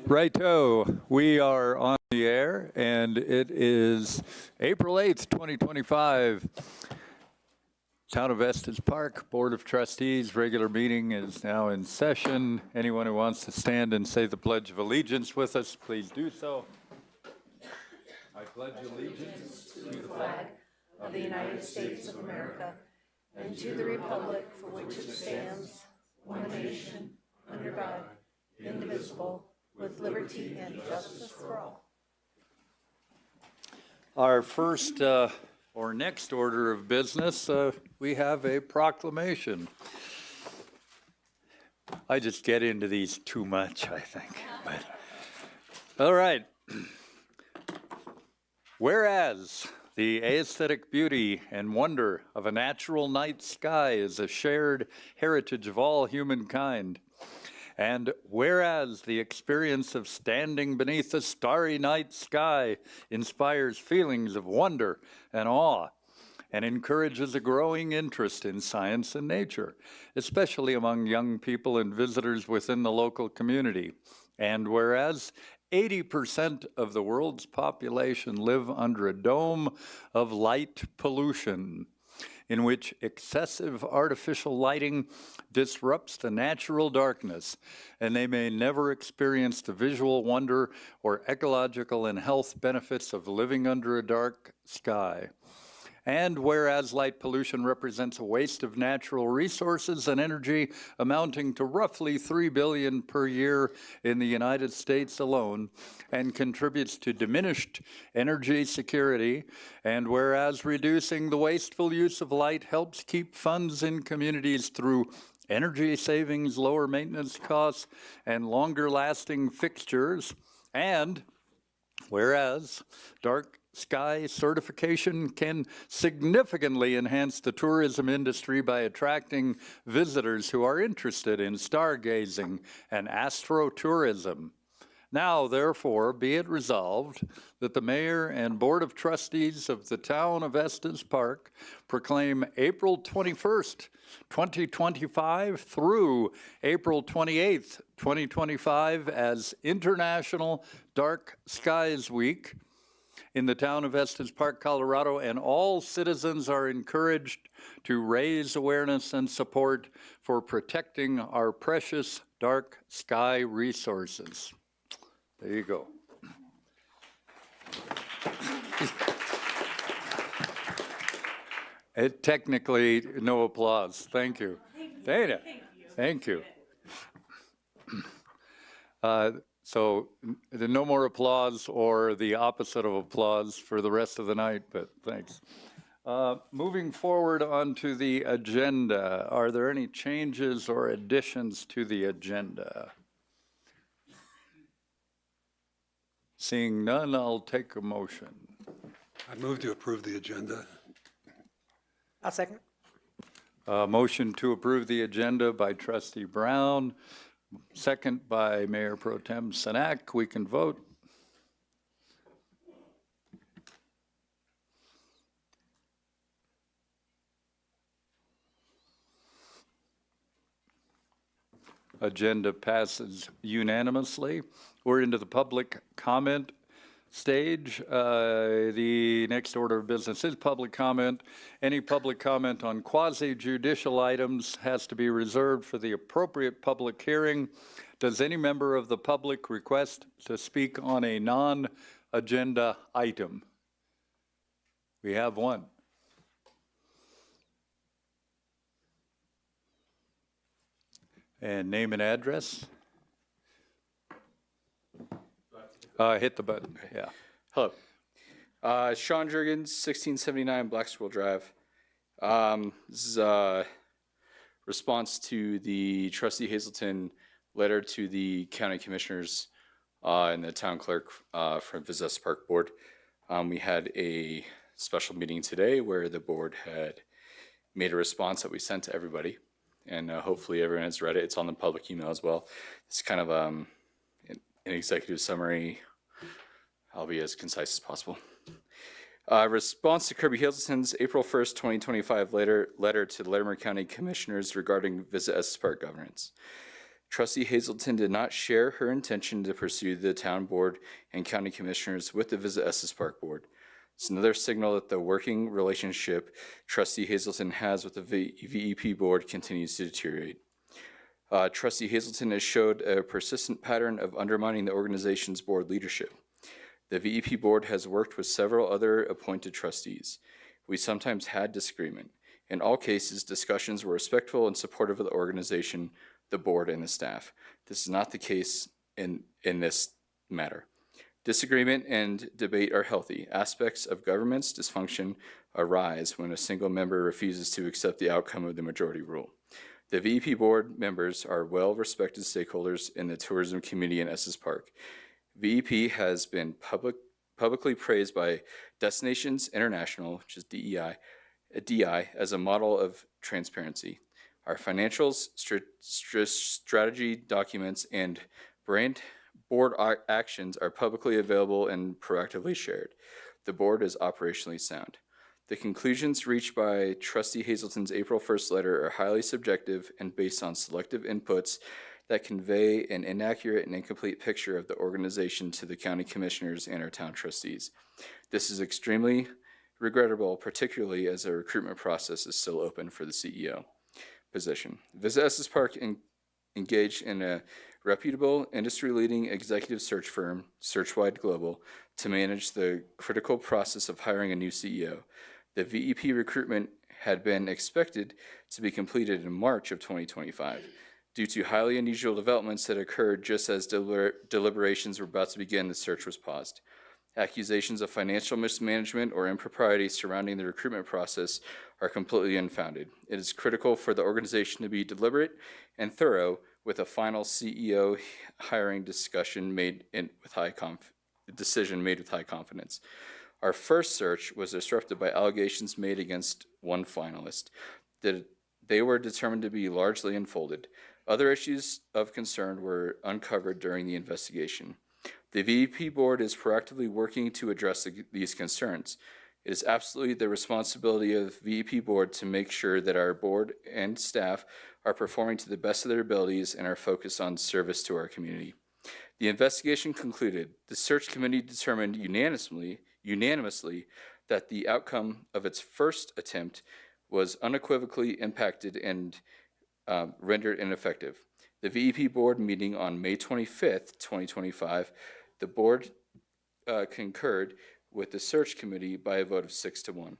Righto, we are on the air, and it is April 8th, 2025. Town of Estes Park Board of Trustees regular meeting is now in session. Anyone who wants to stand and say the Pledge of Allegiance with us, please do so. I pledge allegiance to the flag of the United States of America and to the republic for which it stands, one nation, under God, indivisible, with liberty and justice for all. Our first or next order of business, we have a proclamation. I just get into these too much, I think. But, all right. Whereas the aesthetic beauty and wonder of a natural night sky is a shared heritage of all humankind, and whereas the experience of standing beneath a starry night sky inspires feelings of wonder and awe and encourages a growing interest in science and nature, especially among young people and visitors within the local community, and whereas 80% of the world's population live under a dome of light pollution, in which excessive artificial lighting disrupts the natural darkness, and they may never experience the visual wonder or ecological and health benefits of living under a dark sky. And whereas light pollution represents a waste of natural resources and energy amounting to roughly $3 billion per year in the United States alone and contributes to diminished energy security, and whereas reducing the wasteful use of light helps keep funds in communities through energy savings, lower maintenance costs, and longer-lasting fixtures, and whereas dark sky certification can significantly enhance the tourism industry by attracting visitors who are interested in stargazing and astrotourism. Now, therefore, be it resolved that the Mayor and Board of Trustees of the Town of Estes Park proclaim April 21st, 2025 through April 28th, 2025 as International Dark Skies Week in the town of Estes Park, Colorado, and all citizens are encouraged to raise awareness and support for protecting our precious dark sky resources. There you go. Technically, no applause. Thank you. Dana, thank you. So no more applause or the opposite of applause for the rest of the night, but thanks. Moving forward onto the agenda, are there any changes or additions to the agenda? Seeing none, I'll take a motion. I move to approve the agenda. I'll second. Motion to approve the agenda by Trustee Brown. Second by Mayor Pro Tem Sanak. We can vote. Agenda passes unanimously. We're into the public comment stage. The next order of business is public comment. Any public comment on quasi-judicial items has to be reserved for the appropriate public hearing. Does any member of the public request to speak on a non-agenda item? We have one. And name and address. Hit the button, yeah. Hello. Sean Jurgens, 1679 Black Squirrel Drive. This is a response to the Trustee Hazelton letter to the county commissioners and the town clerk from the Estes Park Board. We had a special meeting today where the board had made a response that we sent to everybody, and hopefully everyone has read it. It's on the public email as well. It's kind of an executive summary. I'll be as concise as possible. Response to Kirby Hazelton's April 1st, 2025 letter to the Latimer County Commissioners regarding Visit Estes Park governance. Trustee Hazelton did not share her intention to pursue the town board and county commissioners with the Visit Estes Park board. It's another signal that the working relationship Trustee Hazelton has with the VEP board continues to deteriorate. Trustee Hazelton has showed a persistent pattern of undermining the organization's board leadership. The VEP board has worked with several other appointed trustees. We sometimes had disagreement. In all cases, discussions were respectful and supportive of the organization, the board, and the staff. This is not the case in this matter. Disagreement and debate are healthy. Aspects of government's dysfunction arise when a single member refuses to accept the outcome of the majority rule. The VEP board members are well-respected stakeholders in the tourism community in Estes Park. VEP has been publicly praised by Destinations International, which is DI, as a model of transparency. Our financials, strategy documents, and board actions are publicly available and proactively shared. The board is operationally sound. The conclusions reached by Trustee Hazelton's April 1st letter are highly subjective and based on selective inputs that convey an inaccurate and incomplete picture of the organization to the county commissioners and our town trustees. This is extremely regrettable, particularly as the recruitment process is still open for the CEO position. Visit Estes Park engaged in a reputable, industry-leading executive search firm, Searchwide Global, to manage the critical process of hiring a new CEO. The VEP recruitment had been expected to be completed in March of 2025. Due to highly unusual developments that occurred just as deliberations were about to begin, the search was paused. Accusations of financial mismanagement or impropriety surrounding the recruitment process are completely unfounded. It is critical for the organization to be deliberate and thorough with a final CEO hiring decision made with high confidence. Our first search was disrupted by allegations made against one finalist that they were determined to be largely unfolded. Other issues of concern were uncovered during the investigation. The VEP board is proactively working to address these concerns. It is absolutely the responsibility of VEP board to make sure that our board and staff are performing to the best of their abilities and are focused on service to our community. The investigation concluded. The search committee determined unanimously that the outcome of its first attempt was unequivocally impacted and rendered ineffective. The VEP board meeting on May 25th, 2025, the board concurred with the search committee by a vote of 6-1.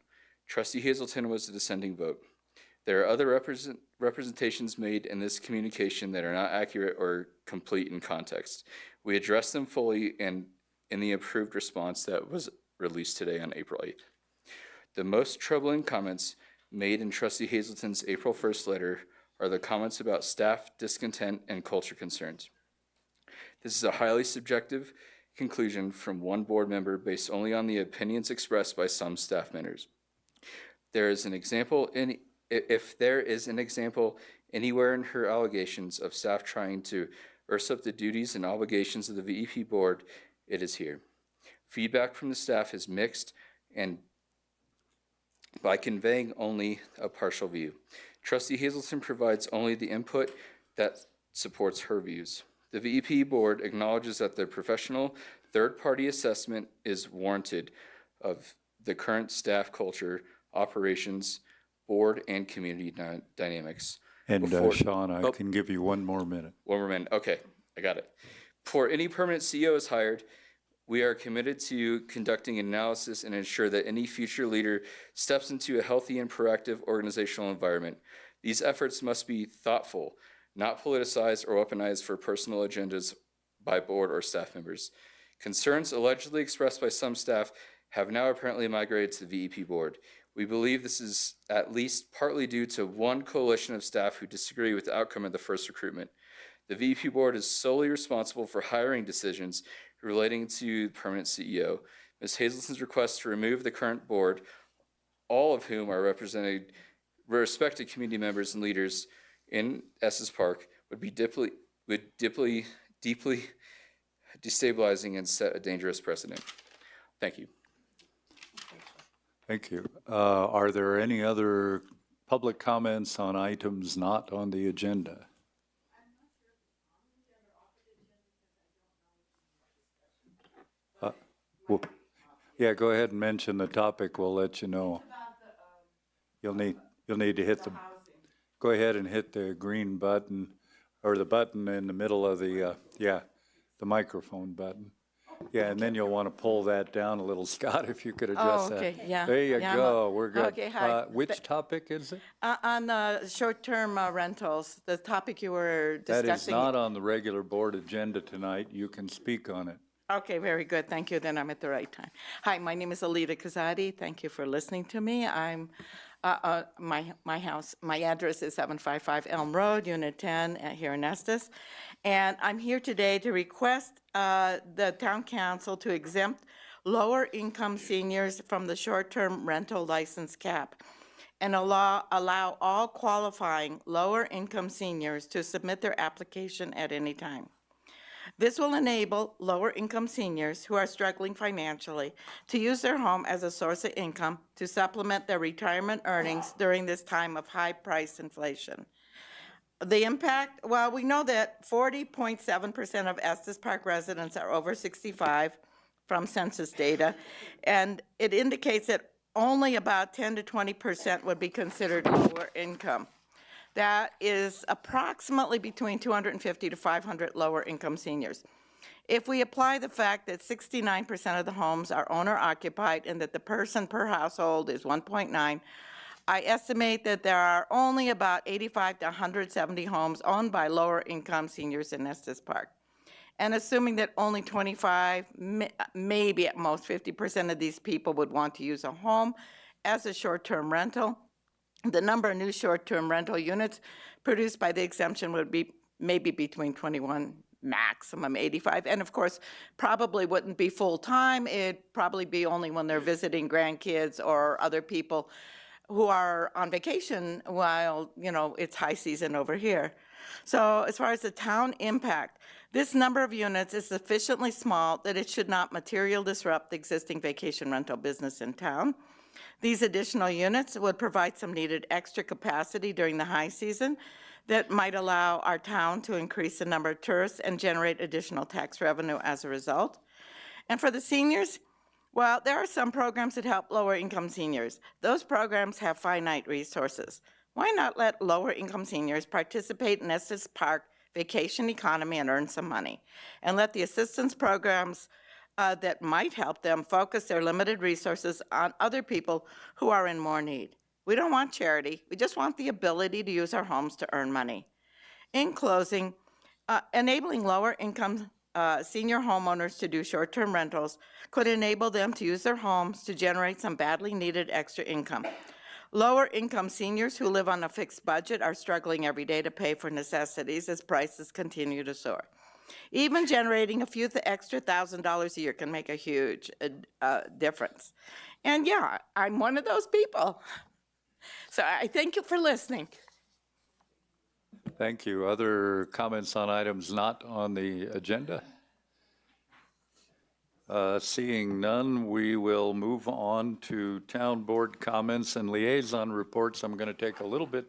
Trustee Hazelton was the dissenting vote. There are other representations made in this communication that are not accurate or complete in context. We addressed them fully and in the approved response that was released today on April 8th. The most troubling comments made in Trustee Hazelton's April 1st letter are the comments about staff discontent and culture concerns. This is a highly subjective conclusion from one board member based only on the opinions expressed by some staff members. If there is an example anywhere in her allegations of staff trying to usurp the duties and obligations of the VEP board, it is here. Feedback from the staff is mixed and by conveying only a partial view. Trustee Hazelton provides only the input that supports her views. The VEP board acknowledges that the professional third-party assessment is warranted of the current staff culture, operations, board, and community dynamics. And Sean, I can give you one more minute. One more minute. Okay, I got it. Before any permanent CEO is hired, we are committed to conducting an analysis and ensure that any future leader steps into a healthy and proactive organizational environment. These efforts must be thoughtful, not politicized or weaponized for personal agendas by board or staff members. Concerns allegedly expressed by some staff have now apparently migrated to the VEP board. We believe this is at least partly due to one coalition of staff who disagree with the outcome of the first recruitment. The VEP board is solely responsible for hiring decisions relating to the permanent CEO. Ms. Hazelton's request to remove the current board, all of whom are respected community members and leaders in Estes Park, would be deeply destabilizing and set a dangerous precedent. Thank you. Thank you. Are there any other public comments on items not on the agenda? Yeah, go ahead and mention the topic. We'll let you know. You'll need to hit the, go ahead and hit the green button, or the button in the middle of the, the microphone button. Yeah, and then you'll want to pull that down a little, Scott, if you could adjust that. okay, yeah. There you Yeah, go, we're good. okay, hi. Which topic is it? On short-term rentals, the topic you were That discussing. is not on the regular board agenda tonight. You can speak on it. Okay, very good. Thank you. Then I'm at the right time. Hi, my name is Alita Kazadi. Thank you for listening to me. I'm my address is 755 Elm Road, Unit 10, here in Estes. And I'm here today to request the town council to exempt lower-income seniors from the short-term rental license cap and allow all qualifying lower-income seniors to submit their application at any time. This will enable lower-income seniors who are struggling financially to use their home as a source of income to supplement their retirement earnings during this time of high-price inflation. The impact, well, we know that 40.7% of Estes Park residents are over 65 from census data, and it indicates that only about 10 to 20% would be considered lower income. That is approximately between 250 to 500 lower-income seniors. If we apply the fact that 69% of the homes are owner-occupied and that the person per household is 1.9, I estimate that there are only about 85 to 170 homes owned by lower-income seniors in Estes Park. And assuming that only 25, maybe at most 50% of these people would want to use a home as a short-term rental, the number of new short-term rental units produced by the exemption would be maybe between 21, maximum 85, and of course, probably wouldn't be full-time. It'd probably be only when they're visiting grandkids or other people who are on vacation while, you know, it's high season over here. So as far as the town impact, this number of units is sufficiently small that it should not materially disrupt the existing vacation rental business in town. These additional units would provide some needed extra capacity during the high season that might allow our town to increase the number of tourists and generate additional tax revenue as a result. And for the seniors, well, there are some programs that help lower-income seniors. Those programs have finite resources. Why not let lower-income seniors participate in Estes Park vacation economy and earn some money? And let the assistance programs that might help them focus their limited resources on other people who are in more need. We don't want charity. We just want the ability to use our homes to earn money. In closing, enabling lower-income senior homeowners to do short-term rentals could enable them to use their homes to generate some badly needed extra income. Lower-income seniors who live on a fixed budget are struggling every day to pay for necessities as prices continue to soar. Even generating a few extra $1,000 a year can make a huge difference. And yeah, I'm one of those people. So I thank you for listening. Thank you. Other comments on items not on the agenda? Seeing none, we will move on to town board comments and liaison reports. I'm going to take a little bit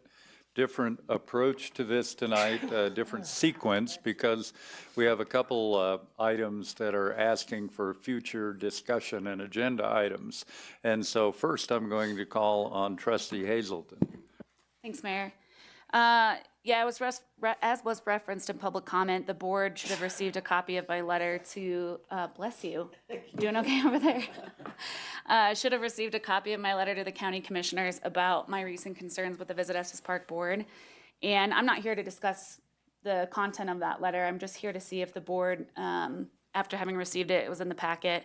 different approach to this tonight, different sequence, because we have a couple items that are asking for future discussion and agenda items. And so first, I'm going to call on Trustee Hazelton. Thanks, Mayor. Yeah, as was referenced in public comment, the board should have received a copy of my letter to, bless you, doing okay over there? Should have received a copy of my letter to the county commissioners about my recent concerns with the Visit Estes Park Board. And I'm not here to discuss the content of that letter. I'm just here to see if the board, after having received it, it was in the packet,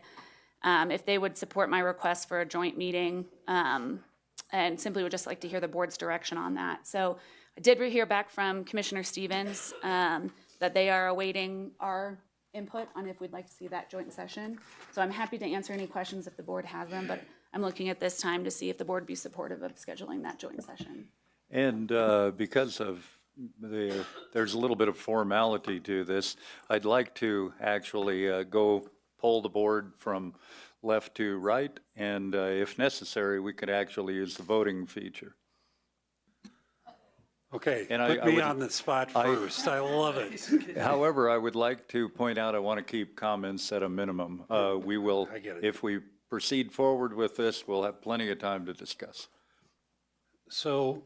if they would support my request for a joint meeting, and simply would just like to hear the board's direction on that. So I did hear back from Commissioner Stevens that they are awaiting our input on if we'd like to see that joint session. So I'm happy to answer any questions if the board has them, but I'm looking at this time to see if the board would be supportive of scheduling that joint session. And because of there's a little bit of formality to this, I'd like to actually go poll the board from left to right, and if necessary, we could actually use the voting feature. Okay, And put I me would- on the spot first. I love it. However, I would like to point out, I want to keep comments at a minimum. We will, I get it. if we proceed forward with this, we'll have plenty of time to discuss. So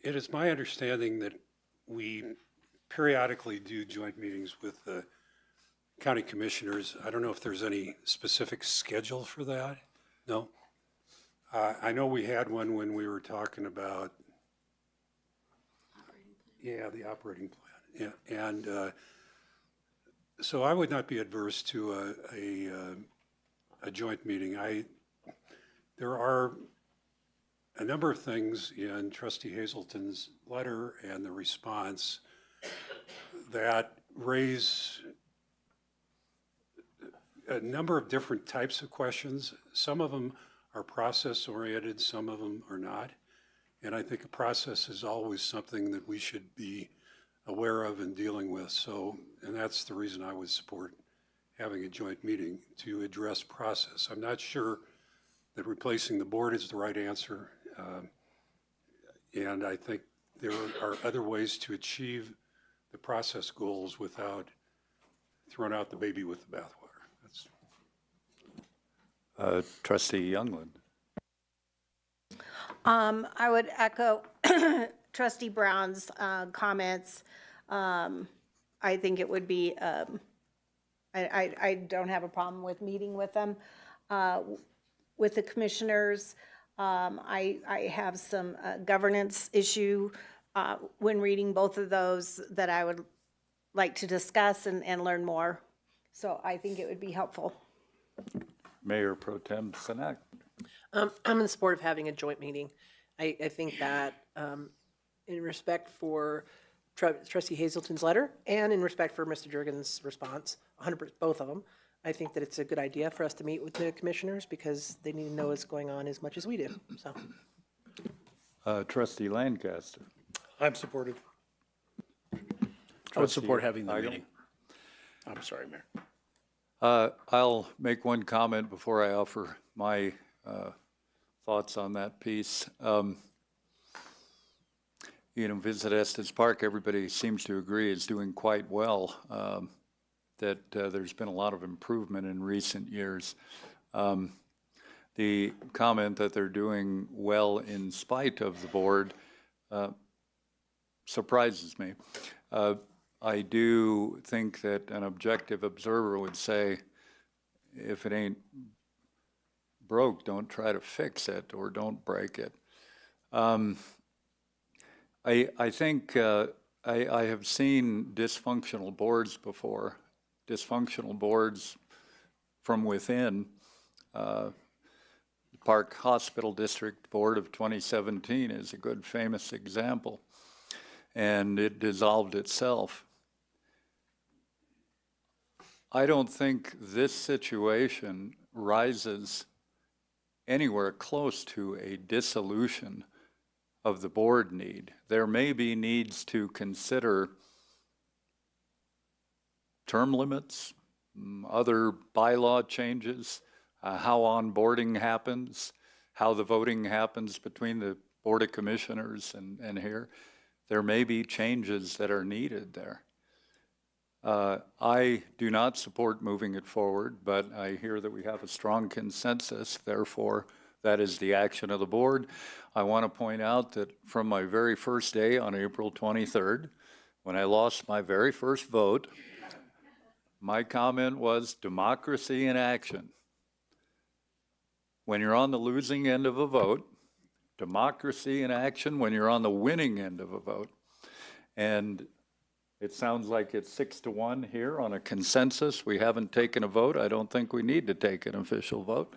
it is my understanding that we periodically do joint meetings with the county commissioners. I don't know if there's any specific schedule for that. No? I know we had one when we were talking about, yeah, the operating plan. Yeah, and so I would not be adverse to a joint meeting. There are a number of things in Trustee Hazelton's letter and the response that raise a number of different types of questions. Some of them are process-oriented, some of them are not. And I think a process is always something that we should be aware of and dealing with. So, and that's the reason I would support having a joint meeting to address process. I'm not sure that replacing the board is the right answer. And I think there are other ways to achieve the process goals without throwing out the baby with the bathwater. That's Trustee Youngland. I would echo Trustee Brown's comments. I think it would be, I don't have a problem with meeting with them. With the commissioners, I have some governance issue when reading both of those that I would like to discuss and learn more. So I think it would be helpful. Mayor Pro Tem Sinek. I'm in support of having a joint meeting. I think that in respect for Trustee Hazelton's letter and in respect for Mr. Jurgens' response, 100%, both of them, I think that it's a good idea for us to meet with the commissioners because they need to know what's going on as much as we do, so. Trustee Lancaster. I'm supportive. I would support having the meeting. I'm sorry, Mayor. I'll make one comment before I offer my thoughts on that piece. Visit Estes Park, everybody seems to agree is doing quite well, that there's been a lot of improvement in recent years. The comment that they're doing well in spite of the board surprises me. I do think that an objective observer would say, if it ain't broke, don't try to fix it or don't break it. I think I have seen dysfunctional boards before, dysfunctional boards from within. Park Hospital District Board of 2017 is a good famous example, and it dissolved itself. I don't think this situation rises anywhere close to a dissolution of the board need. There may be needs to consider term limits, other bylaw changes, how onboarding happens, how the voting happens between the Board of Commissioners and here. There may be changes that are needed there. I do not support moving it forward, but I hear that we have a strong consensus. Therefore, that is the action of the board. I want to point out that from my very first day on April 23rd, when I lost my very first vote, my comment was democracy in action. When you're on the losing end of a vote, democracy in action when you're on the winning end of a vote. And it sounds like it's 6-1 here on a consensus. We haven't taken a vote. I don't think we need to take an official vote.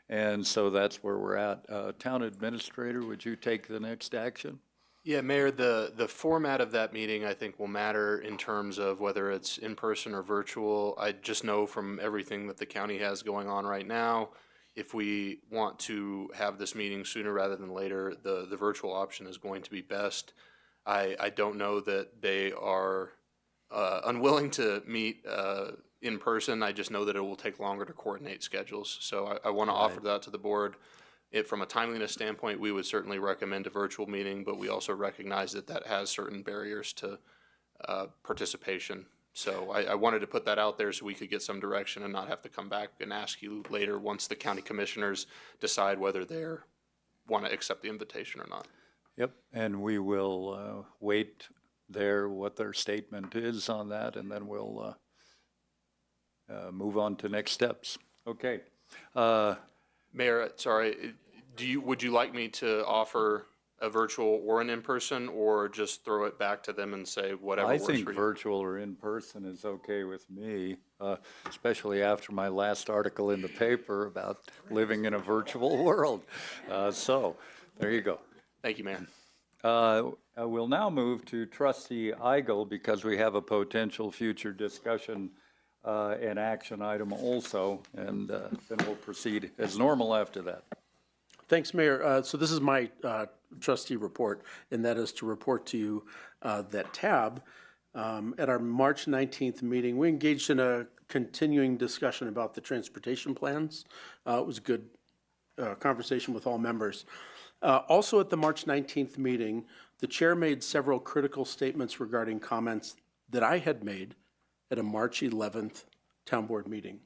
And so that's where we're at. Town Administrator, would you take the next action? Yeah, Mayor, the format of that meeting, I think, will matter in terms of whether it's in person or virtual. I just know from everything that the county has going on right now, if we want to have this meeting sooner rather than later, the virtual option is going to be best. I don't know that they are unwilling to meet in person. I just know that it will take longer to coordinate schedules. So I want to offer that to the board. from a timeliness standpoint, we would certainly recommend a virtual meeting, but we also recognize that that has certain barriers to participation. So I wanted to put that out there so we could get some direction and not have to come back and ask you later once the county commissioners decide whether they're want to accept the invitation or not. Yep, and we will wait there what their statement is on that, and then we'll move on to next steps. Okay. Mayor, sorry, would you like me to offer a virtual or an in-person, or just throw it back to them and say whatever I works for you? think virtual or in person is okay with me, especially after my last article in the paper about living in a virtual world. So there you go. Thank you, Mayor. We'll now move to Trustee Eigel because we have a potential future discussion and action item also, and then we'll proceed as normal after that. Thanks, Mayor. So this is my trustee report, and that is to report to you that TAB, at our March 19th meeting, we engaged in a continuing discussion about the transportation plans. It was a good conversation with all members. Also at the March 19th meeting, the chair made several critical statements regarding comments that I had made at a March 11th town board meeting.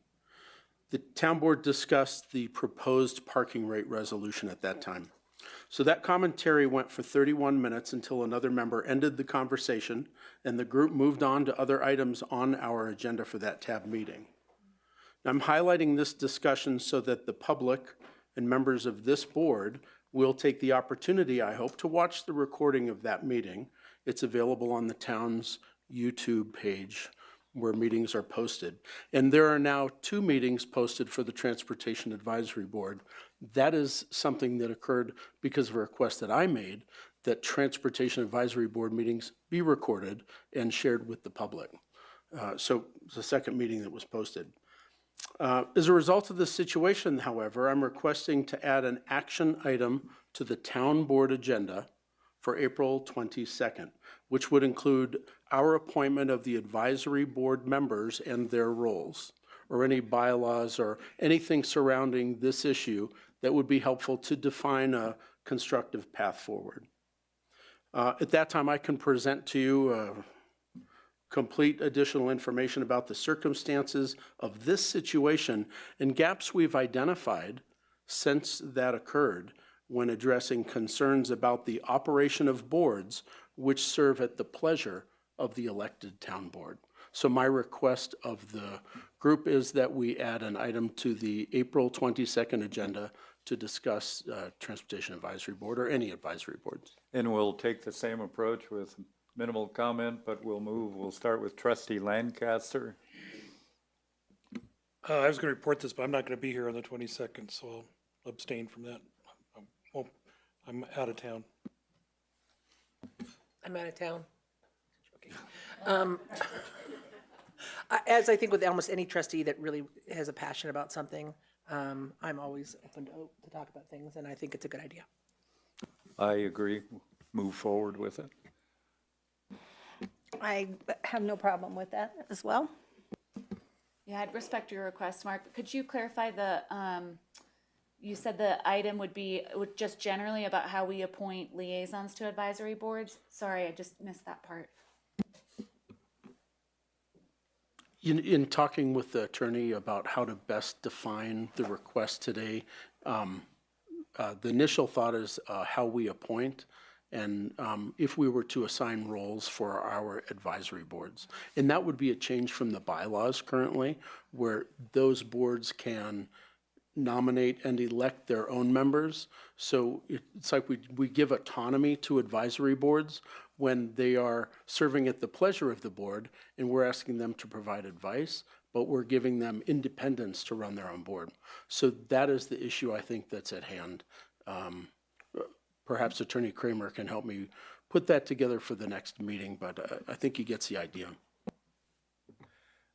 The town board discussed the proposed parking rate resolution at that time. So that commentary went for 31 minutes until another member ended the conversation, and the group moved on to other items on our agenda for that TAB meeting. Now, I'm highlighting this discussion so that the public and members of this board will take the opportunity, I hope, to watch the recording of that meeting. It's available on the town's YouTube page where meetings are posted. And there are now 2 meetings posted for the Transportation Advisory Board. That is something that occurred because of a request that I made, that Transportation Advisory Board meetings be recorded and shared with the public. So it's the second meeting that was posted. As a result of this situation, however, I'm requesting to add an action item to the town board agenda for April 22nd, which would include our appointment of the advisory board members and their roles, or any bylaws or anything surrounding this issue that would be helpful to define a constructive path forward. At that time, I can present to you complete additional information about the circumstances of this situation and gaps we've identified since that occurred when addressing concerns about the operation of boards which serve at the pleasure of the elected town board. So my request of the group is that we add an item to the April 22nd agenda to discuss Transportation Advisory Board or any advisory boards. And we'll take the same approach with minimal comment, but we'll start with Trustee Lancaster. I was going to report this, but I'm not going to be here on the 22nd, so I'll abstain from that. I'm out of town. I'm out of town. As I think with almost any trustee that really has a passion about something, I'm always open to talk about things, and I think it's a good idea. I agree. Move forward with it. I have no problem with that as well. Yeah, I'd respect your request, Mark. Could you clarify you said the item would just generally about how we appoint liaisons to advisory boards? Sorry, I just missed that part. In talking with the attorney about how to best define the request today, the initial thought is how we appoint and if we were to assign roles for our advisory boards. And that would be a change from the bylaws currently, where those boards can nominate and elect their own members. So it's like we give autonomy to advisory boards when they are serving at the pleasure of the board, and we're asking them to provide advice, but we're giving them independence to run their own board. So that is the issue I think that's at hand. Perhaps Attorney Kramer can help me put that together for the next meeting, but I think he gets the idea.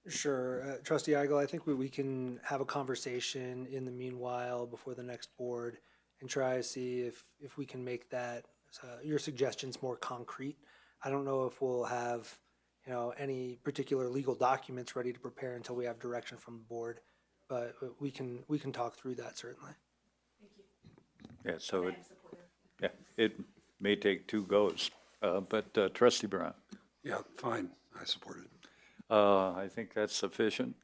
Sure. Trustee Eigel, I think we can have a conversation in the meanwhile before the next board and try to see if we can make that, your suggestions more concrete. I don't know if we'll have, any particular legal documents ready to prepare until we have direction from the board, but we can talk through that certainly. Thank you. Yeah, so it may take two goes, but trustee Brown. Yeah, fine, I support it. I think that's sufficient.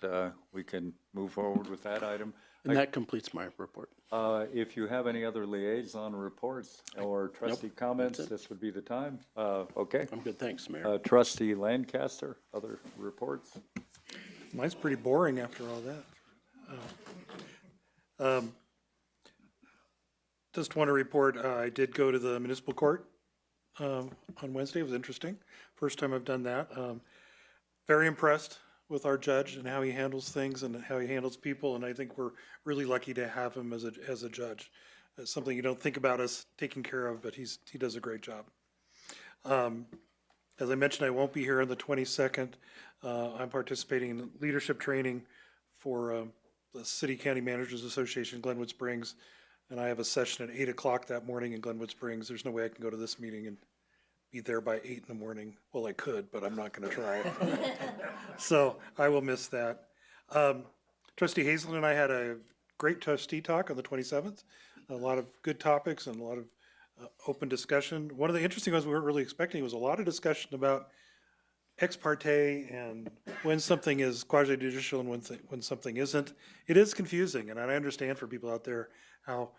We can move forward with that item. And that completes my report. If you have any other liaison reports or trustee comments, it. this would be the time. Okay. I'm good, thanks, Mayor. Trustee Lancaster, other reports? Mine's pretty boring after all that. Just want to report, I did go to the municipal court on Wednesday. It was interesting. First time I've done that. Very impressed with our judge and how he handles things and how he handles people. And I think we're really lucky to have him as a judge. It's something you don't think about us taking care of, but he does a great job. As I mentioned, I won't be here on the 22nd. I'm participating in leadership training for the City County Managers Association, Glenwood Springs. And I have a session at 8 o'clock that morning in Glenwood Springs. There's no way I can go to this meeting and be there by 8 in the morning. Well, I could, but I'm not going to try it. So I will miss that. Trustee Hazelton and I had a great trustee talk on the 27th. A lot of good topics and a lot of open discussion. One of the interesting ones we weren't really expecting was a lot of discussion about ex parte and when something is quasi judicial and when something isn't. It is confusing, and I understand for people out there how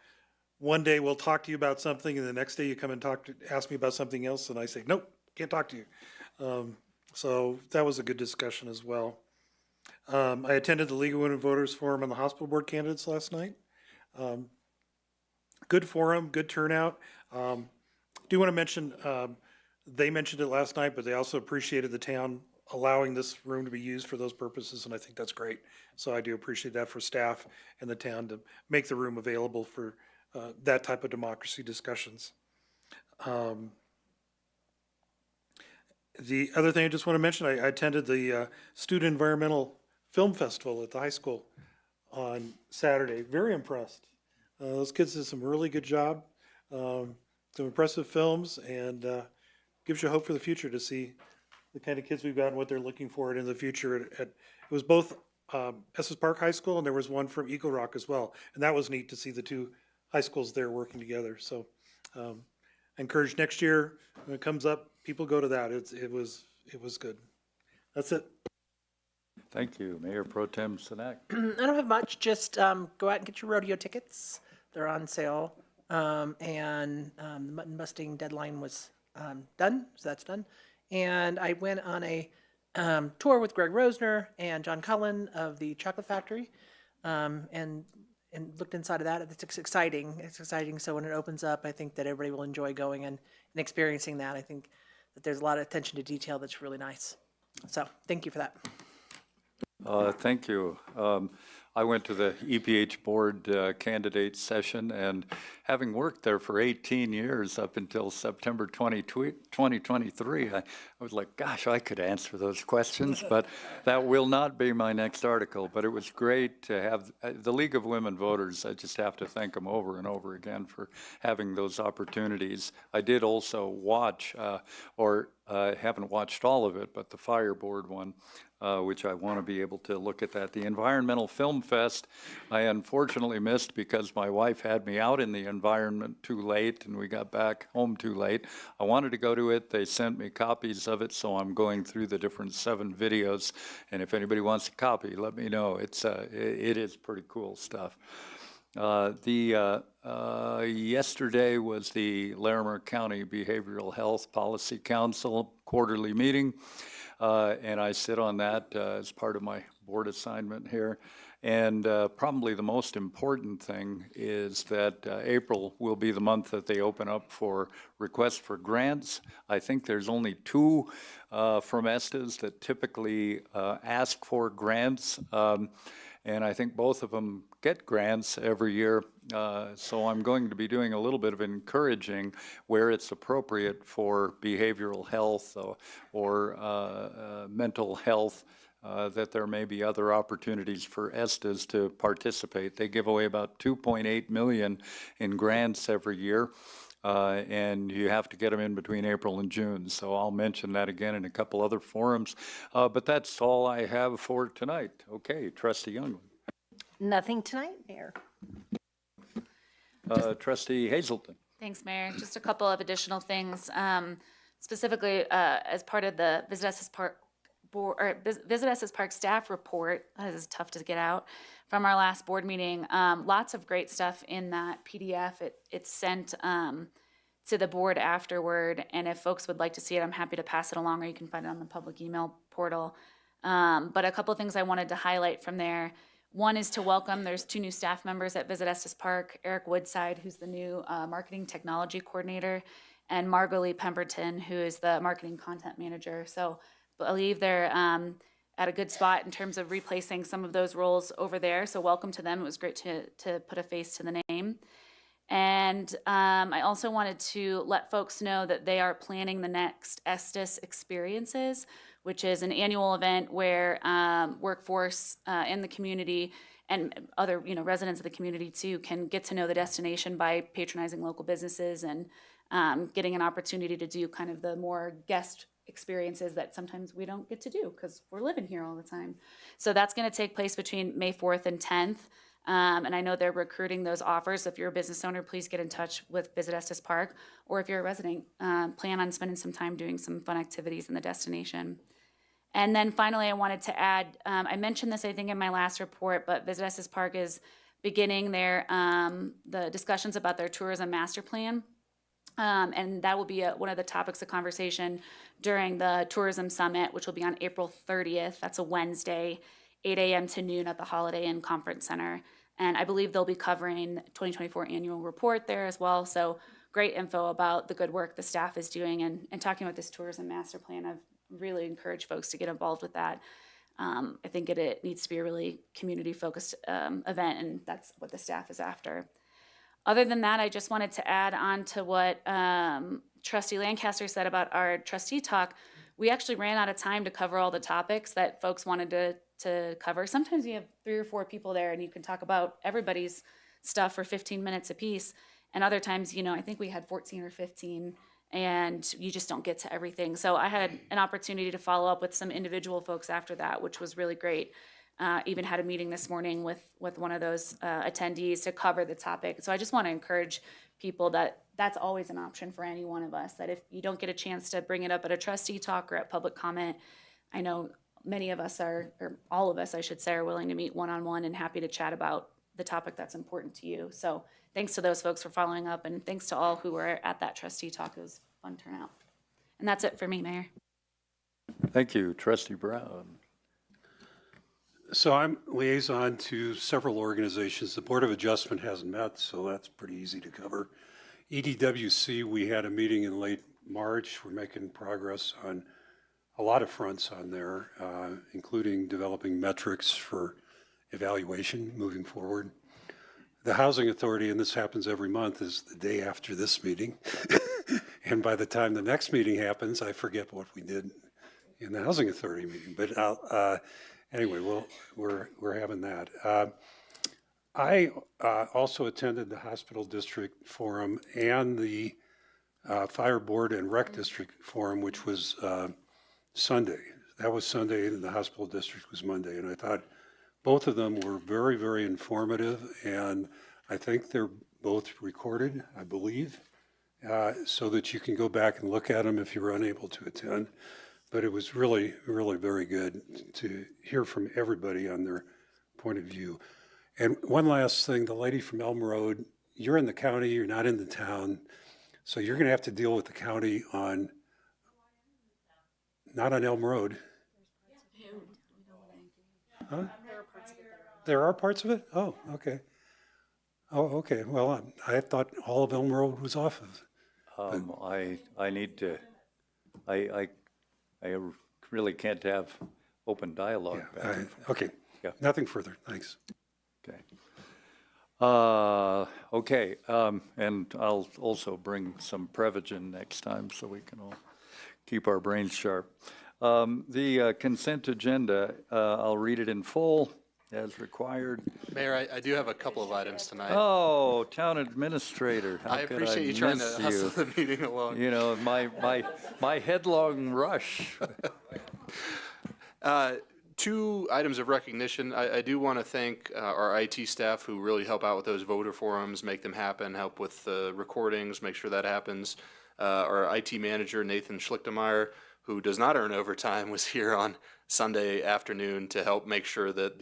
one day we'll talk to you about something and the next day you come and ask me about something else and I say, nope, can't talk to you. So that was a good discussion as well. I attended the League of Women Voters Forum on the hospital board candidates last night. Good forum, good turnout. Do want to mention, they mentioned it last night, but they also appreciated the town allowing this room to be used for those purposes, and I think that's great. So I do appreciate that for staff and the town to make the room available for that type of democracy discussions. The other thing I just want to mention, I attended the Student Environmental Film Festival at the high school on Saturday. Very impressed. Those kids did some really good job, some impressive films, and gives you hope for the future to see the kind of kids we've got and what they're looking for in the future. It was both Estes Park High School and there was one from Eagle Rock as well. And that was neat to see the two high schools there working together. So I encourage next year when it comes up, people go to that. It was good. That's it. Thank you. Mayor Pro Tem Sinek. I don't have much, just go out and get your rodeo tickets. They're on sale. And the mutton busting deadline was done, so that's done. And I went on a tour with Greg Rosner and John Cullen of the Chocolate Factory, and looked inside of that. It's exciting. It's exciting. So when it opens up, I think that everybody will enjoy going and experiencing that. I think that there's a lot of attention to detail that's really nice. So thank you for that. Thank you. I went to the EPH board candidate session, and having worked there for 18 years up until September 2023, I was like, gosh, I could answer those questions, but that will not be my next article. But it was great to have the League of Women Voters. I just have to thank them over and over again for having those opportunities. I did also watch, haven't watched all of it, but the Fire Board one, which I want to be able to look at that. The Environmental Film Fest, I unfortunately missed because my wife had me out in the environment too late and we got back home too late. I wanted to go to it. They sent me copies of it, so I'm going through the different 7 videos. And if anybody wants a copy, let me know. It is pretty cool stuff. Yesterday was the Larimer County Behavioral Health Policy Council quarterly meeting. And I sit on that as part of my board assignment here. And probably the most important thing is that April will be the month that they open up for requests for grants. I think there's only 2 from Estes that typically ask for grants. And I think both of them get grants every year. So I'm going to be doing a little bit of encouraging where it's appropriate for behavioral health or mental health, that there may be other opportunities for Estes to participate. They give away about $2.8 million in grants every year. And you have to get them in between April and June. So I'll mention that again in a couple other forums. But that's all I have for tonight. Okay, Trustee Youngman. Nothing tonight, Mayor. Trustee Hazelton. Thanks, Mayor. Just a couple of additional things. Specifically, as part of the Visit Estes Park board, or Visit Estes Park staff report, that is tough to get out, from our last board meeting. Lots of great stuff in that PDF. It's sent to the board afterward, and if folks would like to see it, I'm happy to pass it along, or you can find it on the public email portal. But a couple of things I wanted to highlight from there. One is to welcome, there's 2 new staff members at Visit Estes Park, Eric Woodside, who's the new marketing technology coordinator, and Margot Lee Pemberton, who is the marketing content manager. So I believe they're at a good spot in terms of replacing some of those roles over there. So welcome to them. It was great to put a face to the name. And I also wanted to let folks know that they are planning the next Estes Experiences, which is an annual event where workforce in the community and other residents of the community too can get to know the destination by patronizing local businesses and getting an opportunity to do kind of the more guest experiences that sometimes we don't get to do because we're living here all the time. So that's going to take place between May 4th and 10th. And I know they're recruiting those offers. So if you're a business owner, please get in touch with Visit Estes Park. Or if you're a resident, plan on spending some time doing some fun activities in the destination. And then finally, I wanted to add, I mentioned this, I think, in my last report, but Visit Estes Park is beginning the discussions about their tourism master plan. And that will be one of the topics of conversation during the Tourism Summit, which will be on April 30th. That's a Wednesday, 8 a.m. to noon at the Holiday Inn Conference Center. And I believe they'll be covering the 2024 annual report there as well. So great info about the good work the staff is doing and talking about this tourism master plan. I've really encouraged folks to get involved with that. I think it needs to be a really community-focused event, and that's what the staff is after. Other than that, I just wanted to add on to what Trustee Lancaster said about our trustee talk. We actually ran out of time to cover all the topics that folks wanted to cover. Sometimes you have 3 or 4 people there and you can talk about everybody's stuff for 15 minutes apiece. And other times, I think we had 14 or 15 and you just don't get to everything. So I had an opportunity to follow up with some individual folks after that, which was really great. Even had a meeting this morning with one of those attendees to cover the topic. So I just want to encourage people that that's always an option for any one of us, that if you don't get a chance to bring it up at a trustee talk or at public comment, I know many of us are, or all of us, I should say, are willing to meet one-on-one and happy to chat about the topic that's important to you. So thanks to those folks for following up, and thanks to all who were at that trustee talk. It was a fun turnout. And that's it for me, Mayor. Thank you, Trustee Brown. So I'm liaison to several organizations. The Board of Adjustment hasn't met, so that's pretty easy to cover. EDWC, we had a meeting in late March. We're making progress on a lot of fronts on there, including developing metrics for evaluation moving forward. The Housing Authority, and this happens every month, is the day after this meeting. And by the time the next meeting happens, I forget what we did in the Housing Authority meeting. But anyway, we're having that. I also attended the Hospital District Forum and the Fire Board and Rec District Forum, which was Sunday. That was Sunday, and the Hospital District was Monday. And I thought both of them were very, very informative, and I think they're both recorded, I believe, so that you can go back and look at them if you were unable to attend. But it was really, really very good to hear from everybody on their point of view. And one last thing, the lady from Elm Road, you're in the county, you're not in the town, so you're gonna have to deal with the county on, not on Elm Road. Huh? There are parts of it? Oh, okay. Oh, okay, well, I thought all of Elm Road was off of. I need to, I really can't have open dialogue back and forth. Okay, Yeah. nothing further, thanks. Okay. Okay, and I'll also bring some Prevagen next time so we can all keep our brains sharp. The consent agenda, I'll read it in full as required. Mayor, I do have a couple of items tonight. Oh, Town Administrator, how I could appreciate you trying to miss hustle the meeting along. You know, my headlong rush. Two items of recognition. I do want to thank our IT staff who really help out with those voter forums, make them happen, help with the recordings, make sure that happens. Our IT manager, Nathan Schlichtemeyer, who does not earn overtime, was here on Sunday afternoon to help make sure that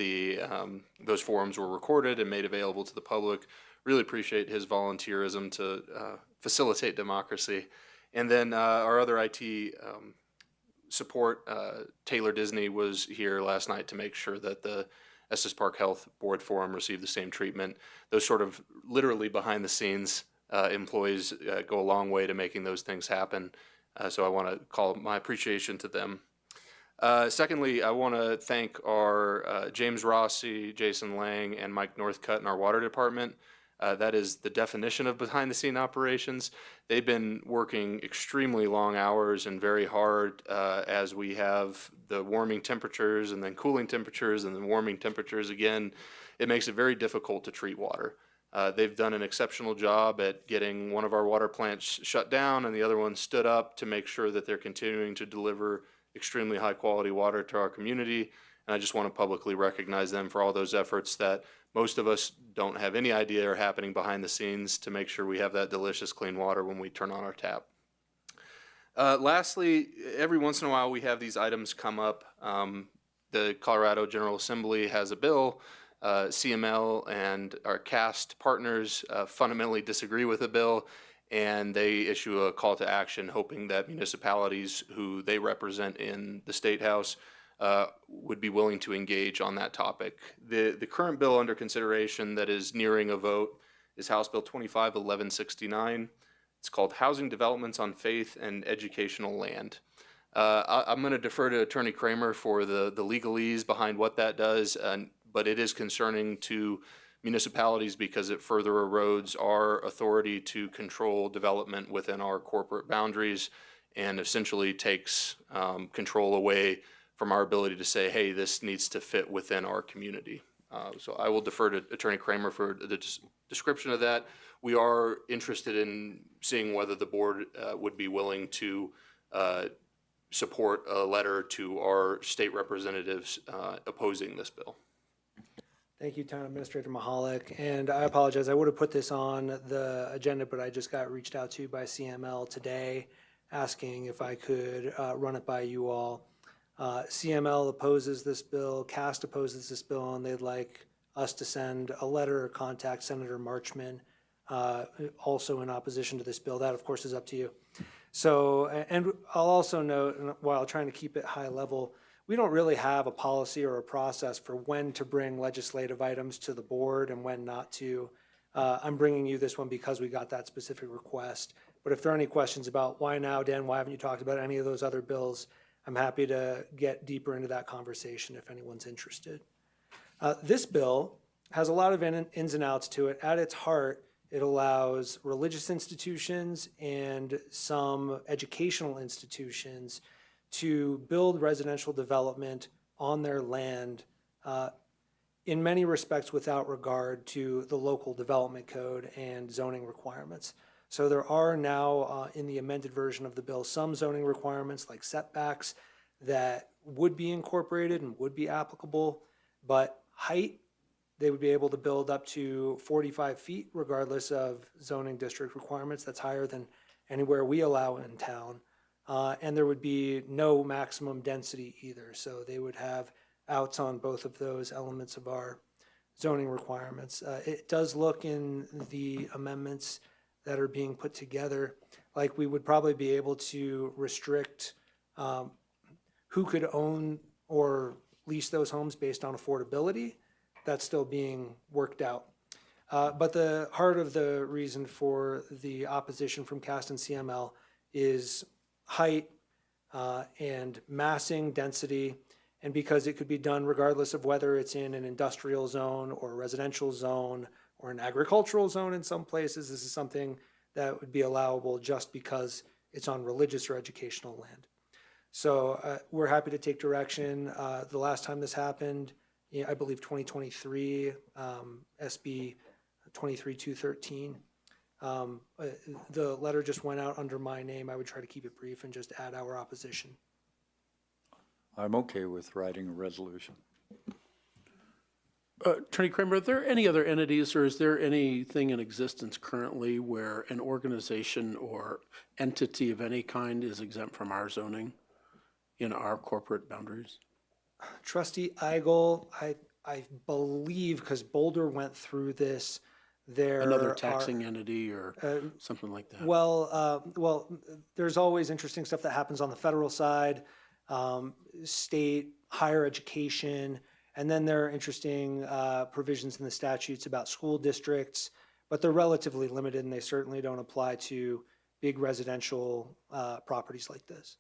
those forums were recorded and made available to the public. Really appreciate his volunteerism to facilitate democracy. And then our other IT support, Taylor Disney, was here last night to make sure that the Estes Park Health Board Forum received the same treatment. Those sort of literally behind the scenes employees go a long way to making those things happen. So I want to call my appreciation to them. Secondly, I want to thank our James Rossi, Jason Lang, and Mike Northcutt in our water department. That is the definition of behind the scene operations. They've been working extremely long hours and very hard as we have the warming temperatures and then cooling temperatures and then warming temperatures again. It makes it very difficult to treat water. They've done an exceptional job at getting one of our water plants shut down and the other one stood up to make sure that they're continuing to deliver extremely high quality water to our community. And I just want to publicly recognize them for all those efforts that most of us don't have any idea are happening behind the scenes to make sure we have that delicious clean water when we turn on our tap. Lastly, every once in a while we have these items come up. The Colorado General Assembly has a bill. CML and our CAST partners fundamentally disagree with the bill, and they issue a call to action hoping that municipalities who they represent in the State House would be willing to engage on that topic. The current bill under consideration that is nearing a vote is House Bill 251169. It's called Housing Developments on Faith and Educational Land. I'm going to defer to Attorney Kramer for the legalese behind what that does, but it is concerning to municipalities because it further erodes our authority to control development within our corporate boundaries and essentially takes control away from our ability to say, hey, this needs to fit within our community. So I will defer to Attorney Kramer for the description of that. We are interested in seeing whether the board would be willing to support a letter to our state representatives opposing this bill. Thank you, Town Administrator Mahalik. And I apologize, I would have put this on the agenda, but I just got reached out to by CML today asking if I could run it by you all. CML opposes this bill, CAST opposes this bill, and they'd like us to send a letter or contact Senator Marchman, also in opposition to this bill. That, of course, is up to you. So, and I'll also note, while trying to keep it high level, we don't really have a policy or a process for when to bring legislative items to the board and when not to. I'm bringing you this one because we got that specific request. But if there are any questions about why now, Dan, why haven't you talked about any of those other bills, I'm happy to get deeper into that conversation if anyone's interested. This bill has a lot of ins and outs to it. At its heart, it allows religious institutions and some educational institutions to build residential development on their land in many respects without regard to the local development code and zoning requirements. So there are now in the amended version of the bill some zoning requirements like setbacks that would be incorporated and would be applicable, but height, they would be able to build up to 45 feet regardless of zoning district requirements. That's higher than anywhere we allow in town. And there would be no maximum density either. So they would have outs on both of those elements of our zoning requirements. It does look in the amendments that are being put together like we would probably be able to restrict who could own or lease those homes based on affordability. That's still being worked out. But the heart of the reason for the opposition from CAST and CML is height and massing density, and because it could be done regardless of whether it's in an industrial zone or a residential zone or an agricultural zone in some places, this is something that would be allowable just because it's on religious or educational land. So we're happy to take direction. The last time this happened, I believe 2023, SB 23213. The letter just went out under my name. I would try to keep it brief and just add our opposition. I'm okay with writing a resolution. Attorney Kramer, are there any other entities, or is there anything in existence currently where an organization or entity of any kind is exempt from our zoning in our corporate boundaries? Trustee Eigel, I believe, because Boulder went through this, there Another are- taxing entity or something like that? Well, there's always interesting stuff that happens on the federal side, state, higher education, and then there are interesting provisions in the statutes about school districts, but they're relatively limited and they certainly don't apply to big residential properties like this.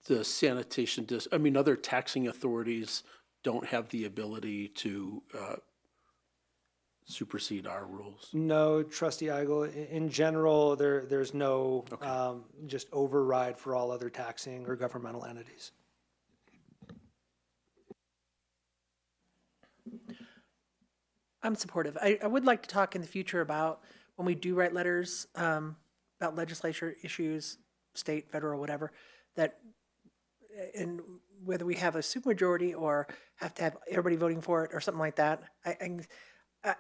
The sanitation, other taxing authorities don't have the ability to supersede our rules. No, Trustee Eigel, in general, there's no just override for all other taxing or governmental entities. I'm supportive. I would like to talk in the future about when we do write letters about legislature issues, state, federal, whatever, that, and whether we have a supermajority or have to have everybody voting for it or something like that.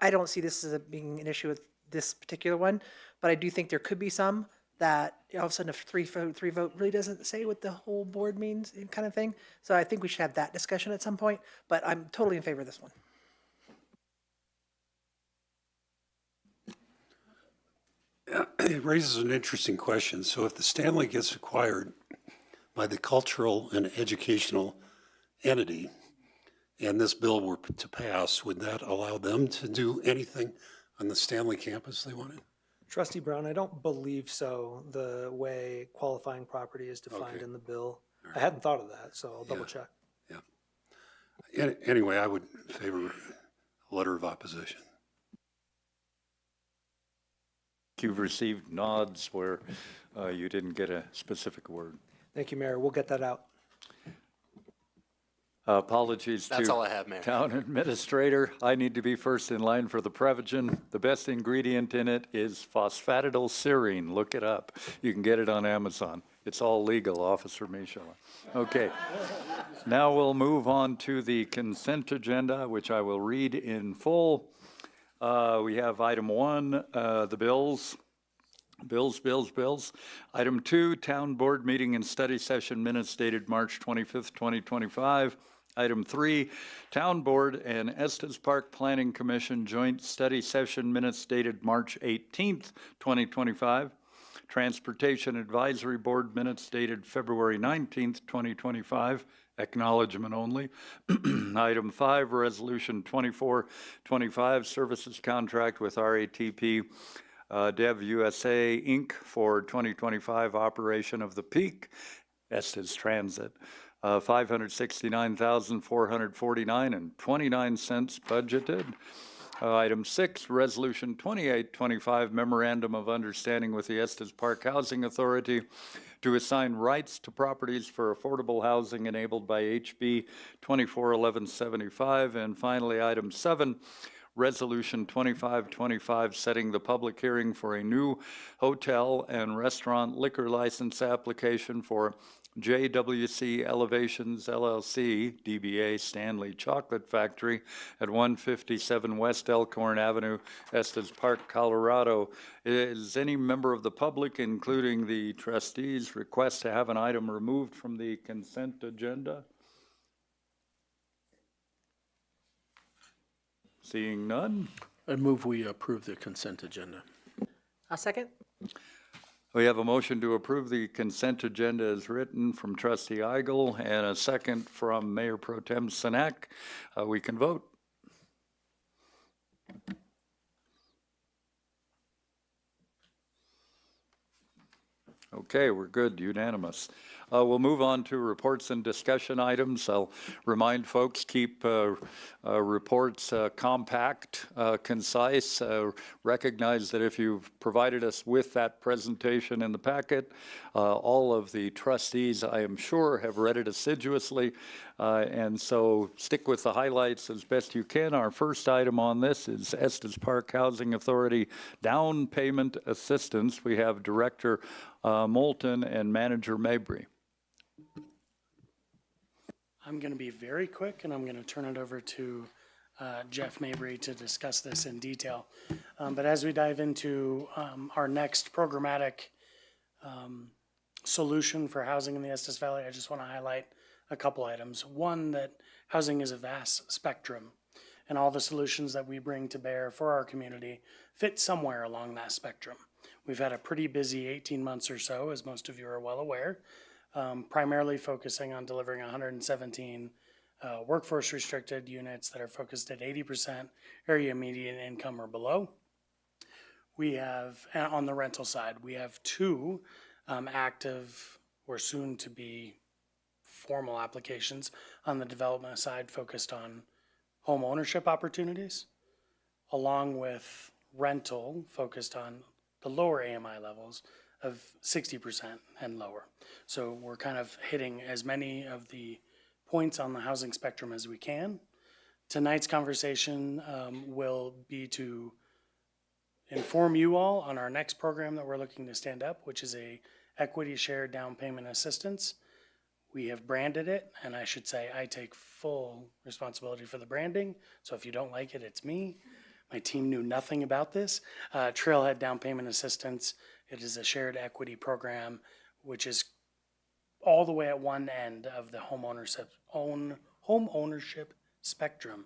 I don't see this as being an issue with this particular one, but I do think there could be some that all of a sudden a three vote really doesn't say what the whole board means, kind of thing. So I think we should have that discussion at some point, but I'm totally in favor of this one. It raises an interesting question. So if the Stanley gets acquired by the cultural and educational entity, and this bill were to pass, would that allow them to do anything on the Stanley campus they wanted? Trustee Brown, I don't believe so, the way qualifying property is defined Okay. in the bill. I hadn't thought of that, so I'll double check. Anyway, I would favor a letter of opposition. You've received nods where you didn't get a specific word. Thank you, Mayor. We'll get that out. Apologies That's to all I have, Mayor. Town Administrator. I need to be first in line for the Prevagen. The best ingredient in it is phosphatidylserine. Look it up. You can get it on Amazon. It's all legal, Officer Michelle. Okay. Now we'll move on to the consent agenda, which I will read in full. We have item 1, the bills. Bills. Item 2, Town Board Meeting and Study Session Minutes dated March 25th, 2025. Item 3, Town Board and Estes Park Planning Commission Joint Study Session Minutes dated March 18th, 2025. Transportation Advisory Board Minutes dated February 19th, 2025. Acknowledgement only. Item 5, Resolution 2425, Services Contract with RATP Dev USA, Inc. for 2025 operation of the Peak Estes Transit. $569,449.29 budgeted. Item 6, Resolution 2825, Memorandum of Understanding with the Estes Park Housing Authority to assign rights to properties for affordable housing enabled by HB 241175. And finally, item 7, Resolution 2525, setting the public hearing for a new hotel and restaurant liquor license application for JWC Elevations LLC, DBA Stanley Chocolate Factory at 157 West Elkhorn Avenue, Estes Park, Colorado. Is any member of the public, including the trustees, request to have an item removed from the consent agenda? Seeing none. I move we approve the consent agenda. A second? We have a motion to approve the consent agenda as written from Trustee Eigel and a second from Mayor Pro Tem Sinek. We can vote. Okay, we're good, unanimous. We'll move on to reports and discussion items. I'll remind folks, keep reports compact, concise. Recognize that if you've provided us with that presentation in the packet, all of the trustees, I am sure, have read it assiduously. And so stick with the highlights as best you can. Our first item on this is Estes Park Housing Authority down payment assistance. We have Director Moulton and Manager Mabry. I'm going to be very quick, and I'm going to turn it over to Jeff Mabry to discuss this in detail. But as we dive into our next programmatic solution for housing in the Estes Valley, I just want to highlight a couple items. One, that housing is a vast spectrum, and all the solutions that we bring to bear for our community fit somewhere along that spectrum. We've had a pretty busy 18 months or so, as most of you are well aware, primarily focusing on delivering 117 workforce restricted units that are focused at 80% area median income or below. We have, on the rental side, we have two active or soon to be formal applications on the development side focused on home ownership opportunities, along with rental focused on the lower AMI levels of 60% and lower. So we're kind of hitting as many of the points on the housing spectrum as we can. Tonight's conversation will be to inform you all on our next program that we're looking to stand up, which is a equity shared down payment assistance. We have branded it, and I should say I take full responsibility for the branding. So if you don't like it, it's me. My team knew nothing about this. Trailhead Down Payment Assistance. It is a shared equity program, which is all the way at one end of the home ownership spectrum.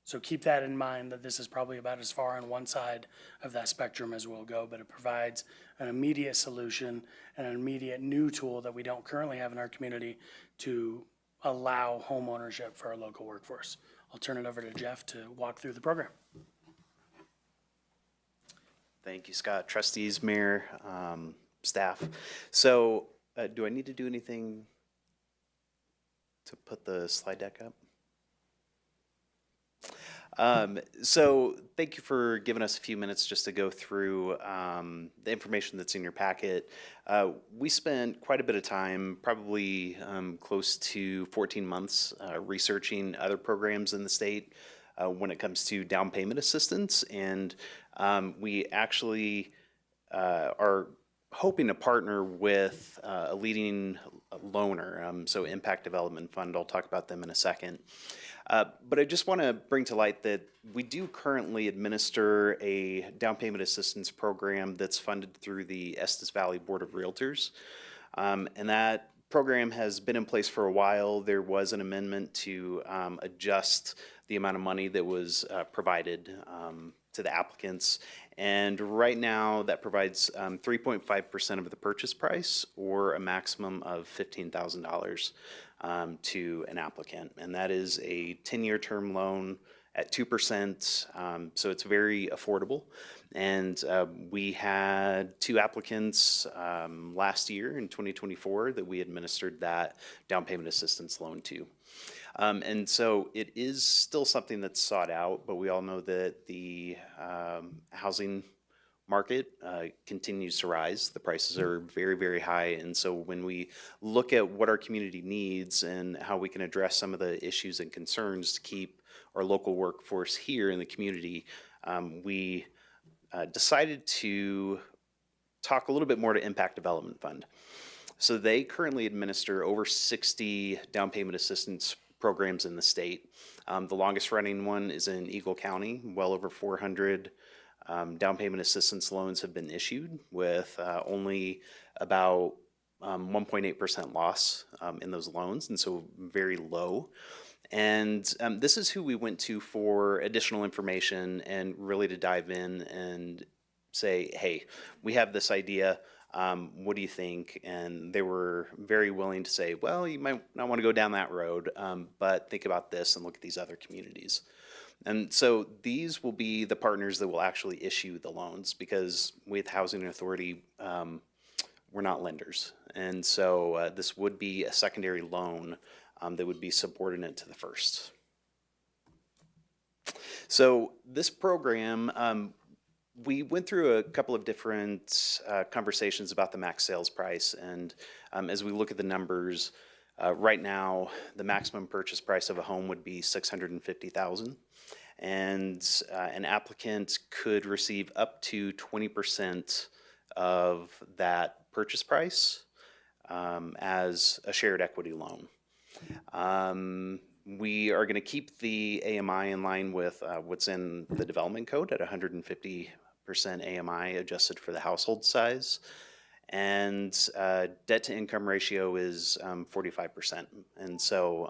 So keep that in mind, that this is probably about as far on one side of that spectrum as we'll go, but it provides an immediate solution and an immediate new tool that we don't currently have in our community to allow home ownership for our local workforce. I'll turn it over to Jeff to walk through the program. Thank you, Scott. Trustees, Mayor, staff. So do I need to do anything to put the slide deck up? So thank you for giving us a few minutes just to go through the information that's in your packet. We spent quite a bit of time, probably close to 14 months, researching other programs in the state when it comes to down payment assistance. And we actually are hoping to partner with a leading loaner, so Impact Development Fund. I'll talk about them in a second. But I just want to bring to light that we do currently administer a down payment assistance program that's funded through the Estes Valley Board of Realtors. And that program has been in place for a while. There was an amendment to adjust the amount of money that was provided to the applicants. And right now that provides 3.5% of the purchase price, or a maximum of $15,000 to an applicant. And that is a 10-year term loan at 2%, so it's very affordable. And we had two applicants last year in 2024 that we administered that down payment assistance loan to. And so it is still something that's sought out, but we all know that the housing market continues to rise. The prices are very, very high. And so when we look at what our community needs and how we can address some of the issues and concerns to keep our local workforce here in the community, we decided to talk a little bit more to Impact Development Fund. So they currently administer over 60 down payment assistance programs in the state. The longest running one is in Eagle County. Well over 400 down payment assistance loans have been issued, with only about 1.8% loss in those loans, and so very low. And this is who we went to for additional information and really to dive in and say, hey, we have this idea. What do you think? And they were very willing to say, well, you might not want to go down that road, but think about this and look at these other communities. And so these will be the partners that will actually issue the loans, because with Housing Authority, we're not lenders. And so this would be a secondary loan that would be subordinate to the first. So this program, we went through a couple of different conversations about the max sales price. And as we look at the numbers, right now, the maximum purchase price of a home would be $650,000. And an applicant could receive up to 20% of that purchase price as a shared equity loan. We are going to keep the AMI in line with what's in the development code at 150% AMI adjusted for the household size. And debt to income ratio is 45%. And so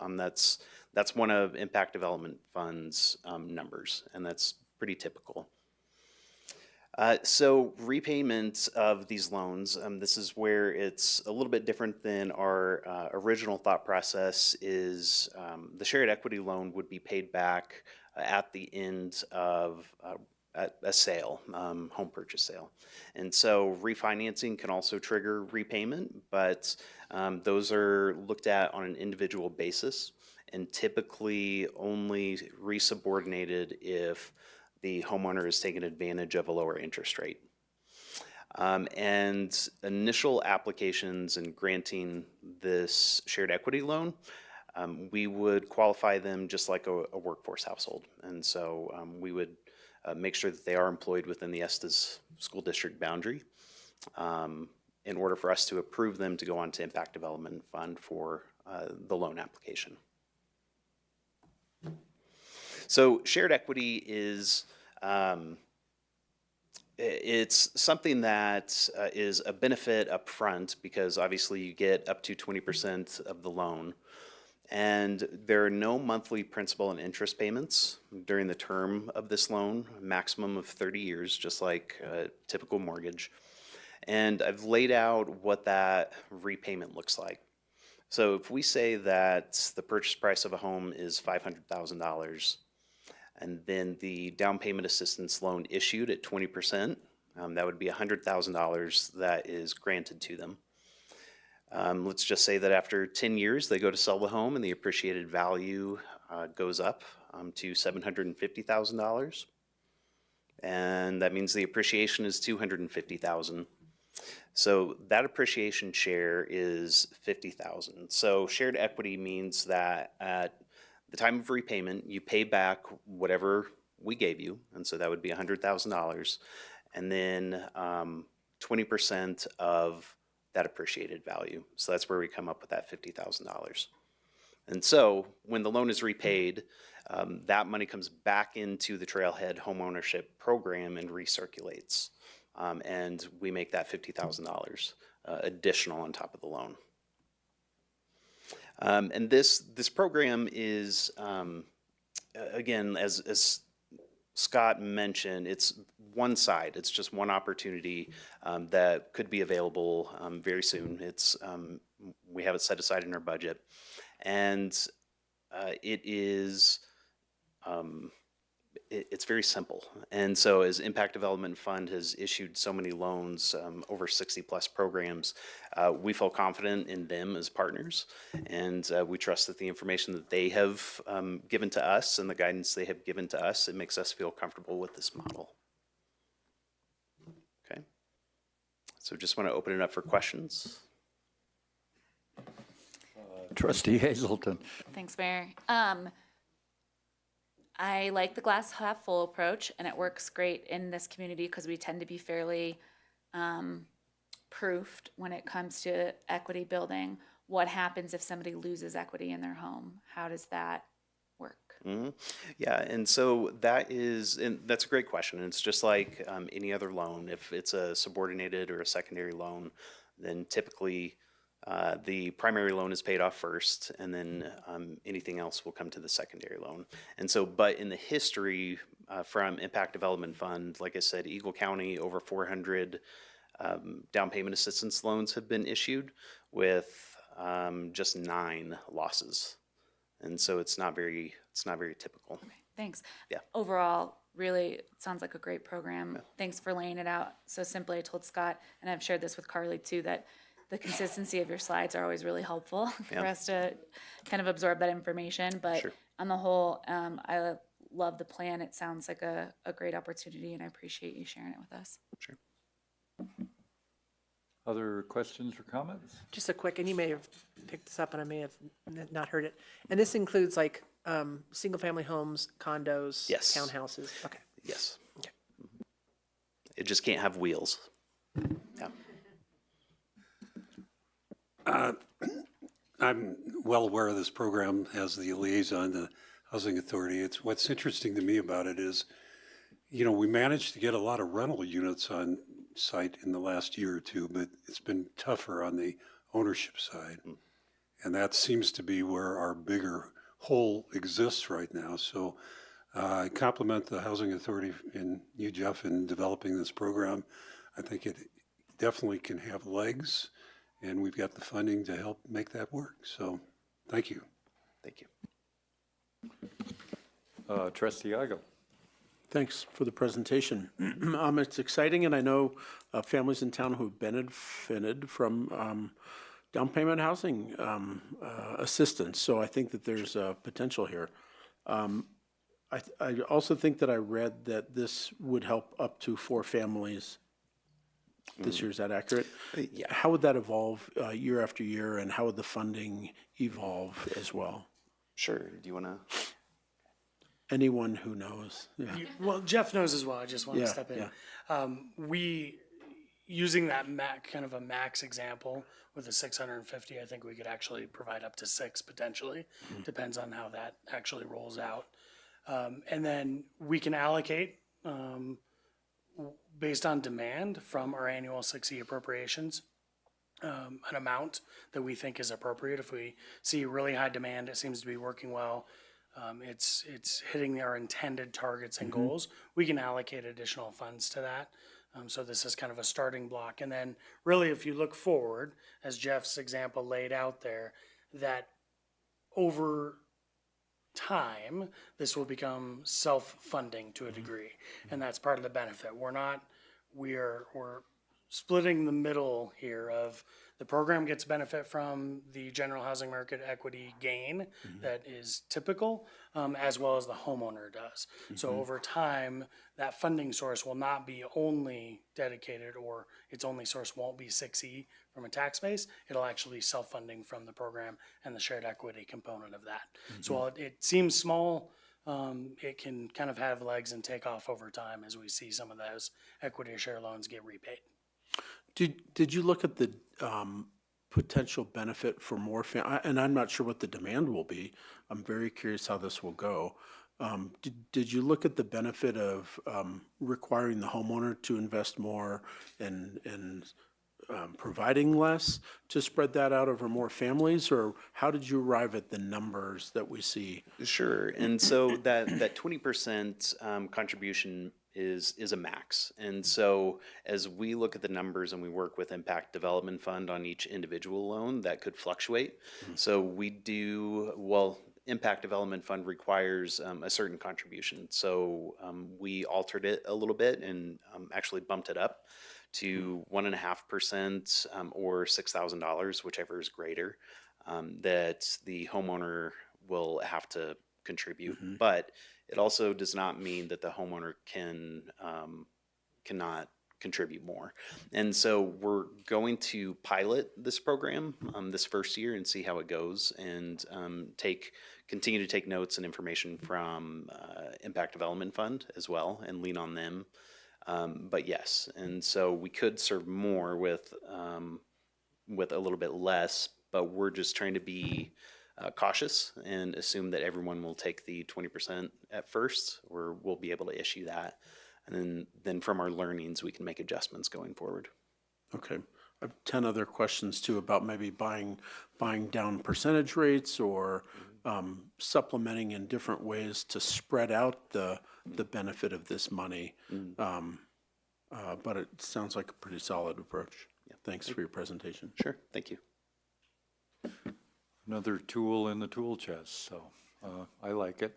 that's one of Impact Development Fund's numbers, and that's pretty typical. So repayment of these loans, this is where it's a little bit different than our original thought process is the shared equity loan would be paid back at the end of a sale, home purchase sale. And so refinancing can also trigger repayment, but those are looked at on an individual basis and typically only resubordinated if the homeowner is taking advantage of a lower interest rate. And initial applications in granting this shared equity loan, we would qualify them just like a workforce household. And so we would make sure that they are employed within the Estes school district boundary in order for us to approve them to go on to Impact Development Fund for the loan application. So shared equity is it's something that is a benefit up front because obviously you get up to 20% of the loan. And there are no monthly principal and interest payments during the term of this loan, a maximum of 30 years, just like a typical mortgage. And I've laid out what that repayment looks like. So if we say that the purchase price of a home is $500,000, and then the down payment assistance loan issued at 20%, that would be $100,000 that is granted to them. Let's just say that after 10 years, they go to sell the home and the appreciated value goes up to $750,000. And that means the appreciation is $250,000. So that appreciation share is $50,000. So shared equity means that at the time of repayment, you pay back whatever we gave you, and so that would be $100,000, and then 20% of that appreciated value. So that's where we come up with that $50,000. And so when the loan is repaid, that money comes back into the Trailhead Homeownership Program and recirculates, and we make that $50,000 additional on top of the loan. And this program is, again, as Scott mentioned, it's one side. It's just one opportunity that could be available very soon. It's we have it set aside in our budget, and it is it's very simple. And so as Impact Development Fund has issued so many loans, over 60 plus programs, we feel confident in them as partners. And we trust that the information that they have given to us and the guidance they have given to us, it makes us feel comfortable with this model. Okay. So just want to open it up for questions. Trustee Hazelton. Thanks, Mayor. I like the glass half full approach, and it works great in this community because we tend to be fairly proofed when it comes to equity building. What happens if somebody loses equity in their home? How does that work? Mm-hmm. Yeah, and so that's a great question. And it's just like any other loan. If it's a subordinated or a secondary loan, then typically the primary loan is paid off first, and then anything else will come to the secondary loan. And so, but in the history from Impact Development Fund, like I said, Eagle County, over 400 down payment assistance loans have been issued with just 9 losses. And so it's not very typical. Okay, thanks. Yeah. Overall, really sounds like a great program. Yeah. Thanks for laying it out so simply. I told Scott, and I've shared this with Carly too, that the consistency of your slides are always really helpful for us to kind of absorb that information. But sure. On the whole, I love the plan. It sounds like a great opportunity, and I appreciate you sharing it with us. Sure. Other questions or comments? Just a quick, and you may have picked this up and I may have not heard it. And this includes like single-family homes, condos, yes. Townhouses? Okay. Yes. Okay. It just can't have wheels. Yeah. I'm well aware of this program as the liaison to Housing Authority. What's interesting to me about it is, we managed to get a lot of rental units on site in the last year or two, but it's been tougher on the ownership side. And that seems to be where our bigger hole exists right now. So I compliment the Housing Authority and you, Jeff, in developing this program. I think it definitely can have legs, and we've got the funding to help make that work. So thank you. Thank you. Trustee Igo. Thanks for the presentation. It's exciting, and I know families in town who have benefited from down payment housing assistance, so I think that there's potential here. I also think that I read that this would help up to 4 families this year. Is that accurate? Yeah. How would that evolve year after year, and how would the funding evolve as well? Sure. Do you want to? Anyone who knows. Yeah. Well, Jeff knows as well. I just want to Yeah, step in. yeah. We, using that kind of a max example with the 650, I think we could actually provide up to 6 potentially. Depends on how that actually rolls out. And then we can allocate based on demand from our annual 6E appropriations, an amount that we think is appropriate. If we see really high demand, it seems to be working well. It's hitting our intended targets and goals. We can allocate additional funds to that. So this is kind of a starting block. And then really, if you look forward, as Jeff's example laid out there, that over time, this will become self-funding to a degree. And that's part of the benefit. We're splitting the middle here of the program gets benefit from the general housing market equity gain that is typical, as well as the homeowner does. So over time, that funding source will not be only dedicated, or its only source won't be 6E from a tax base. It'll actually self-funding from the program and the shared equity component of that. So while it seems small, it can kind of have legs and take off over time as we see some of those equity share loans get repaid. Did you look at the potential benefit for more and I'm not sure what the demand will be. I'm very curious how this will go. Did you look at the benefit of requiring the homeowner to invest more and providing less to spread that out over more families, or how did you arrive at the numbers that we see? Sure. And so that 20% contribution is a max. And so as we look at the numbers and we work with Impact Development Fund on each individual loan, that could fluctuate. So we do, Impact Development Fund requires a certain contribution. So we altered it a little bit and actually bumped it up to 1.5% or $6,000, whichever is greater, that the homeowner will have to contribute. But it also does not mean that the homeowner cannot contribute more. And so we're going to pilot this program this first year and see how it goes, and continue to take notes and information from Impact Development Fund as well and lean on them. But yes, and so we could serve more with a little bit less, but we're just trying to be cautious and assume that everyone will take the 20% at first, or we'll be able to issue that. And then from our learnings, we can make adjustments going forward. Okay. I have 10 other questions too about maybe buying down percentage rates or supplementing in different ways to spread out the benefit of this money. But it sounds like a pretty solid approach. Yeah. Thanks for your presentation. Sure. Thank you. Another tool in the tool chest, so I like it.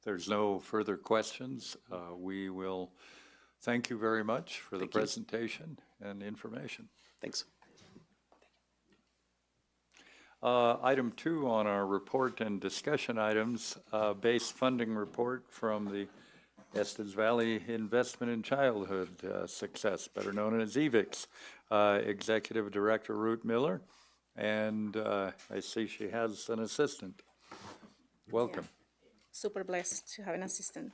There's no further questions. We will thank you very much for the presentation and information. Thanks. Item 2 on our report and discussion items, base funding report from the Estes Valley Investment in Childhood Success, better known as EVICS, Executive Director Ruth Miller, and I see she has an assistant. Welcome. Super blessed to have an assistant.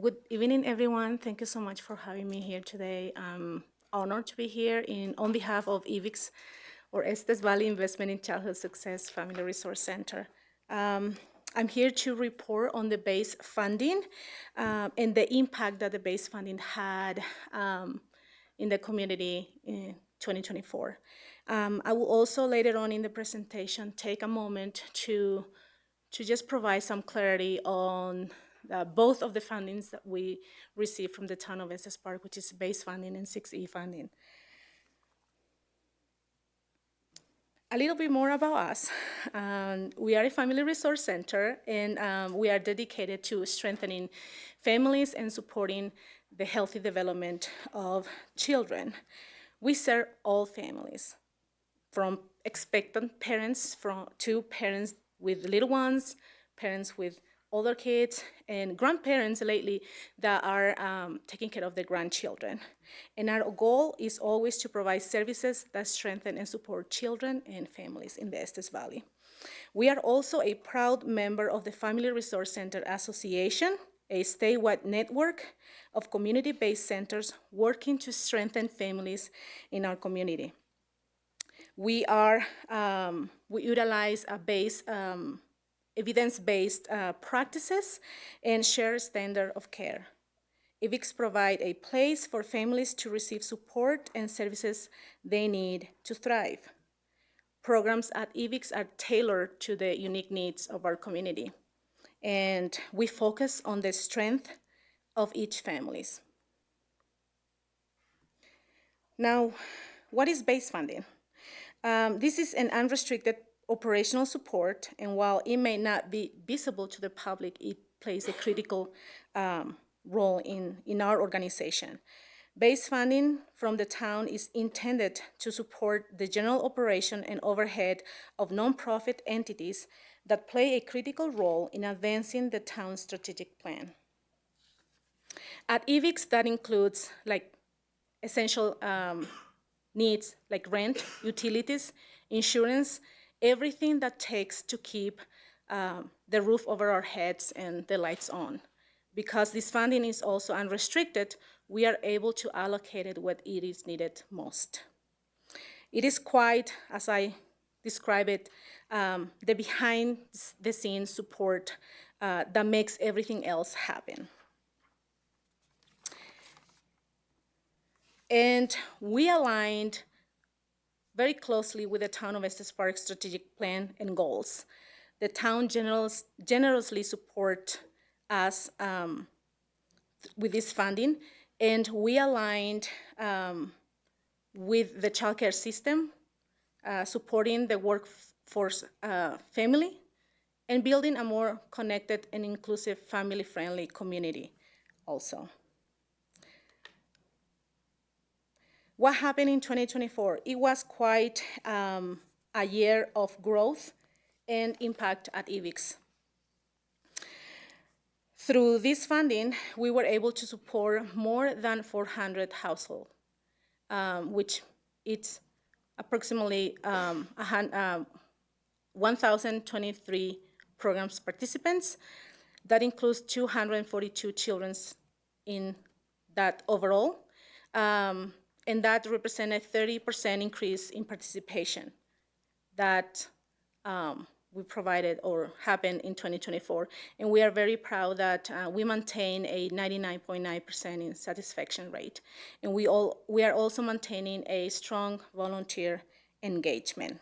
Good evening, everyone. Thank you so much for having me here today. I'm honored to be here on behalf of EVICS. or Estes Valley Investment in Childhood Success Family Resource Center. I'm here to report on the base funding and the impact that the base funding had in the community in 2024. I will also later on in the presentation take a moment to just provide some clarity on both of the fundings that we received from the town of Estes Park, which is base funding and 6E funding. A little bit more about us. We are a family resource center, and we are dedicated to strengthening families and supporting the healthy development of children. We serve all families, from expectant parents to parents with little ones, parents with older kids, and grandparents lately that are taking care of their grandchildren. And our goal is always to provide services that strengthen and support children and families in the Estes Valley. We are also a proud member of the Family Resource Center Association, a statewide network of community-based centers working to strengthen families in our community. We utilize evidence-based practices and share standard of care. EVICs provide a place for families to receive support and services they need to thrive. Programs at EVICs are tailored to the unique needs of our community, and we focus on the strength of each family. Now, what is base funding? This is an unrestricted operational support, and while it may not be visible to the public, it plays a critical role in our organization. Base funding from the town is intended to support the general operation and overhead of nonprofit entities that play a critical role in advancing the town's strategic plan. At EVICs, that includes essential needs like rent, utilities, insurance, everything that takes to keep the roof over our heads and the lights on. Because this funding is also unrestricted, we are able to allocate it when it is needed most. It is quite, as I describe it, the behind-the-scenes support that makes everything else happen. And we aligned very closely with the town of Estes Park strategic plan and goals. The town generously support us with this funding, and we aligned with the childcare system, supporting the workforce family, and building a more connected and inclusive family-friendly community also. What happened in 2024? It was quite a year of growth and impact at EVICs. Through this funding, we were able to support more than 400 households, which it's approximately 1,023 programs participants. That includes 242 children in that overall. And that represented a 30% increase in participation that we provided or happened in 2024. And we are very proud that we maintain a 99.9% in satisfaction rate. And we are also maintaining a strong volunteer engagement.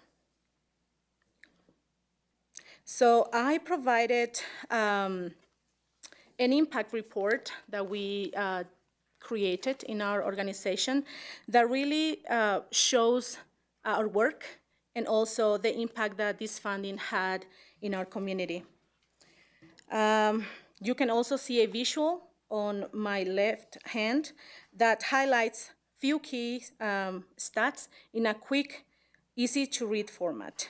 So I provided an impact report that we created in our organization that really shows our work and also the impact that this funding had in our community. You can also see a visual on my left hand that highlights few key stats in a quick, easy to read format.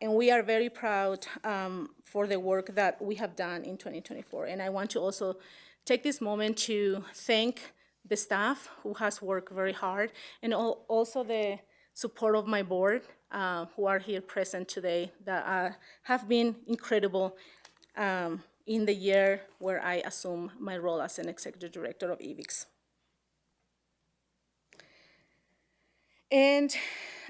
And we are very proud for the work that we have done in 2024. And I want to also take this moment to thank the staff who has worked very hard, and also the support of my board who are here present today that have been incredible in the year where I assumed my role as an executive director of EVICs. And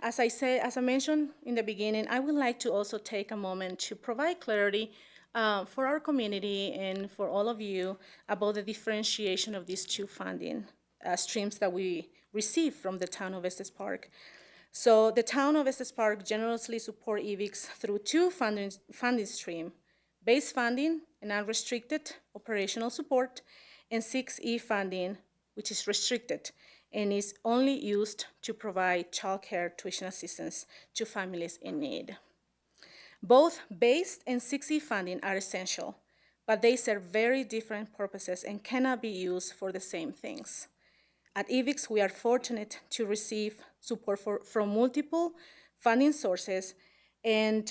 as I mentioned in the beginning, I would like to also take a moment to provide clarity for our community and for all of you about the differentiation of these two funding streams that we receive from the town of Estes Park. So the town of Estes Park generously support EVICS through two funding streams: base funding and unrestricted operational support, and 6E funding, which is restricted and is only used to provide childcare tuition assistance to families in need. Both base and 6E funding are essential, but they serve very different purposes and cannot be used for the same things. At EVICS, we are fortunate to receive support from multiple funding sources, and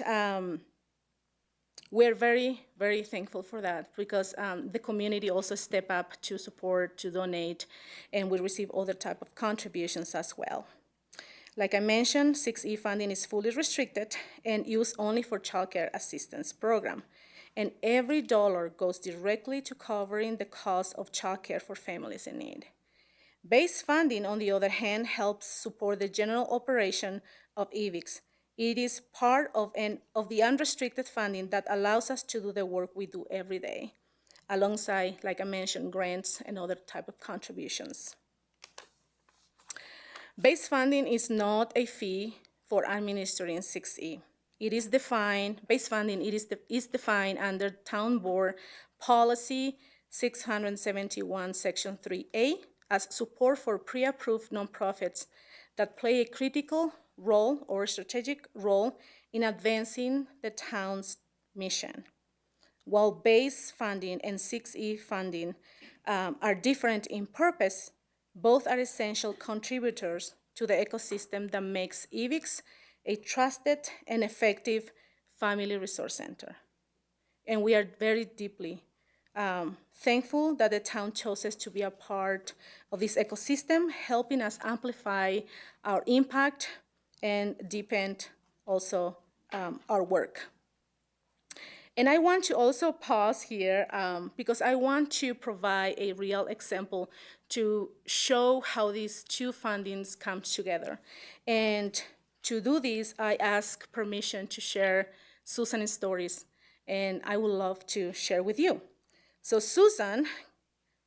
we're very, very thankful for that because the community also step up to support, to donate, and we receive other type of contributions as well. Like I mentioned, 6E funding is fully restricted and used only for childcare assistance program. And every dollar goes directly to covering the cost of childcare for families in need. Base funding, on the other hand, helps support the general operation of EVICS. It is part of the unrestricted funding that allows us to do the work we do every day, alongside, like I mentioned, grants and other type of contributions. Base funding is not a fee for administering 6E. It is defined, base funding is defined under Town Board Policy 671, Section 3A, as support for pre-approved nonprofits that play a critical role or strategic role in advancing the town's mission. While base funding and 6E funding are different in purpose, both are essential contributors to the ecosystem that makes EVICS a trusted and effective family resource center. And we are very deeply thankful that the town chose to be a part of this ecosystem, helping us amplify our impact and deepen also our work. And I want to also pause here because I want to provide a real example to show how these two fundings come together. And to do this, I ask permission to share Susan's stories, and I would love to share with you. So Susan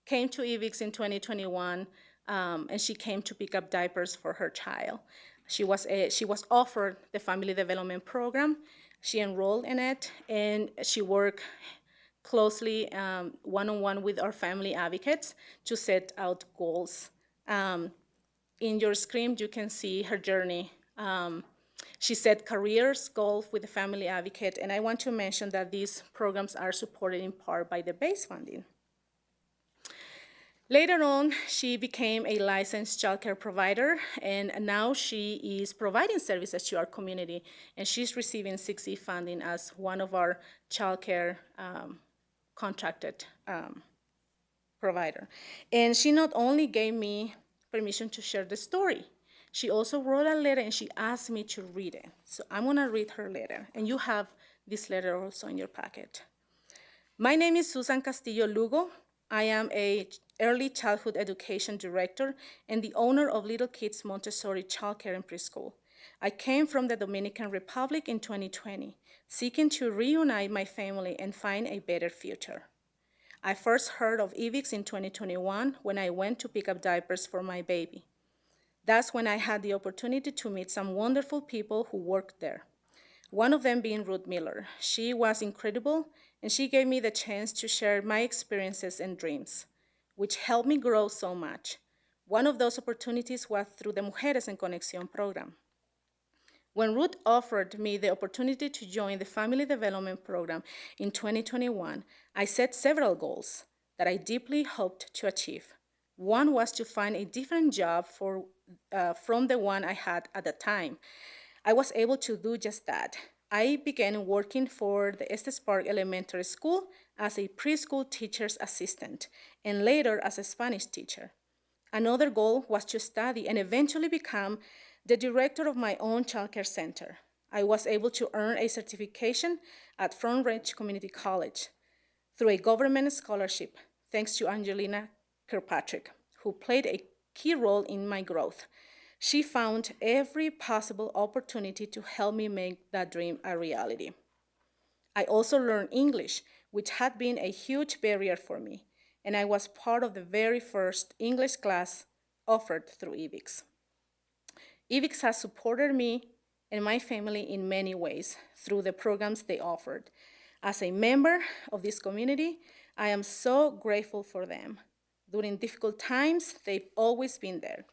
came to EVICS in 2021, and she came to pick up diapers for her child. She was offered the Family Development Program. She enrolled in it, and she worked closely one-on-one with our family advocates to set out goals. In your screen, you can see her journey. She set careers goals with the family advocate, and I want to mention that these programs are supported in part by the base funding. Later on, she became a licensed childcare provider, and now she is providing services to our community, and she's receiving 6E funding as one of our childcare contracted provider. And she not only gave me permission to share the story, she also wrote a letter and she asked me to read it. So I'm gonna read her letter, and you have this letter also in your packet. My name is Susan Castillo Lugo. I am a early childhood education director and the owner of Little Kids Montessori Childcare and Preschool. I came from the Dominican Republic in 2020, seeking to reunite my family and find a better future. I first heard of EVICS in 2021 when I went to pick up diapers for my baby. That's when I had the opportunity to meet some wonderful people who worked there. One of them being Ruth Miller. She was incredible, and she gave me the chance to share my experiences and dreams, which helped me grow so much. One of those opportunities was through the Mujeres en Conexión program. When Ruth offered me the opportunity to join the Family Development Program in 2021, I set several goals that I deeply hoped to achieve. One was to find a different job from the one I had at the time. I was able to do just that. I began working for the Estes Park Elementary School as a preschool teacher's assistant and later as a Spanish teacher. Another goal was to study and eventually become the director of my own childcare center. I was able to earn a certification at Front Range Community College through a government scholarship, thanks to Angelina Kirkpatrick, who played a key role in my growth. She found every possible opportunity to help me make that dream a reality. I also learned English, which had been a huge barrier for me, and I was part of the very first English class offered through EVIX. EVIX has supported me and my family in many ways through the programs they offered. As a member of this community, I am so grateful for them. During difficult times, they've always been there.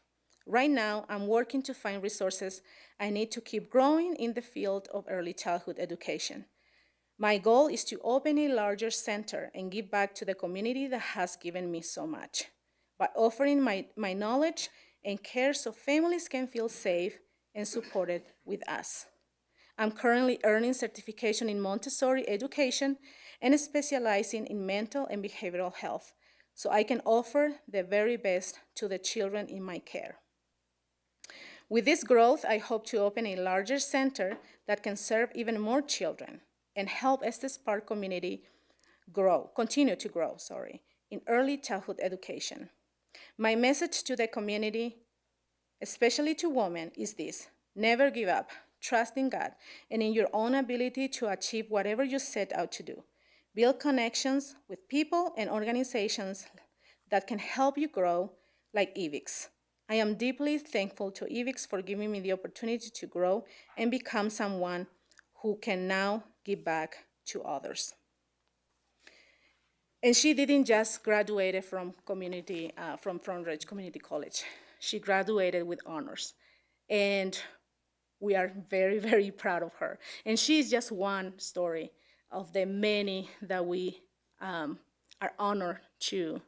Right now, I'm working to find resources I need to keep growing in the field of early childhood education. My goal is to open a larger center and give back to the community that has given me so much by offering my knowledge and care so families can feel safe and supported with us. I'm currently earning certification in Montessori education and specializing in mental and behavioral health, so I can offer the very best to the children in my care. With this growth, I hope to open a larger center that can serve even more children and help Estes Park community continue to grow, in early childhood education. My message to the community, especially to women, is this: never give up, trust in God and in your own ability to achieve whatever you set out to do. Build connections with people and organizations that can help you grow, like EVIX. I am deeply thankful to EVIX for giving me the opportunity to grow and become someone who can now give back to others. And she didn't just graduate from Front Community College. She graduated with honors. And we are very, very proud of her. And she is just one story of the many that we are honored to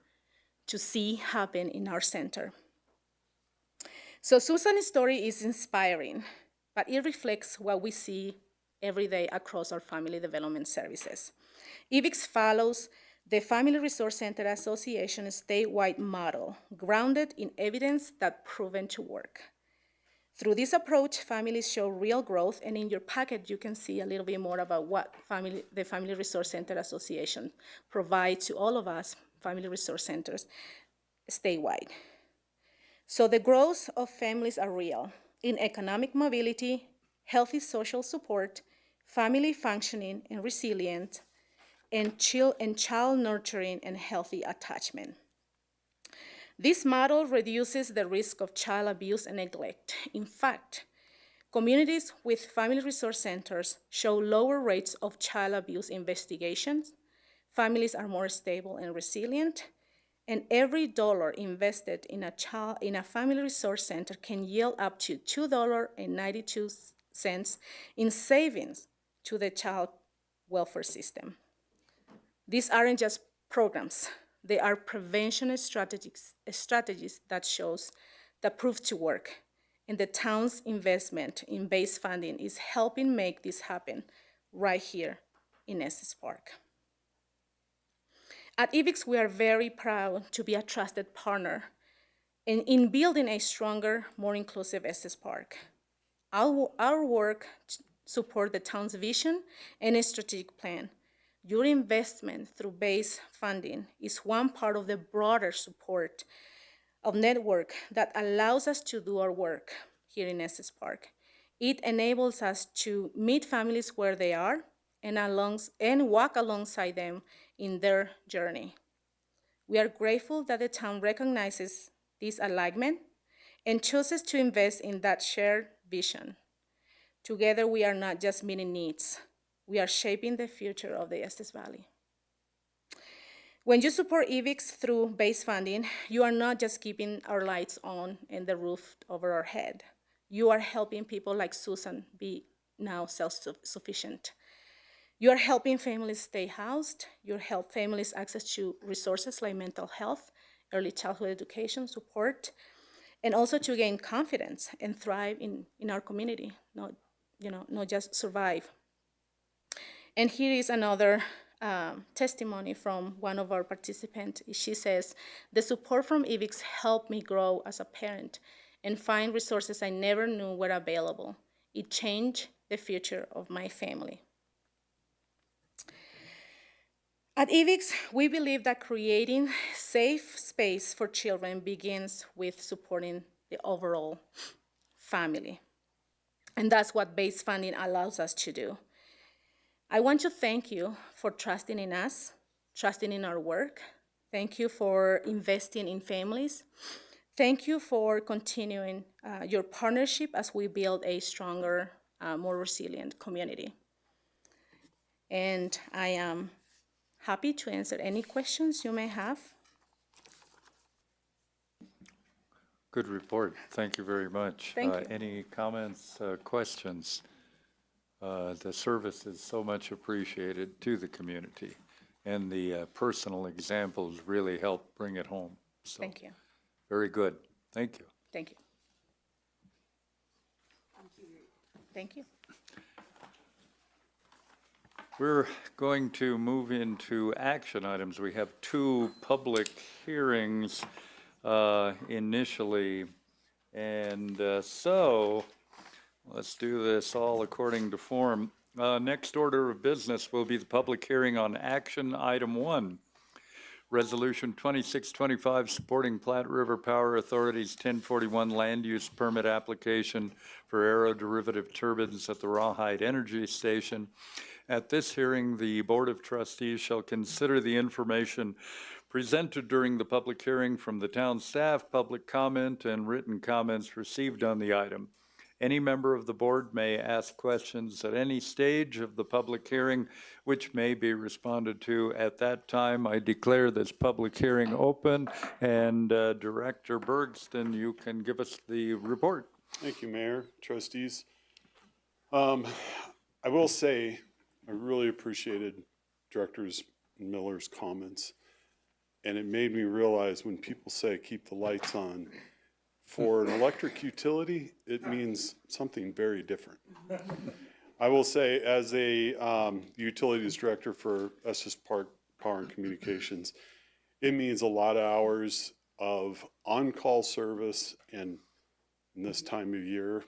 see happen in our center. So Susan's story is inspiring, but it reflects what we see every day across our family development services. EVIX follows the Family Resource Center Association statewide model, grounded in evidence that proven to work. Through this approach, families show real growth, and in your packet, you can see a little bit more about what the Family Resource Center Association provides to all of us, Family Resource Centers, statewide. So the growth of families are real in economic mobility, healthy social support, family functioning and resilient, and child nurturing and healthy attachment. This model reduces the risk of child abuse and neglect. In fact, communities with family resource centers show lower rates of child abuse investigations, families are more stable and resilient, and every dollar invested in a family resource center can yield up to $2.92 in savings to the child welfare system. These aren't just programs. They are prevention strategies that prove to work. And the town's investment in base funding is helping make this happen right here in Estes Park. At EVIX, we are very proud to be a trusted partner in building a stronger, more inclusive Estes Park. Our work supports the town's vision and a strategic plan. Your investment through base funding is one part of the broader support of network that allows us to do our work here in Estes Park. It enables us to meet families where they are and walk alongside them in their journey. We are grateful that the town recognizes this alignment and chooses to invest in that shared vision. Together, we are not just meeting needs, we are shaping the future of the Estes Valley. When you support EVIX through base funding, you are not just keeping our lights on and the roof over our head. You are helping people like Susan be now self-sufficient. You are helping families stay housed. You help families access to resources like mental health, early childhood education support, and also to gain confidence and thrive in our community, not just survive. And here is another testimony from one of our participants. She says, the support from EVIX helped me grow as a parent and find resources I never knew were available. It changed the future of my family. At EVIX, we believe that creating safe space for children begins with supporting the overall family. And that's what base funding allows us to do. I want to thank you for trusting in us, trusting in our work. Thank you for investing in families. Thank you for continuing your partnership as we build a stronger, more resilient community. And I am happy to answer any questions you may have. Good report. Thank you very much. Thank you. Any comments, questions? The service is so much appreciated to the community, and the personal examples really help bring it home. So, Thank you. very good. Thank you. Thank you. Thank you. We're going to move into action items. We have two public hearings initially, and so let's do this all according to form. Next order of business will be the public hearing on action item 1. Resolution 2625 supporting Platte River Power Authority's 1041 land use permit application for aeroderivative turbines at the Rawhide Energy Station. At this hearing, the Board of Trustees shall consider the information presented during the public hearing from the town staff, public comment, and written comments received on the item. Any member of the board may ask questions at any stage of the public hearing, which may be responded to at that time. I declare this public hearing open, and Director Bergston, you can give us the report. Thank you, Mayor, trustees. I will say I really appreciated Director Miller's comments, and it made me realize when people say keep the lights on, for an electric utility, it means something very different. I will say, as a utilities director for Estes Park Power and Communications, it means a lot of hours of on-call service, and in this time of year,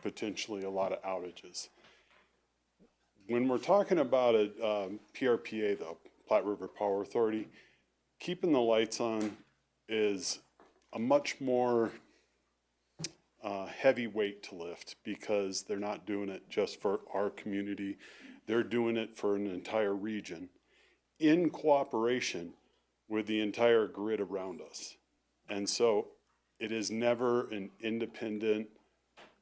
potentially a lot of outages. When we're talking about a PRPA, the Platte River Power Authority, keeping the lights on is a much more heavy weight to lift, because they're not doing it just for our community. They're doing it for an entire region in cooperation with the entire grid around us. And so it is never an independent,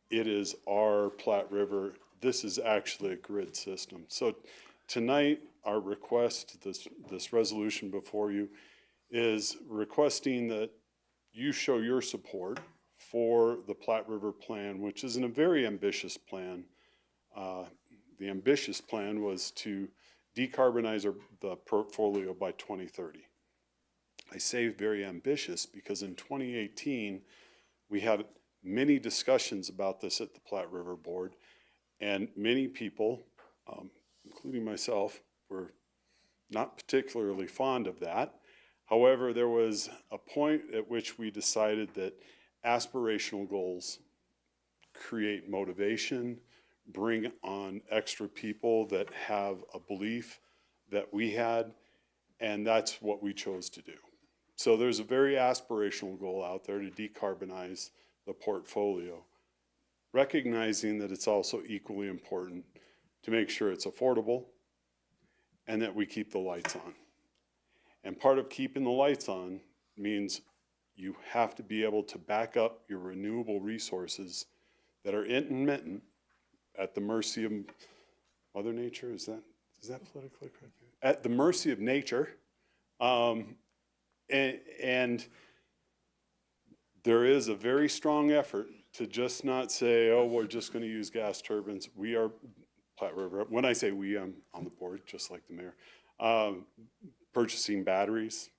it is our Platte River. This is actually a grid system. So tonight, our request, this resolution before you, is requesting that you show your support for the Platte River Plan, which is a very ambitious plan. The ambitious plan was to decarbonize the portfolio by 2030. I say very ambitious because in 2018, we had many discussions about this at the Platte River Board, and many people, including myself, were not particularly fond of that. However, there was a point at which we decided that aspirational goals create motivation, bring on extra people that have a belief that we had, and that's what we chose to do. So there's a very aspirational goal out there to decarbonize the portfolio, recognizing that it's also equally important to make sure it's affordable and that we keep the lights on. And part of keeping the lights on means you have to be able to back up your renewable resources that are intermittent, at the mercy of Mother Nature. Is that politically correct? At the mercy of nature. And there is a very strong effort to just not say, oh, we're just going to use gas turbines. We are Platte River. When I say we, I'm on the board, just like the mayor. Purchasing batteries.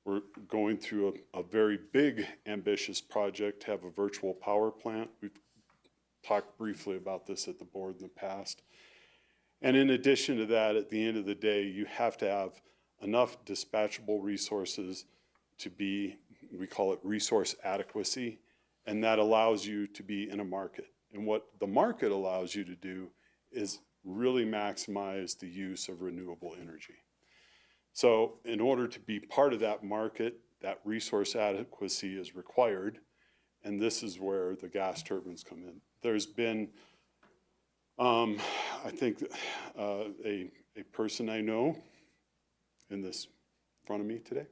We're going through a very big, ambitious project to have a virtual power plant. We've talked briefly about this at the board in the past. And in addition to that, at the end of the day, you have to have enough dispatchable resources to be, we call it resource adequacy, and that allows you to be in a market. And what the market allows you to do is really maximize the use of renewable energy. So in order to be part of that market, that resource adequacy is required. and this is where the gas turbines come in. There's been, I think, a person I know in this front of me today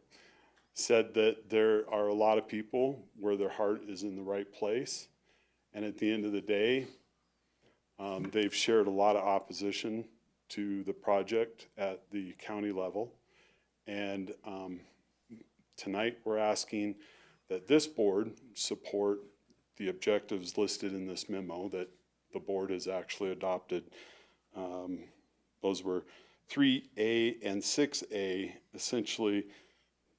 said that there are a lot of people where their heart is in the right place, and at the end of the day, they've shared a lot of opposition to the project at the county level. And tonight we're asking that this board support the objectives listed in this memo that the board has actually adopted. Those were 3A and 6A, essentially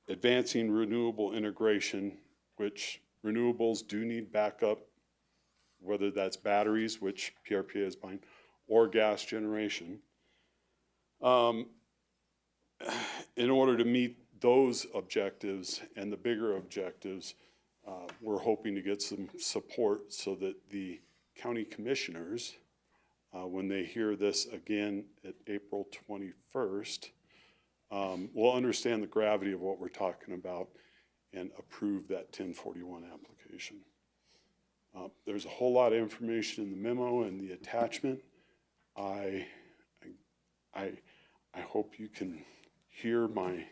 advancing renewable integration, which renewables do need backup, whether that's batteries, which PRPA is buying, or gas generation. In order to meet those objectives and the bigger objectives, we're hoping to get some support so that the county commissioners, when they hear this again at April 21st, will understand the gravity of what we're talking about and approve that 1041 application. There's a whole lot of information in the memo and the attachment. I hope you can hear my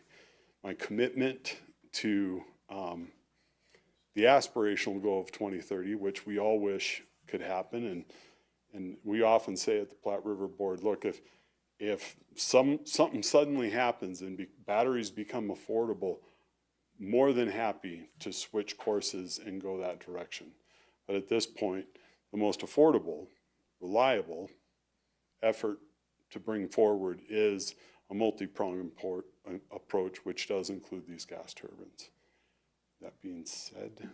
commitment to the aspirational goal of 2030, which we all wish could happen. And we often say at the Platte River Board, look, if something suddenly happens and batteries become affordable, more than happy to switch courses and go that direction. But at this point, the most affordable, reliable effort to bring forward is a multi-pronged approach, which does include these gas turbines. That being said,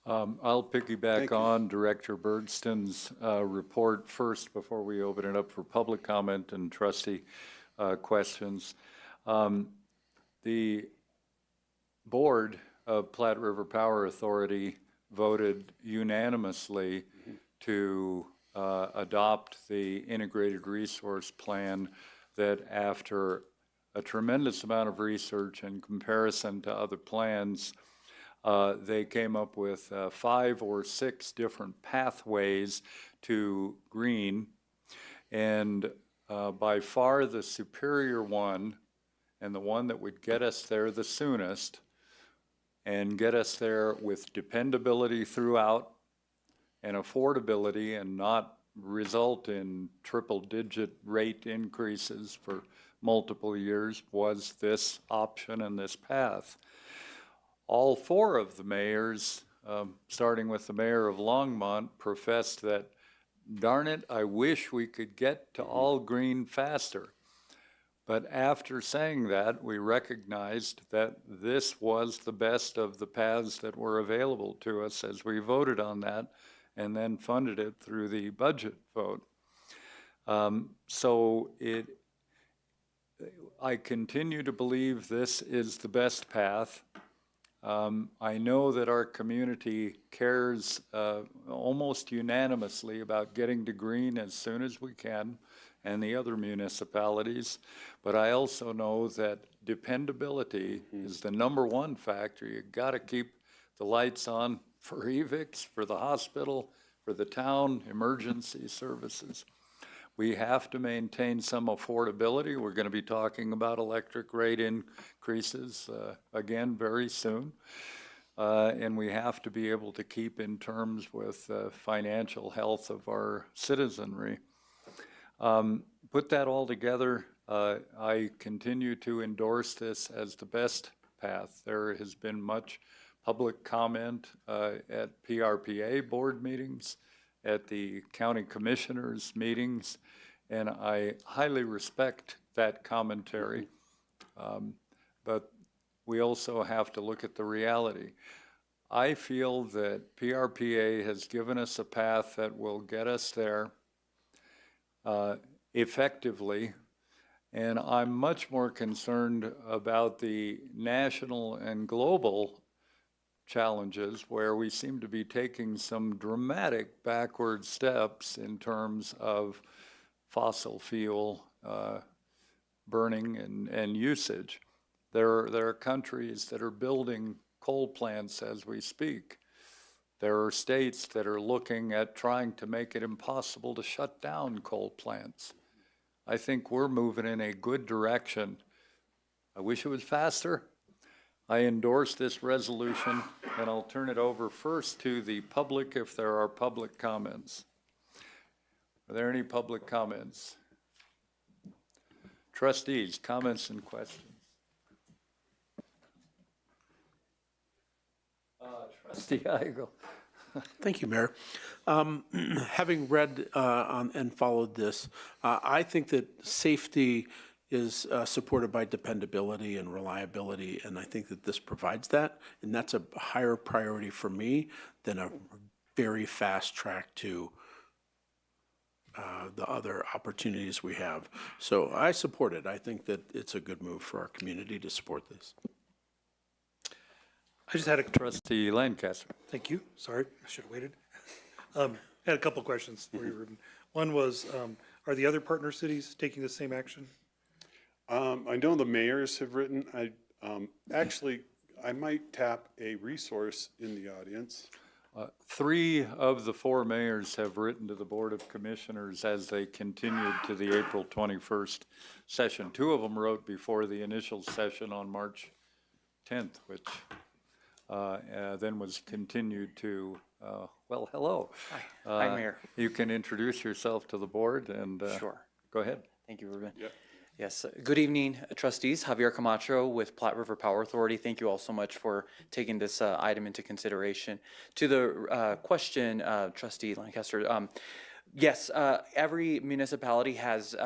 I'll piggyback on Director Bergston's report first before we open it up for public comment and trustee questions. The board of Platte River Power Authority voted unanimously to adopt the integrated resource plan that, after a tremendous amount of research and comparison to other plans, they came up with 5 or 6 different pathways to green, and by far the superior one, and the one that would get us there the soonest and get us there with dependability throughout and affordability, and not result in triple-digit rate increases for multiple years, was this option and this path. All 4 of the mayors, starting with the mayor of Longmont, professed that, darn it, I wish we could get to all green faster. But after saying that, we recognized that this was the best of the paths that were available to us as we voted on that and then funded it through the budget vote. I continue to believe this is the best path. I know that our community cares almost unanimously about getting to green as soon as we can, and the other municipalities, but I also know that dependability is the #1 factor. You got to keep the lights on for EVICs, for the hospital, for the town, emergency services. We have to maintain some affordability. We're going to be talking about electric rate increases again very soon. And we have to be able to keep in terms with financial health of our citizenry. Put that all together, I continue to endorse this as the best path. There has been much public comment at PRPA board meetings, at the county commissioners meetings, and I highly respect that commentary. But we also have to look at the reality. I feel that PRPA has given us a path that will get us there effectively, and I'm much more concerned about the national and global challenges where we seem to be taking some dramatic backward steps in terms of fossil fuel burning and usage. There are countries that are building coal plants as we speak. There are states that are looking at trying to make it impossible to shut down coal plants. I think we're moving in a good direction. I wish it was faster. I endorse this resolution, and I'll turn it over first to the public if there are public comments. Are there any public comments? Trustees, comments and questions? Trustee Igo. Thank you, Mayor. Having read and followed this, I think that safety is supported by dependability and reliability, and I think that this provides that, and that's a higher priority for me than a very fast track to the other opportunities we have. So I support it. I think that it's a good move for our community to support this. I just had a, Trustee Lancaster. thank you, sorry, I should have waited. Had a couple questions for you, Ruben. One was, are the other partner cities taking the same action? I know the mayors have written, actually, I might tap a resource in the audience. 3 of the 4 mayors have written to the Board of Commissioners as they continued to the April 21st session. 2 of them wrote before the initial session on March 10th, which then was continued to, well, hello. Hi, Mayor. You can introduce yourself to the board and Sure. go ahead. Thank you, Ruben. Yep. Yes, good evening, trustees. Javier Camacho with Platte River Power Authority. Thank you all so much for taking this item into consideration. To the question, Trustee Lancaster, yes, every municipality has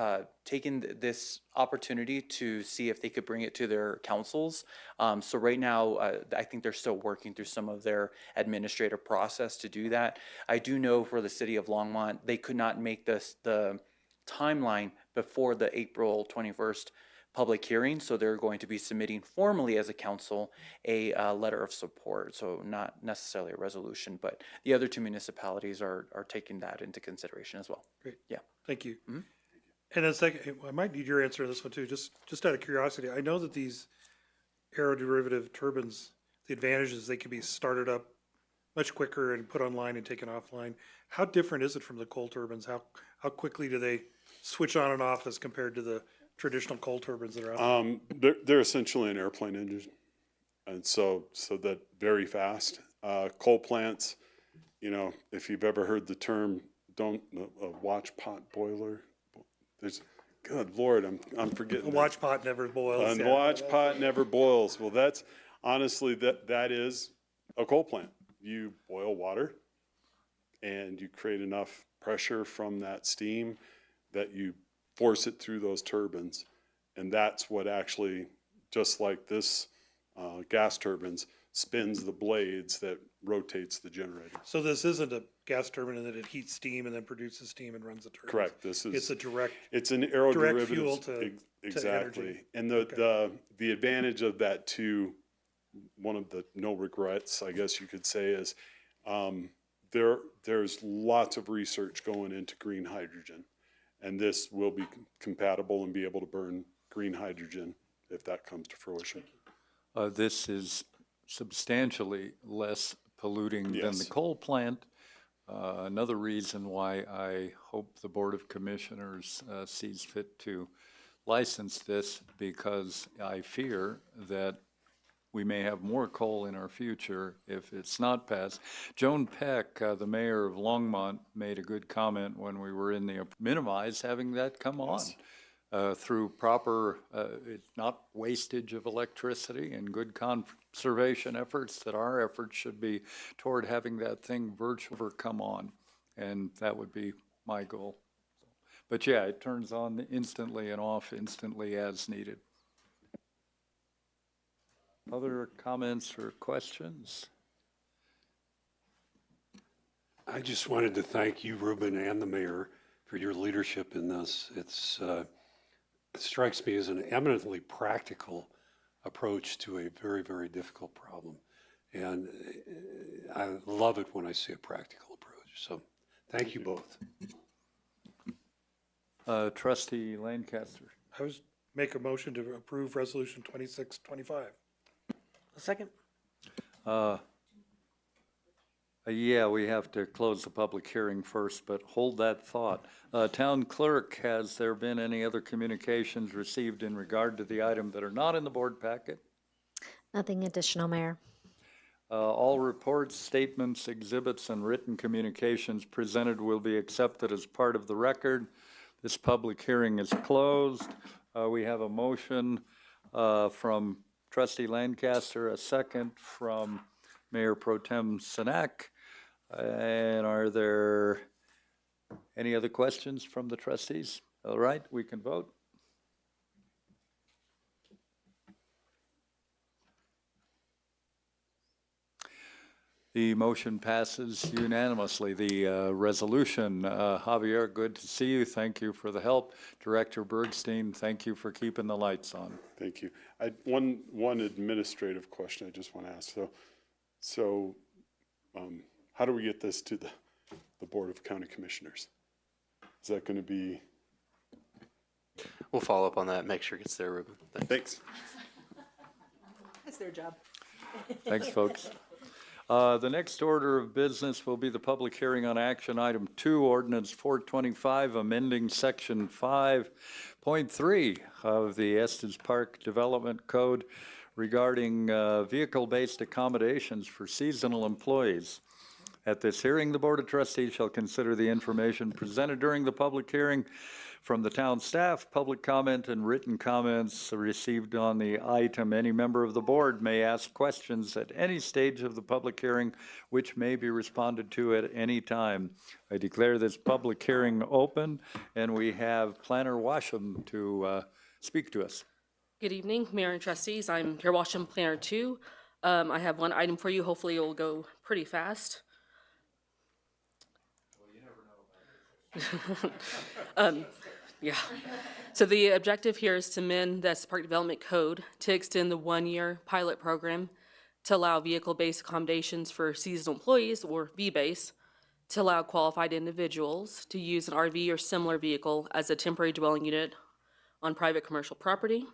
taken this opportunity to see if they could bring it to their councils. So right now, I think they're still working through some of their administrative process to do that. I do know for the city of Longmont, they could not make the timeline before the April 21st public hearing, so they're going to be submitting formally as a council a letter of support, so not necessarily a resolution, but the other 2 municipalities are taking that into consideration as well. Great. Yeah. Thank you. And then second, I might need your answer to this one too, just out of curiosity. I know that these aeroderivative turbines, the advantage is they can be started up much quicker and put online and taken offline. How different is it from the coal turbines? How quickly do they switch on and off as compared to the traditional coal turbines that are out there? They're essentially an airplane engine, and so that very fast. Coal plants, you know, if you've ever heard the term, a watch pot boiler. There's, good Lord, I'm forgetting. A watch pot never boils. A watch pot never boils. Well, that's honestly that is a coal plant. You boil water, and you create enough pressure from that steam that you force it through those turbines, and that's what actually, just like this gas turbines, spins the blades that rotates the generator. So this isn't a gas turbine in that it heats steam and then produces steam and runs the turbine? Correct. This is. It's a direct. It's an aeroderivative. Direct fuel to exactly. energy. And the advantage of that too, one of the no regrets, I guess you could say, is there's lots of research going into green hydrogen. And this will be compatible and be able to burn green hydrogen if that comes to fruition. This is substantially less polluting than Yes. the coal plant. Another reason why I hope the Board of Commissioners sees fit to license this, because I fear that we may have more coal in our future if it's not passed. Joan Peck, the mayor of Longmont, made a good comment when we were in the minimize having that come on through proper, not wastage of electricity and good conservation efforts, that our efforts should be toward having that thing virtually come on. And that would be my goal. But yeah, it turns on instantly and off instantly as needed. Other comments or questions? I just wanted to thank you, Ruben, and the mayor for your leadership in this. It strikes me as an eminently practical approach to a very, very difficult problem. And I love it when I see a practical approach. So thank you both. Trustee Lancaster. I was make a motion to approve resolution 2625. A second? Yeah, we have to close the public hearing first, but hold that thought. Town clerk, has there been any other communications received in regard to the item that are not in the board packet? Nothing additional, Mayor. All reports, statements, exhibits, and written communications presented will be accepted as part of the record. This public hearing is closed. We have a motion from Trustee Lancaster, a second from Mayor Pro Tem Sinek. And are there any other questions from the trustees? All right, we can vote. The motion passes unanimously. The resolution, Javier, good to see you. Thank you for the help. Director Bergstein, thank you for keeping the lights on. Thank you. One administrative question I just want to ask. So how do we get this to the Board of County Commissioners? Is that going to be? We'll follow up on that, make sure it gets there, Ruben. Thanks. That's their job. Thanks, folks. The next order of business will be the public hearing on action item 2, ordinance 425, amending section 5.3 of the Estes Park Development Code regarding vehicle-based accommodations for seasonal employees. At this hearing, the Board of Trustees shall consider the information presented during the public hearing from the town staff, public comment, and written comments received on the item. Any member of the board may ask questions at any stage of the public hearing, which may be responded to at any time. I declare this public hearing open, and we have Planner Washam to speak to us. Good evening, Mayor and Trustees. I'm Kara Washam, Planner 2. I have one item for you. Hopefully it will go pretty fast. Yeah. So the objective here is to amend the Estes Park Development Code to extend the 1-year pilot program to allow vehicle-based accommodations for seasonal employees, or V-base, to allow qualified individuals to use an RV or similar vehicle as a temporary dwelling unit on private commercial property.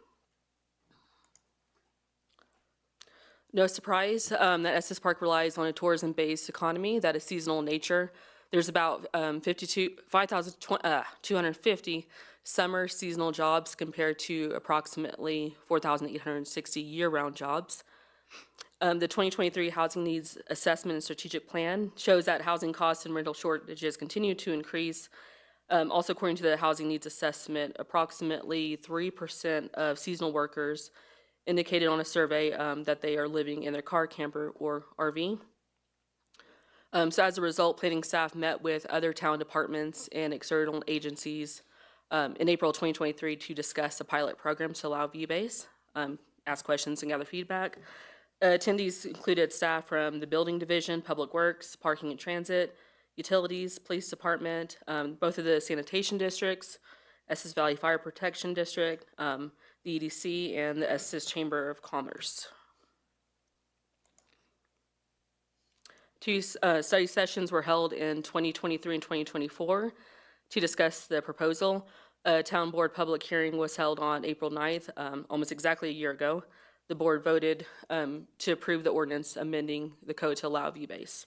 No surprise that Estes Park relies on a tourism-based economy that is seasonal in nature. There's about 5,250 summer seasonal jobs compared to approximately 4,860 year-round jobs. The 2023 Housing Needs Assessment and Strategic Plan shows that housing costs and rental shortages continue to increase. Also, according to the Housing Needs Assessment, approximately 3% of seasonal workers indicated on a survey that they are living in their car, camper, or RV. So as a result, planning staff met with other town departments and external agencies in April 2023 to discuss a pilot program to allow V-base, ask questions and gather feedback. Attendees included staff from the Building Division, Public Works, Parking and Transit, Utilities, Police Department, both of the sanitation districts, Estes Valley Fire Protection District, the EDC, and the Estes Chamber of Commerce. 2 study sessions were held in 2023 and 2024 to discuss the proposal. A town board public hearing was held on April 9th, almost exactly a year ago. The board voted to approve the ordinance amending the code to allow V-base.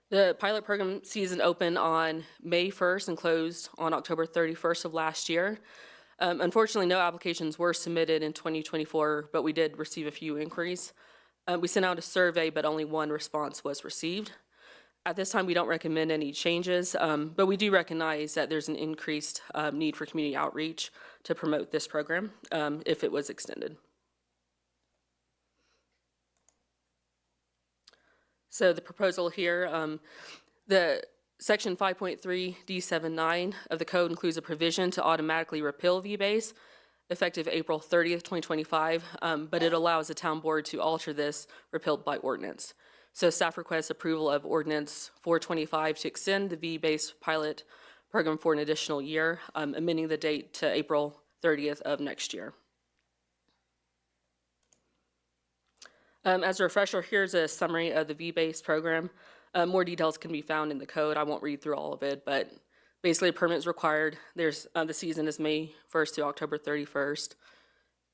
The pilot program season opened on May 1st and closed on October 31st of last year. Unfortunately, no applications were submitted in 2024, but we did receive a few inquiries. We sent out a survey, but only 1 response was received. At this time, we don't recommend any changes, but we do recognize that there's an increased need for community outreach to promote this program if it was extended. So the proposal here, the section 5.3 D79 of the code includes a provision to automatically repeal V-base effective April 30th, 2025, but it allows the town board to alter this repealed by ordinance. So staff requests approval of ordinance 425 to extend the V-base pilot program for an additional year, amending the date to April 30th of next year. As a refresher, here's a summary of the V-base program. More details can be found in the code. I won't read through all of it, but basically a permit is required. There's the season is May 1st to October 31st.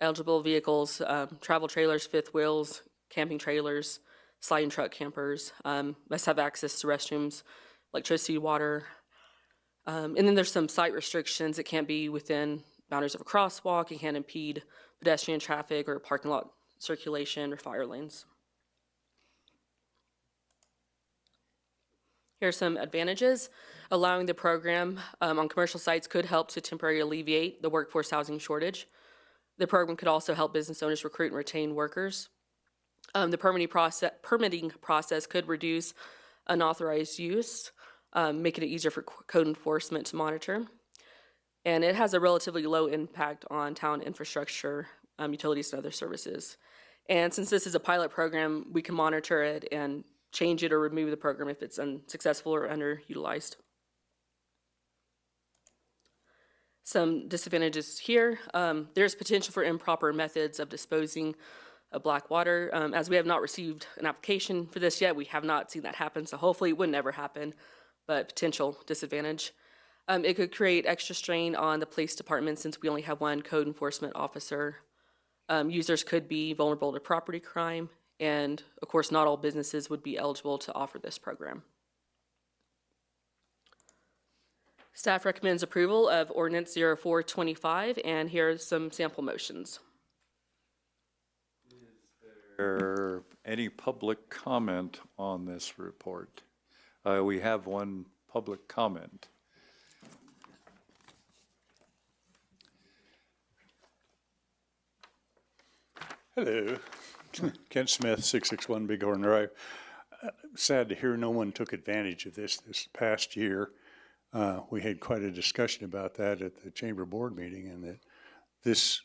Eligible vehicles, travel trailers, fifth wheels, camping trailers, sliding truck campers, must have access to restrooms, electricity, water. And then there's some site restrictions. It can't be within boundaries of a crosswalk. It can't impede pedestrian traffic or parking lot circulation or fire lanes. Here are some advantages. Allowing the program on commercial sites could help to temporarily alleviate the workforce housing shortage. The program could also help business owners recruit and retain workers. The permitting process could reduce unauthorized use, making it easier for code enforcement to monitor. And it has a relatively low impact on town infrastructure, utilities, and other services. And since this is a pilot program, we can monitor it and change it or remove the program if it's unsuccessful or underutilized. Some disadvantages here. There's potential for improper methods of disposing of black water. As we have not received an application for this yet, we have not seen that happen, so hopefully it would never happen, but potential disadvantage. It could create extra strain on the police department since we only have one code enforcement officer. Users could be vulnerable to property crime, and of course, not all businesses would be eligible to offer this program. Staff recommends approval of Ordinance 0425, and here are some sample motions. Is there any public comment on this report? We have one public comment. Hello, Kent Smith, 661 Bighorn Drive. Sad to hear no one took advantage of this past year. We had quite a discussion about that at the Chamber Board meeting, and that this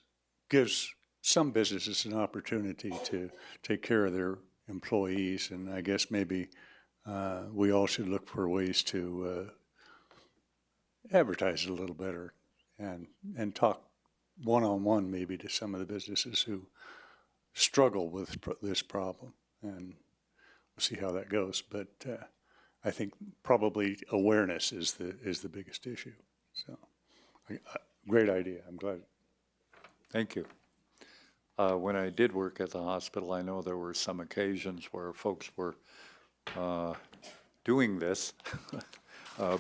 gives some businesses an opportunity to take care of their employees, and I guess maybe we all should look for ways to advertise it a little better and talk one-on-one maybe to some of the businesses who struggle with this problem, and we'll see how that goes. But I think probably awareness is the biggest issue. So, great idea. I'm glad. Thank you. When I did work at the hospital, I know there were some occasions where folks were doing this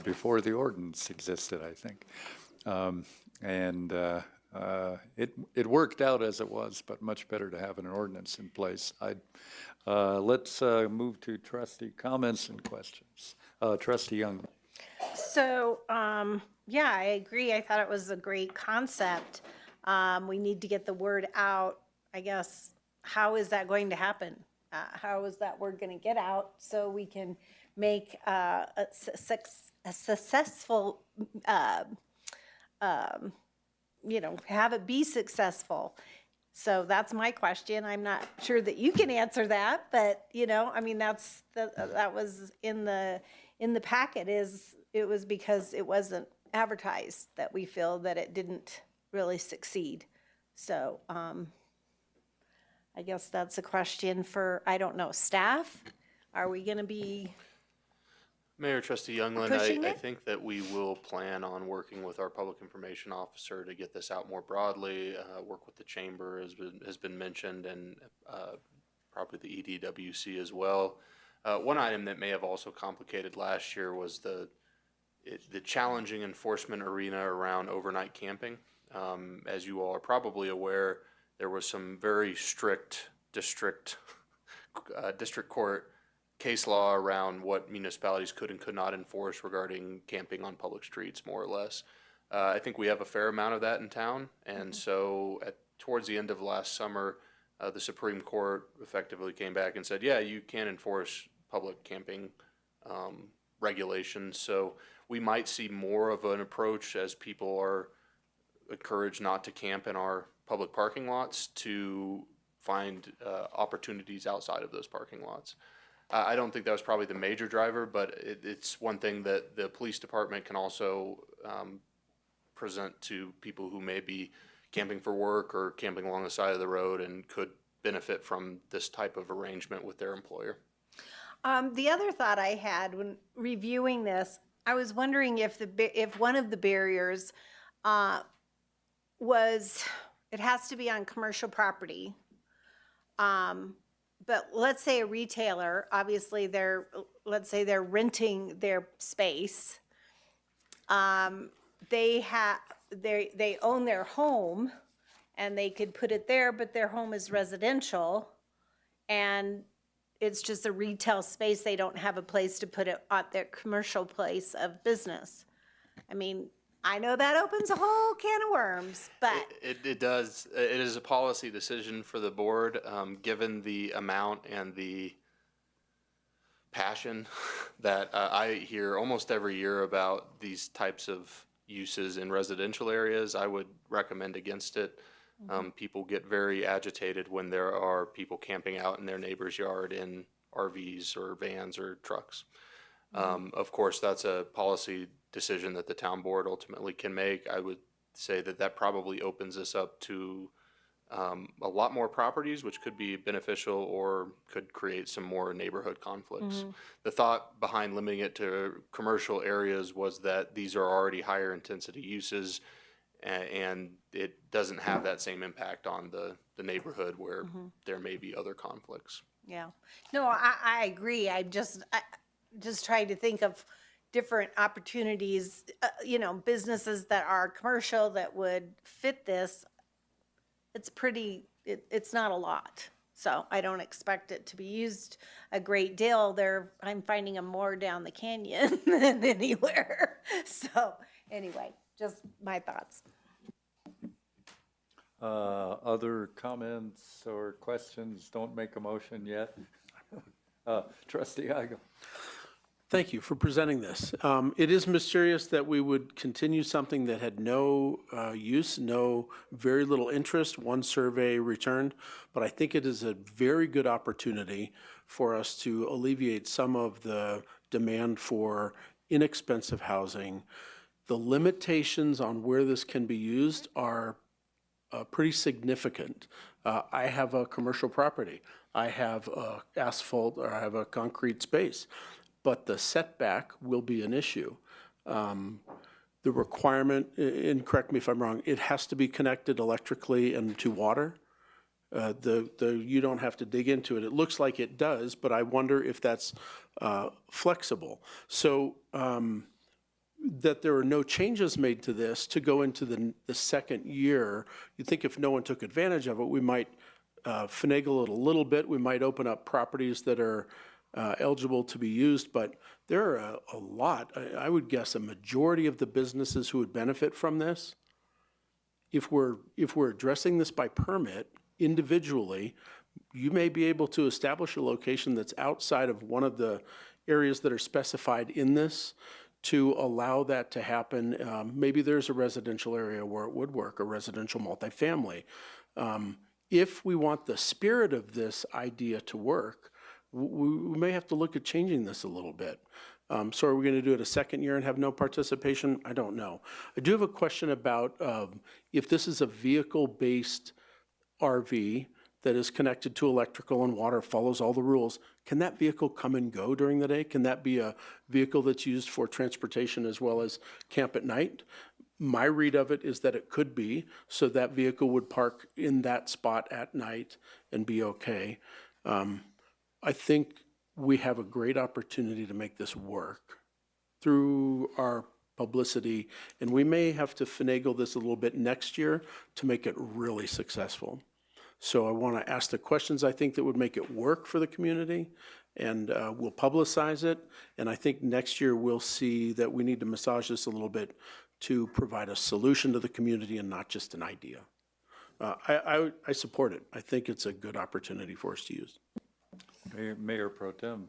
before the ordinance existed, I think. It worked out as it was, but much better to have an ordinance in place. Let's move to trustee comments and questions. Trustee Young. So, yeah, I agree. I thought it was a great concept. We need to get the word out. I guess, how is that going to happen? How is that word going to get out so we can make a successful, have it be successful? So that's my question. I'm not sure that you can answer that, but that was in the packet. It was because it wasn't advertised that we feel that it didn't really succeed. So I guess that's a question for, I don't know, staff. Are we going to be Mayor, Trustee Youngland, I think that we will plan on working with our public information officer to get this out more broadly, work with the chamber has been mentioned, and probably the EDWC as well. One item that may have also complicated last year was the challenging enforcement arena around overnight camping. As you all are probably aware, there was some very strict district court case law around what municipalities could and could not enforce regarding camping on public streets, more or less. I think we have a fair amount of that in town, and so towards the end of last summer, the Supreme Court effectively came back and said, yeah, you can enforce public camping regulations. So we might see more of an approach as people are encouraged not to camp in our public parking lots to find opportunities outside of those parking lots. I don't think that was probably the major driver, but it's one thing that the police department can also present to people who may be camping for work or camping along the side of the road and could benefit from this type of arrangement with their employer. The other thought I had when reviewing this, I was wondering if one of the barriers was it has to be on commercial property. but let's say a retailer, obviously let's say they're renting their space. They own their home and they could put it there, but their home is residential. And it's just a retail space. They don't have a place to put it at their commercial place of business. I mean, I know that opens a whole can of worms, but It does. It is a policy decision for the board, given the amount and the passion that I hear almost every year about these types of uses in residential areas. I would recommend against it. People get very agitated when there are people camping out in their neighbor's yard in RVs or vans or trucks. Of course, that's a policy decision that the town board ultimately can make. I would say that that probably opens us up to a lot more properties, which could be beneficial or could create some more neighborhood conflicts. The thought behind limiting it to commercial areas was that these are already higher intensity uses, and it doesn't have that same impact on the neighborhood where there may be other conflicts. yeah. No, I agree. I just trying to think of different opportunities, businesses that are commercial that would fit this. It's not a lot. So I don't expect it to be used a great deal. I'm finding them more down the canyon than anywhere. So anyway, just my thoughts. Other comments or questions? Don't make a motion yet. Trustee Igo. Thank you for presenting this. It is mysterious that we would continue something that had no use, very little interest, one survey returned, but I think it is a very good opportunity for us to alleviate some of the demand for inexpensive housing. The limitations on where this can be used are pretty significant. I have a commercial property. I have asphalt, or I have a concrete space. But the setback will be an issue. The requirement, and correct me if I'm wrong, it has to be connected electrically and to water. You don't have to dig into it. It looks like it does, but I wonder if that's flexible. So that there are no changes made to this to go into the second year. You'd think if no one took advantage of it, we might finagle it a little bit. We might open up properties that are eligible to be used, but there are a lot, I would guess a majority of the businesses who would benefit from this. If we're addressing this by permit individually, you may be able to establish a location that's outside of one of the areas that are specified in this to allow that to happen. Maybe there's a residential area where it would work, a residential multifamily. If we want the spirit of this idea to work, we may have to look at changing this a little bit. So are we going to do it a second year and have no participation? I don't know. I do have a question about if this is a vehicle-based RV that is connected to electrical and water, follows all the rules, can that vehicle come and go during the day? Can that be a vehicle that's used for transportation as well as camp at night? My read of it is that it could be, so that vehicle would park in that spot at night and be okay. I think we have a great opportunity to make this work through our publicity, and we may have to finagle this a little bit next year to make it really successful. So I want to ask the questions I think that would make it work for the community, and we'll publicize it. And I think next year we'll see that we need to massage this a little bit to provide a solution to the community and not just an idea. I support it. I think it's a good opportunity for us to use. Mayor Pro Tem.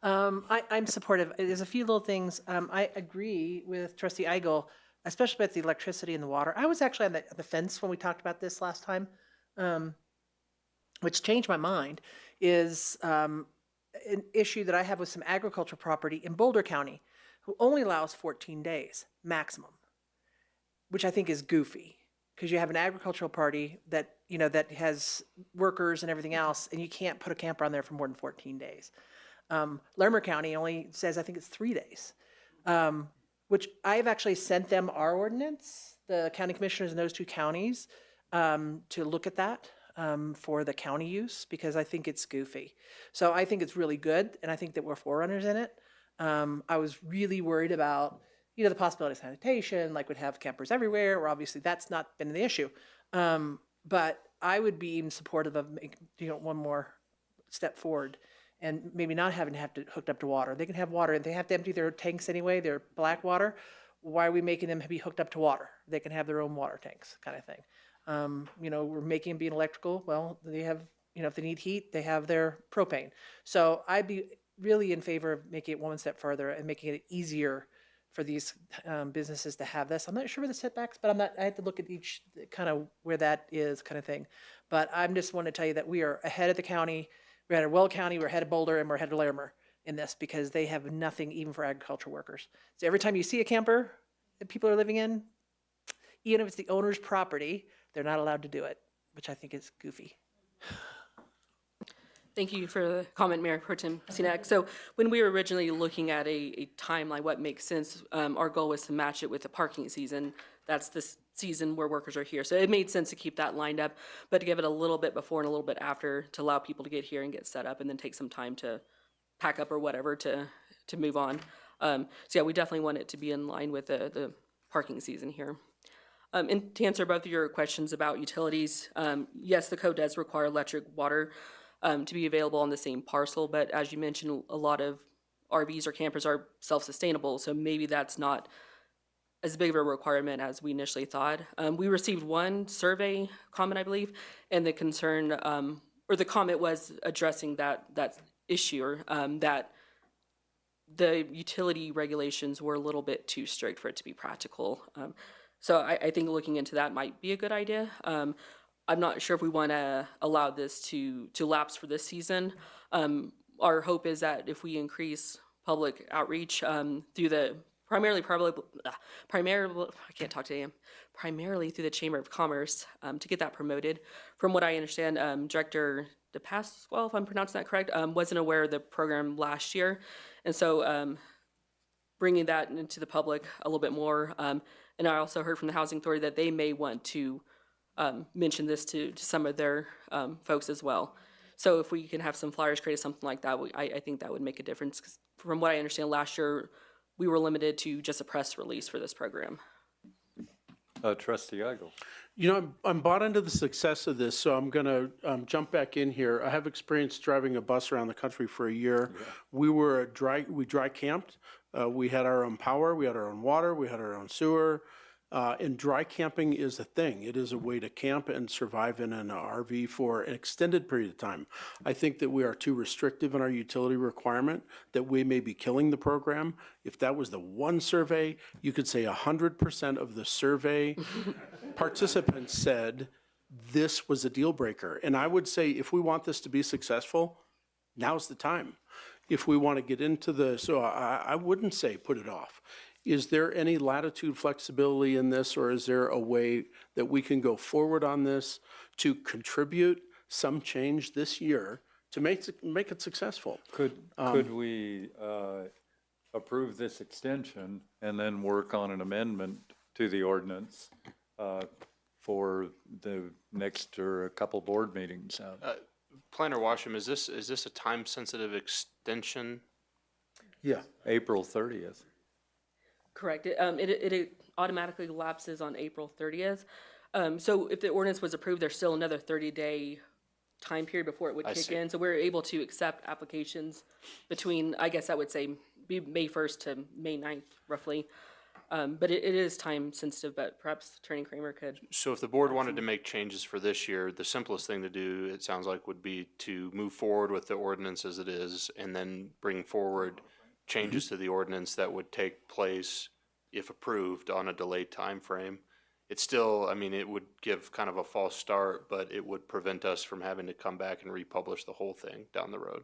I'm supportive. There's a few little things. I agree with Trustee Eigel, especially about the electricity and the water. I was actually on the fence when we talked about this last time, which changed my mind, is an issue that I have with some agricultural property in Boulder County, who only allows 14 days maximum, which I think is goofy. Because you have an agricultural party that, that has workers and everything else, and you can't put a camper on there for more than 14 days. Lerner County only says, I think it's 3 days, which I've actually sent them our ordinance, the county commissioners in those two counties, to look at that. for the county use because I think it's goofy. So I think it's really good, and I think that we're forerunners in it. I was really worried about, the possibility of sanitation, like we'd have campers everywhere, where obviously that's not been the issue. But I would be even supportive of one more step forward and maybe not having to have to hooked up to water. They can have water, and they have to empty their tanks anyway, their black water. Why are we making them be hooked up to water? They can have their own water tanks, kind of thing. We're making them be electrical. Well, they have, if they need heat, they have their propane. So I'd be really in favor of making it one step further and making it easier for these businesses to have this. I'm not sure of the setbacks, but I have to look at each kind of where that is kind of thing. But I'm just want to tell you that we are ahead of the county. We're ahead of Will County, we're ahead of Boulder, and we're ahead of Larimer in this because they have nothing even for agricultural workers. So every time you see a camper that people are living in, even if it's the owner's property, they're not allowed to do it, which I think is goofy. Thank you for the comment, Mayor Pro Tem Sinek. So when we were originally looking at a timeline, what makes sense, our goal was to match it with the parking season. That's the season where workers are here. So it made sense to keep that lined up, but to give it a little bit before and a little bit after to allow people to get here and get set up and then take some time to pack up or whatever to move on. So yeah, we definitely want it to be in line with the parking season here. And to answer both of your questions about utilities, yes, the code does require electric, water, to be available on the same parcel, but as you mentioned, a lot of RVs or campers are self-sustainable, so maybe that's not as big of a requirement as we initially thought. We received one survey comment, I believe, and the concern, or the comment was addressing that issue, or that the utility regulations were a little bit too strict for it to be practical. So I think looking into that might be a good idea. I'm not sure if we want to allow this to lapse for this season. Our hope is that if we increase public outreach through the primarily through the Chamber of Commerce to get that promoted. From what I understand, Director DePasquale, if I'm pronouncing that correct, wasn't aware of the program last year, and so bringing that into the public a little bit more. And I also heard from the Housing Authority that they may want to mention this to some of their folks as well. So if we can have some flyers created, something like that, I think that would make a difference. 'Cause from what I understand, last year we were limited to just a press release for this program. Trustee Igo. I'm bought into the success of this, so I'm going to jump back in here. I have experience driving a bus around the country for a year. Yeah. We dry camped. We had our own power, we had our own water, we had our own sewer. And dry camping is a thing. It is a way to camp and survive in an RV for an extended period of time. I think that we are too restrictive in our utility requirement, that we may be killing the program. If that was the one survey, you could say 100% of the survey participants said this was a deal breaker. And I would say if we want this to be successful, now's the time. If we want to get into so I wouldn't say put it off. Is there any latitude, flexibility in this, or is there a way that we can go forward on this to contribute some change this year to make it successful? Could we approve this extension and then work on an amendment to the ordinance for the next or a couple board meetings? Planner Washam, is this a time-sensitive extension? Yeah. April 30th. Correct. It automatically lapses on April 30th. So if the ordinance was approved, there's still another 30-day time period before it would kick in. So we're able to accept applications between, I guess I would say, May 1st to May 9th, roughly. But it is time sensitive, but perhaps Attorney Kramer could. So if the board wanted to make changes for this year, the simplest thing to do, it sounds like, would be to move forward with the ordinance as it is and then bring forward changes to the ordinance that would take place, if approved, on a delayed time frame. It's still, it would give kind of a false start, but it would prevent us from having to come back and republish the whole thing down the road.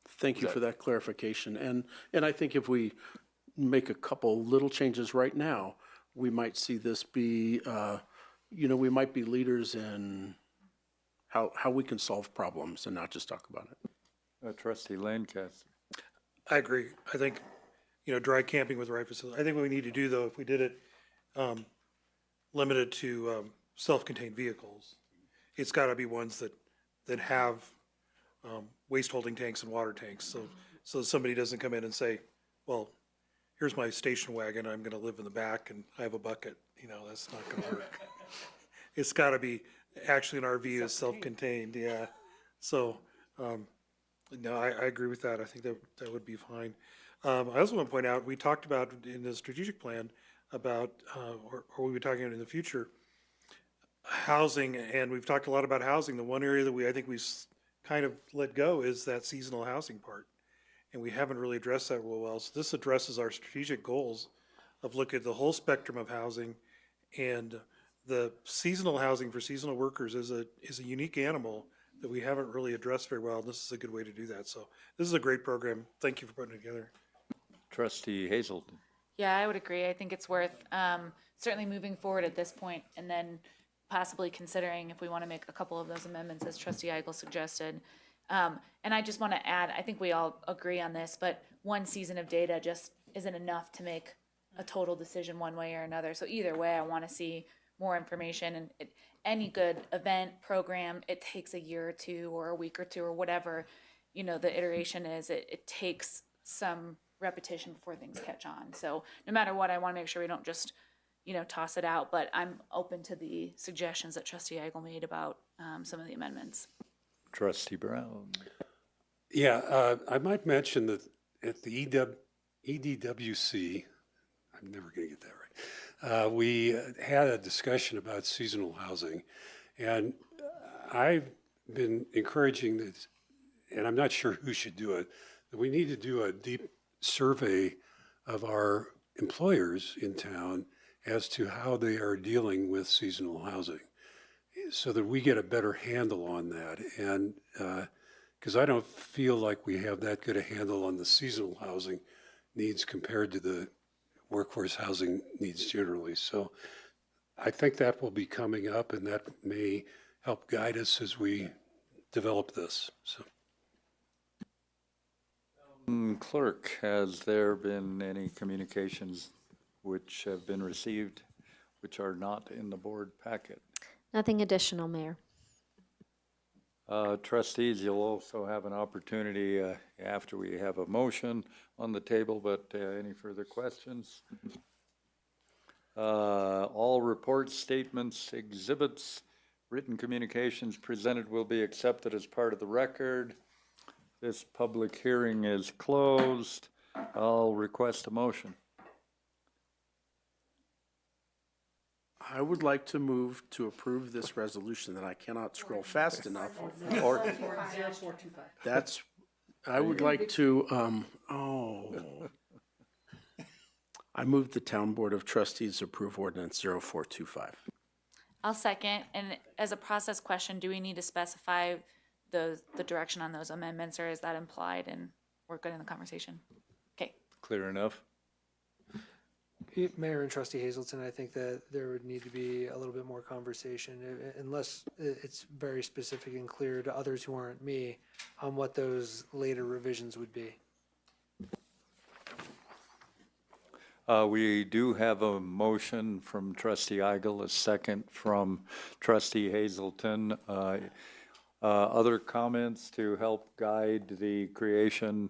Thank you for that clarification. And I think if we make a couple little changes right now, we might see this be, we might be leaders in how we can solve problems and not just talk about it. Trustee Lancaster. I agree. I think, dry camping with the right facility. I think what we need to do, though, if we did it limited to self-contained vehicles, it's gotta be ones that have, waste holding tanks and water tanks. So somebody doesn't come in and say, well, here's my station wagon, I'm gonna live in the back and I have a bucket, that's not gonna work. It's gotta be, actually an RV is self-contained, yeah. So, no, I agree with that. I think that would be fine. I also want to point out, we talked about in the strategic plan about, or we'll be talking about in the future, housing, and we've talked a lot about housing. The one area that I think we kind of let go is that seasonal housing part. And we haven't really addressed that real well. So this addresses our strategic goals of looking at the whole spectrum of housing, and the seasonal housing for seasonal workers is a unique animal that we haven't really addressed very well. This is a good way to do that. So this is a great program. Thank you for putting it together. Trustee Hazelton. Yeah, I would agree. I think it's worth certainly moving forward at this point, and then possibly considering if we want to make a couple of those amendments as Trustee Eigel suggested. And I just want to add, I think we all agree on this, but one season of data just isn't enough to make a total decision one way or another. So either way, I want to see more information. And any good event program, it takes a year or two or a week or two or whatever, the iteration is. It takes some repetition before things catch on. So no matter what, I want to make sure we don't just, toss it out. But I'm open to the suggestions that Trustee Eigel made about some of the amendments. Trustee Brown. Yeah, I might mention that at the EDWC, I'm never going to get that right, we had a discussion about seasonal housing. And I've been encouraging that, and I'm not sure who should do it, that we need to do a deep survey of our employers in town as to how they are dealing with seasonal housing, so that we get a better handle on that. And because I don't feel like we have that good a handle on the seasonal housing needs compared to the workforce housing needs generally. So I think that will be coming up, and that may help guide us as we develop this. So. Clerk, has there been any communications which have been received which are not in the board packet? Nothing additional, Mayor. Trustees, you'll also have an opportunity after we have a motion on the table, but any further questions? All reports, statements, exhibits, written communications presented will be accepted as part of the record. This public hearing is closed. I'll request a motion. I would like to move to approve this resolution that I cannot scroll fast enough. Or That's, I would like to, I move the Town Board of Trustees approve ordinance 0425. I'll second. And as a process question, do we need to specify the direction on those amendments, or is that implied and we're good in the conversation? Okay. clear enough? Mayor and Trustee Hazelton, I think that there would need to be a little bit more conversation, unless it's very specific and clear to others who aren't me, on what those later revisions would be. We do have a motion from Trustee Eigel, a second from Trustee Hazelton. Other comments to help guide the creation?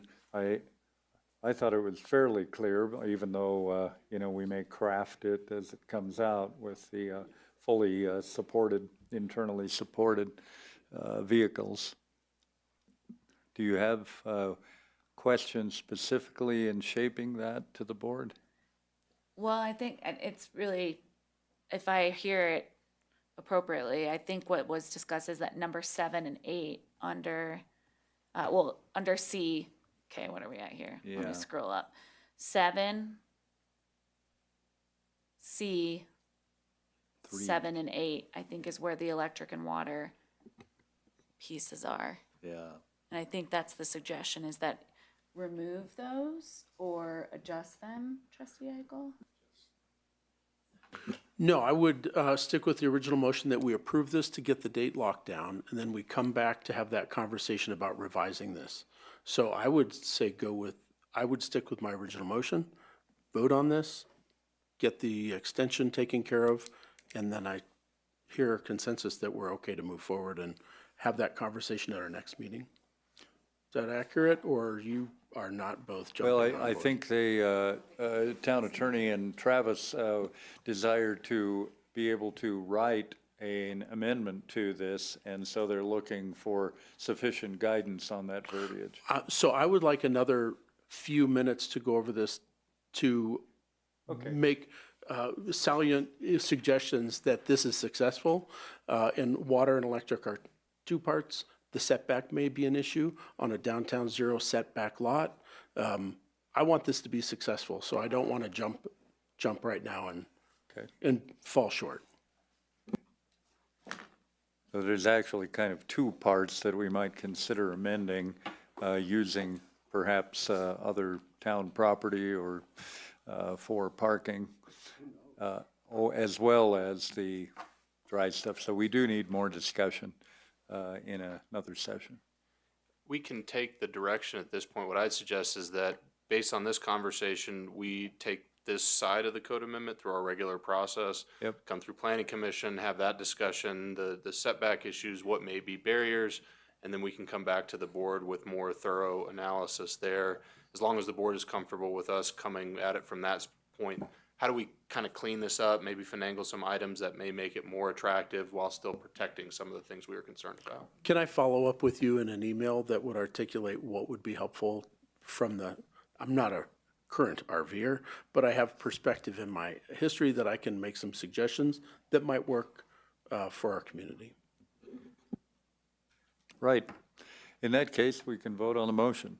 I thought it was fairly clear, even though, we may craft it as it comes out with the fully supported, internally supported vehicles. Do you have questions specifically in shaping that to the board? Well, I think it's really, if I hear it appropriately, I think what was discussed is that number 7 and 8 under, under C. Okay, what are we at here? Let Yeah. me scroll up. 7, C, 7 and 8, I think is where the electric and water pieces are. Yeah. And I think that's the suggestion, is that remove those or adjust them, Trustee Eigel? No, I would stick with the original motion that we approve this to get the date locked down, and then we come back to have that conversation about revising this. So I would say I would stick with my original motion, vote on this, get the extension taken care of, and then hear a consensus that we're okay to move forward and have that conversation at our next meeting. Is that accurate, or you are not both jumping Well, on I board? think the town attorney and Travis desire to be able to write an amendment to this, and so they're looking for sufficient guidance on that verbiage. So I would like another few minutes to go over this to make salient suggestions that this is successful. And water and electric are two parts. The setback may be an issue on a downtown zero setback lot. I want this to be successful, so I don't want to jump right now and fall short. So there's actually kind of two parts that we might consider amending, using perhaps other town property or for parking, as well as the dry stuff. So we do need more discussion in another session. We can take the direction at this point. What I'd suggest is that, based on this conversation, we take this side of the code amendment through our regular process. Yep. Come through planning commission, have that discussion, the setback issues, what may be barriers, and then we can come back to the board with more thorough analysis there. As long as the board is comfortable with us coming at it from that point, how do we kind of clean this up, maybe finagle some items that may make it more attractive while still protecting some of the things we were concerned about? Can I follow up with you in an email that would articulate what would be helpful from I'm not a current RVer, but I have perspective in my history that I can make some suggestions that might work for our community. Right. In that case, we can vote on the motion.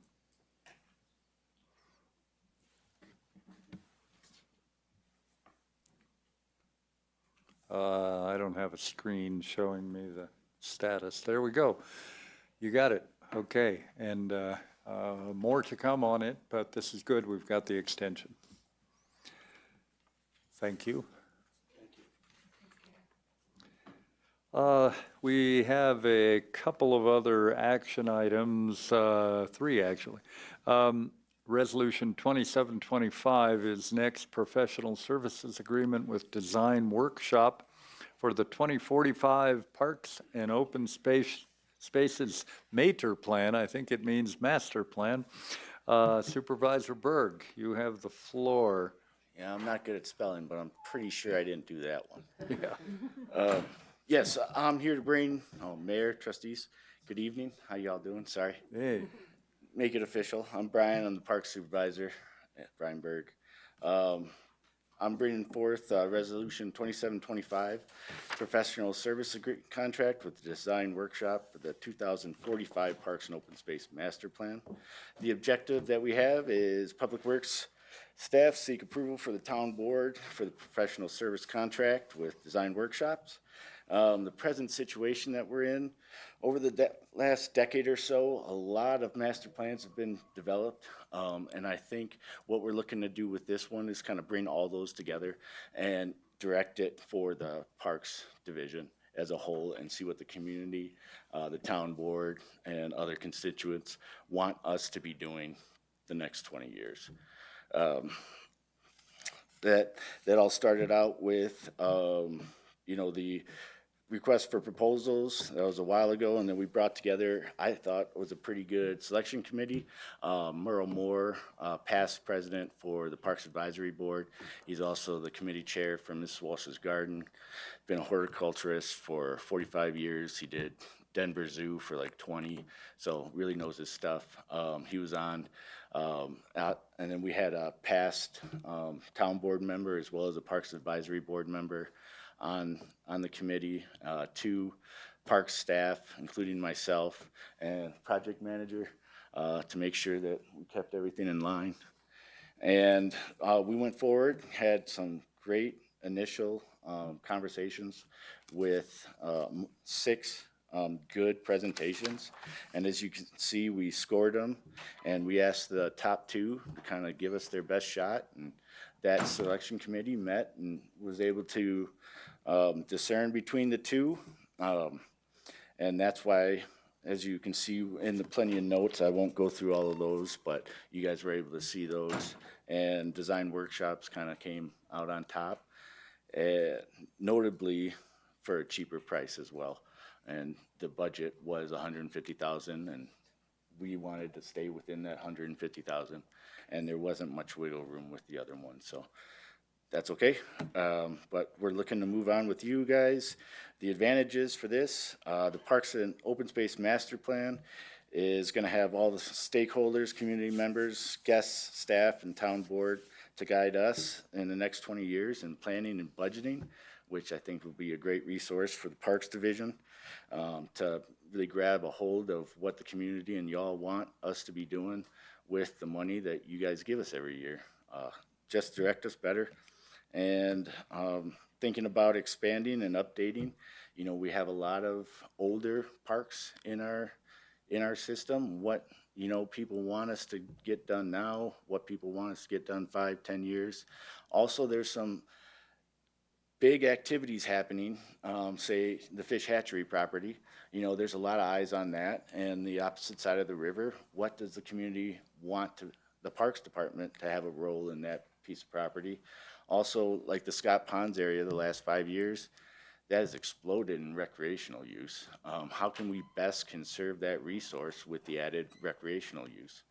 I don't have a screen showing me the status. There we go. You got it. Okay. And more to come on it, but this is good. We've got the extension. Thank you. We have a couple of other action items, three actually. Resolution 2725 is next, professional services agreement with Design Workshop for the 2045 Parks and Open Spaces Mater Plan. I think it means master plan. Supervisor Berg, you have the floor. Yeah, I'm not good at spelling, but I'm pretty sure I didn't do that one. Yeah. Yes, I'm here to bring, Mayor, trustees, good evening. How y'all doing? Sorry. Hey. Make it official. I'm Brian. I'm the park supervisor, Brian Berg. I'm bringing forth Resolution 2725, professional service contract with the Design Workshop for the 2045 Parks and Open Space Master Plan. The objective that we have is Public Works staff seek approval for the town board for the professional service contract with Design Workshops. The present situation that we're in, over the last decade or so, a lot of master plans have been developed. And I think what we're looking to do with this one is kind of bring all those together and direct it for the Parks Division as a whole and see what the community, the town board, and other constituents want us to be doing the next 20 years. That all started out with, the request for proposals. That was a while ago, and then we brought together, I thought it was a pretty good selection committee. Merle Moore, past president for the Parks Advisory Board. He's also the committee chair for Mrs. Walsh's Garden. Been a horticulturist for 45 years. He did Denver Zoo for like 20, so really knows his stuff. He was on, and then we had a past town board member as well as a Parks Advisory Board member on the committee, two park staff, including myself, and project manager, to make sure that we kept everything in line. And we went forward, had some great initial conversations with 6 good presentations. And as you can see, we scored them, and we asked the top 2 to kind of give us their best shot. And that selection committee met and was able to discern between the 2. And that's why, as you can see in the plenty of notes, I won't go through all of those, but you guys were able to see those. And Design Workshops kind of came out on top. Notably, for a cheaper price as well. And the budget was 150,000, and we wanted to stay within that 150,000, and there wasn't much wiggle room with the other one, so that's okay. But we're looking to move on with you guys. The advantages for this, the Parks and Open Space Master Plan is gonna have all the stakeholders, community members, guests, staff, and town board to guide us in the next 20 years in planning and budgeting, which I think will be a great resource for the Parks Division, to really grab a hold of what the community and y'all want us to be doing with the money that you guys give us every year. Just direct us better. And thinking about expanding and updating, you know, we have a lot of older parks in our system. What, you know, people want us to get done now, what people want us to get done 5-10 years. Also, there's some big activities happening, say the fish hatchery property. You know, there's a lot of eyes on that, and the opposite side of the river. What does the community want the Parks Department to have a role in that piece of property? Also, like the Scott Ponds area, the last 5 years, that has exploded in recreational use. How can we best conserve that resource with the added recreational use?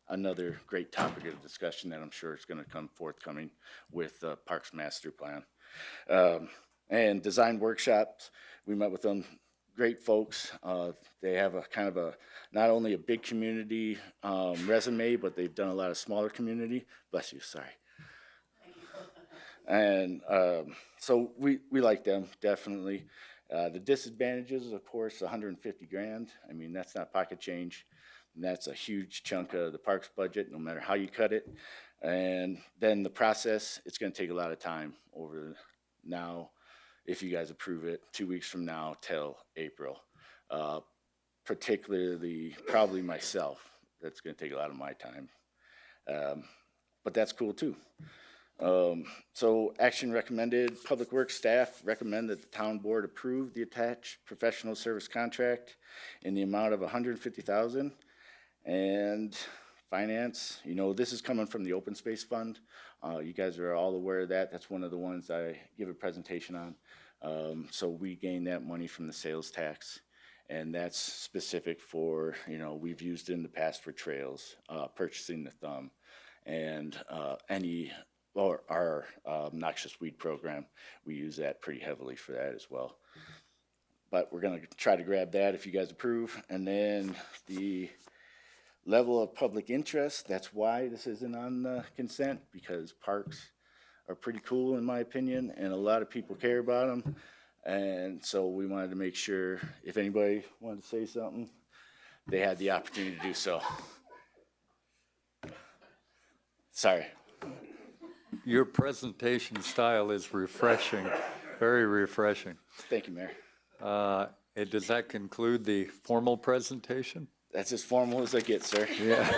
Another great topic of discussion that I'm sure is going to come forthcoming with the Parks Master Plan. And design workshops, we met with them, great folks. They have a kind of a, not only a big community resume, but they've done a lot of smaller community. Bless you, sorry. And so we like them, definitely. The disadvantages, of course, 150 grand. I mean, that's not pocket change. And that's a huge chunk of the parks budget, no matter how you cut it. And then the process, it's going to take a lot of time over now, if you guys approve it, 2 weeks from now till April. Particularly, probably myself. That's going to take a lot of my time. But that's cool too. So action recommended, Public Works staff recommend that the town board approve the attached professional service contract in the amount of $150,000. And finance, you know, this is coming from the Open Space Fund. You guys are all aware of that. That's one of the ones I give a presentation on. So we gain that money from the sales tax. And that's specific for, you know, we've used it in the past for trails, purchasing the thumb, and our noxious weed program. We use that pretty heavily for that as well. But we're going to try to grab that if you guys approve. And then the level of public interest, that's why this isn't on the consent, because parks are pretty cool in my opinion, and a lot of people care about them. And so we wanted to make sure if anybody wanted to say something, they had the opportunity to do so. Sorry. Your presentation style is refreshing, very refreshing. Thank you, Mayor. Does that conclude the formal presentation? That's as formal as I get, sir. Yeah.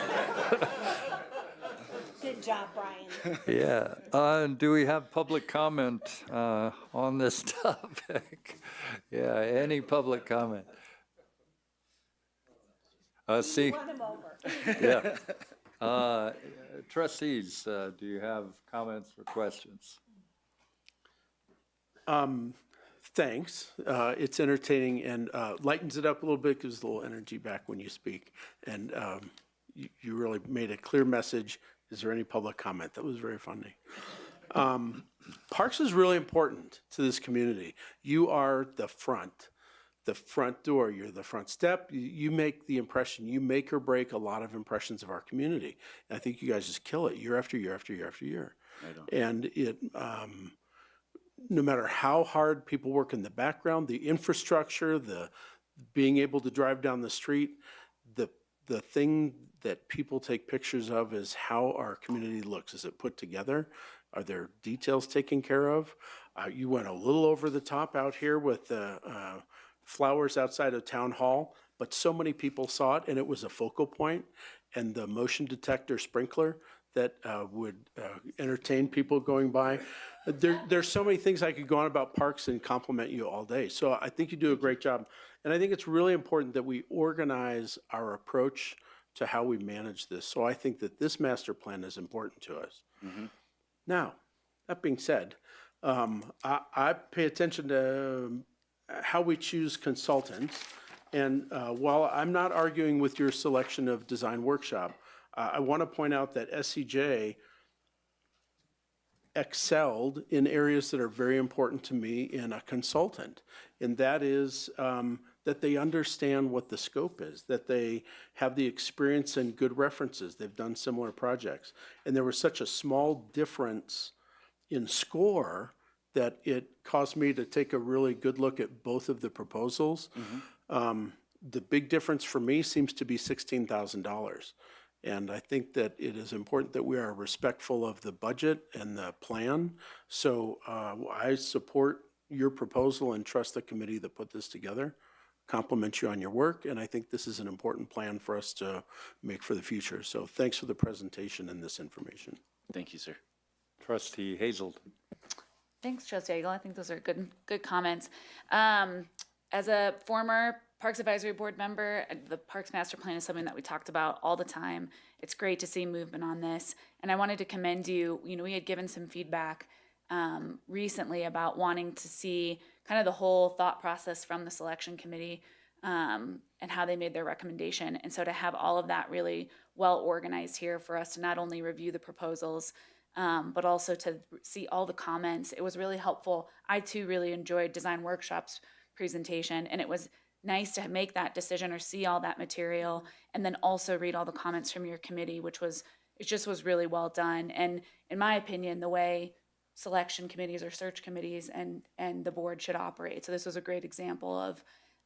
Good job, Brian. Yeah. Do we have public comment on this topic? Yeah, any public comment? See. Run him over. Yeah. Trustees, do you have comments or questions? Thanks. It's entertaining and lightens it up a little bit, gives a little energy back when you speak. And you really made a clear message. Is there any public comment? That was very funny. Parks is really important to this community. You are the front door. You're the front step. You make the impression. You make or break a lot of impressions of our community. And I think you guys just kill it year after year after year after year. And it, no matter how hard people work in the background, the infrastructure, the being able to drive down the street, the thing that people take pictures of is how our community looks. Is it put together? Are there details taken care of? You went a little over the top out here with the flowers outside of Town Hall, but so many people saw it and it was a focal point, and the motion detector sprinkler that would entertain people going by. There's so many things I could go on about parks and compliment you all day. So I think you do a great job. And I think it's really important that we organize our approach to how we manage this. So I think that this master plan is important to us. Mm-hmm. Now, that being said, I pay attention to how we choose consultants. And while I'm not arguing with your selection of design workshop, I want to point out that SCJ excelled in areas that are very important to me in a consultant. And that is that they understand what the scope is, that they have the experience and good references. They've done similar projects. And there was such a small difference in score that it caused me to take a really good look at both of the proposals. The big difference for me seems to be $16,000. And I think that it is important that we are respectful of the budget and the plan. So I support your proposal and trust the committee that put this together. Compliment you on your work, and I think this is an important plan for us to make for the future. So thanks for the presentation and this information. Thank you, sir. Trustee Hazelton. Thanks, Trustee Eagle. I think those are good comments. As a former Parks Advisory Board member, the Parks Master Plan is something that we talked about all the time. It's great to see movement on this, and I wanted to commend you. You know, we had given some feedback recently about wanting to see kind of the whole thought process from the selection committee and how they made their recommendation. And so to have all of that really well organized here for us to not only review the proposals, but also to see all the comments, it was really helpful. I too really enjoyed Design Workshop's presentation, and it was nice to make that decision or see all that material and then also read all the comments from your committee, it just was really well done. And in my opinion, the way selection committees or search committees and the board should operate. So this was a great example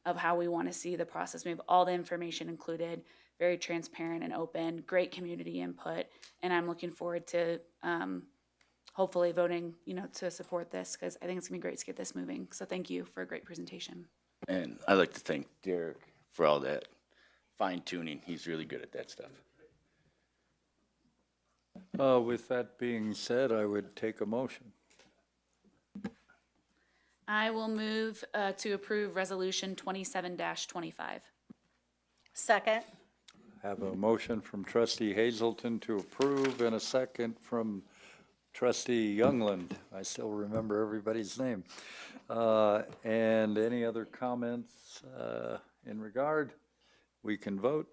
of how we want to see the process move. All the information included, very transparent and open, great community input, and I'm looking forward to hopefully voting, to support this, because I think it's gonna be great to get this moving. So thank you for a great presentation. And I'd like to thank Derek for all that fine tuning. He's really good at that stuff. With that being said, I would take a motion. I will move to approve Resolution 27-25. Second. Have a motion from Trustee Hazelton to approve and a second from Trustee Youngland. I still remember everybody's name. And any other comments in regard? We can vote.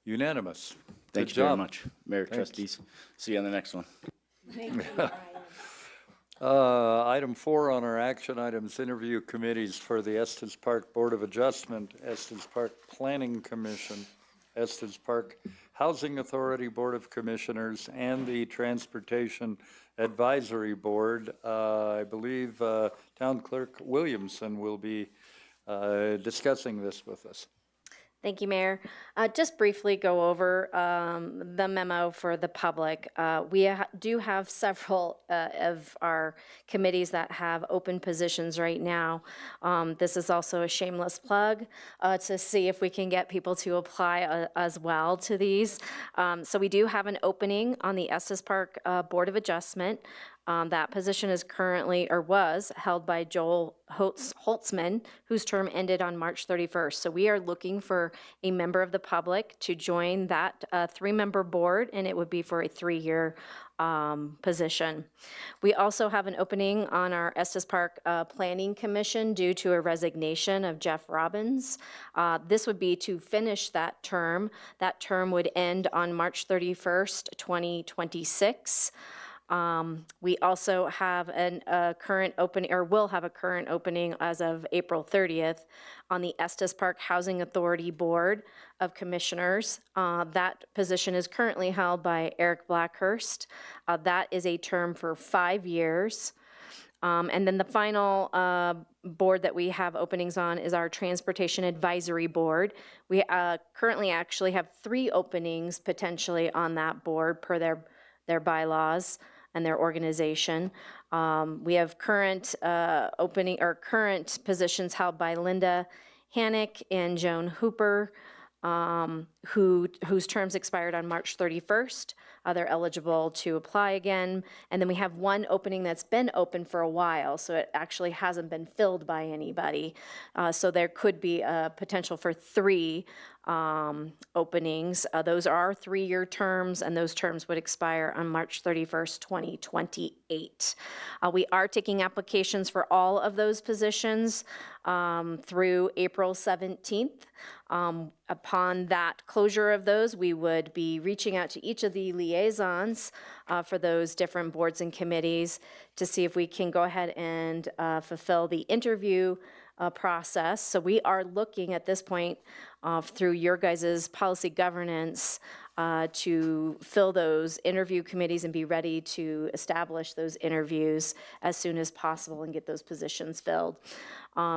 Unanimous. Thank Good you very job. much, Mayor, Thanks. trustees. See you on the next one. Thank you, Brian. Item 4 on our action items, interview committees for the Estes Park Board of Adjustment, Estes Park Planning Commission, Estes Park Housing Authority Board of Commissioners, and the Transportation Advisory Board. I believe Town Clerk Williamson will be discussing this with us. Thank you, Mayor. Just briefly go over the memo for the public. We do have several of our committees that have open positions right now. This is also a shameless plug to see if we can get people to apply as well to these. So we do have an opening on the Estes Park Board of Adjustment. That position is currently, or was, held by Joel Holtzman, whose term ended on March 31st. So we are looking for a member of the public to join that 3-member board, and it would be for a 3-year position. We also have an opening on our Estes Park Planning Commission due to a resignation of Jeff Robbins. This would be to finish that term. That term would end on March 31st, 2026. We also have a current opening, or will have a current opening as of April 30th on the Estes Park Housing Authority Board of Commissioners. That position is currently held by Eric Blackhurst. That is a term for 5 years. And then the final board that we have openings on is our Transportation Advisory Board. We currently actually have 3 openings potentially on that board per their bylaws and their organization. We have current current positions held by Linda Hannick and Joan Hooper, whose terms expired on March 31st. They're eligible to apply again. And then we have 1 opening that's been open for a while, so it actually hasn't been filled by anybody. So there could be a potential for 3 openings. Those are 3-year terms, and those terms would expire on March 31st, 2028. We are taking applications for all of those positions through April 17th. Upon that closure of those, we would be reaching out to each of the liaisons for those different boards and committees to see if we can go ahead and fulfill the interview process. So we are looking at this point through your guys' policy governance to fill those interview committees and be ready to establish those interviews as soon as possible and get those positions filled.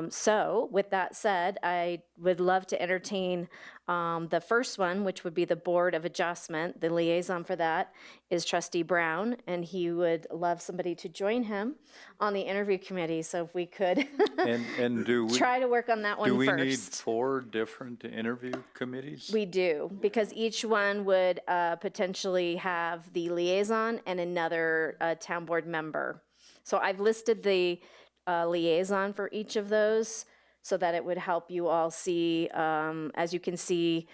So with that said, I would love to entertain the first one, which would be the Board of Adjustment. The liaison for that is Trustee Brown, and he would love somebody to join him on the interview committee. So if we could And do we, try to work on that one do first. we need 4 different interview committees? We do, because each one would potentially have the liaison and another town board member. So I've listed the liaison for each of those so that it would help you all see. As you can see,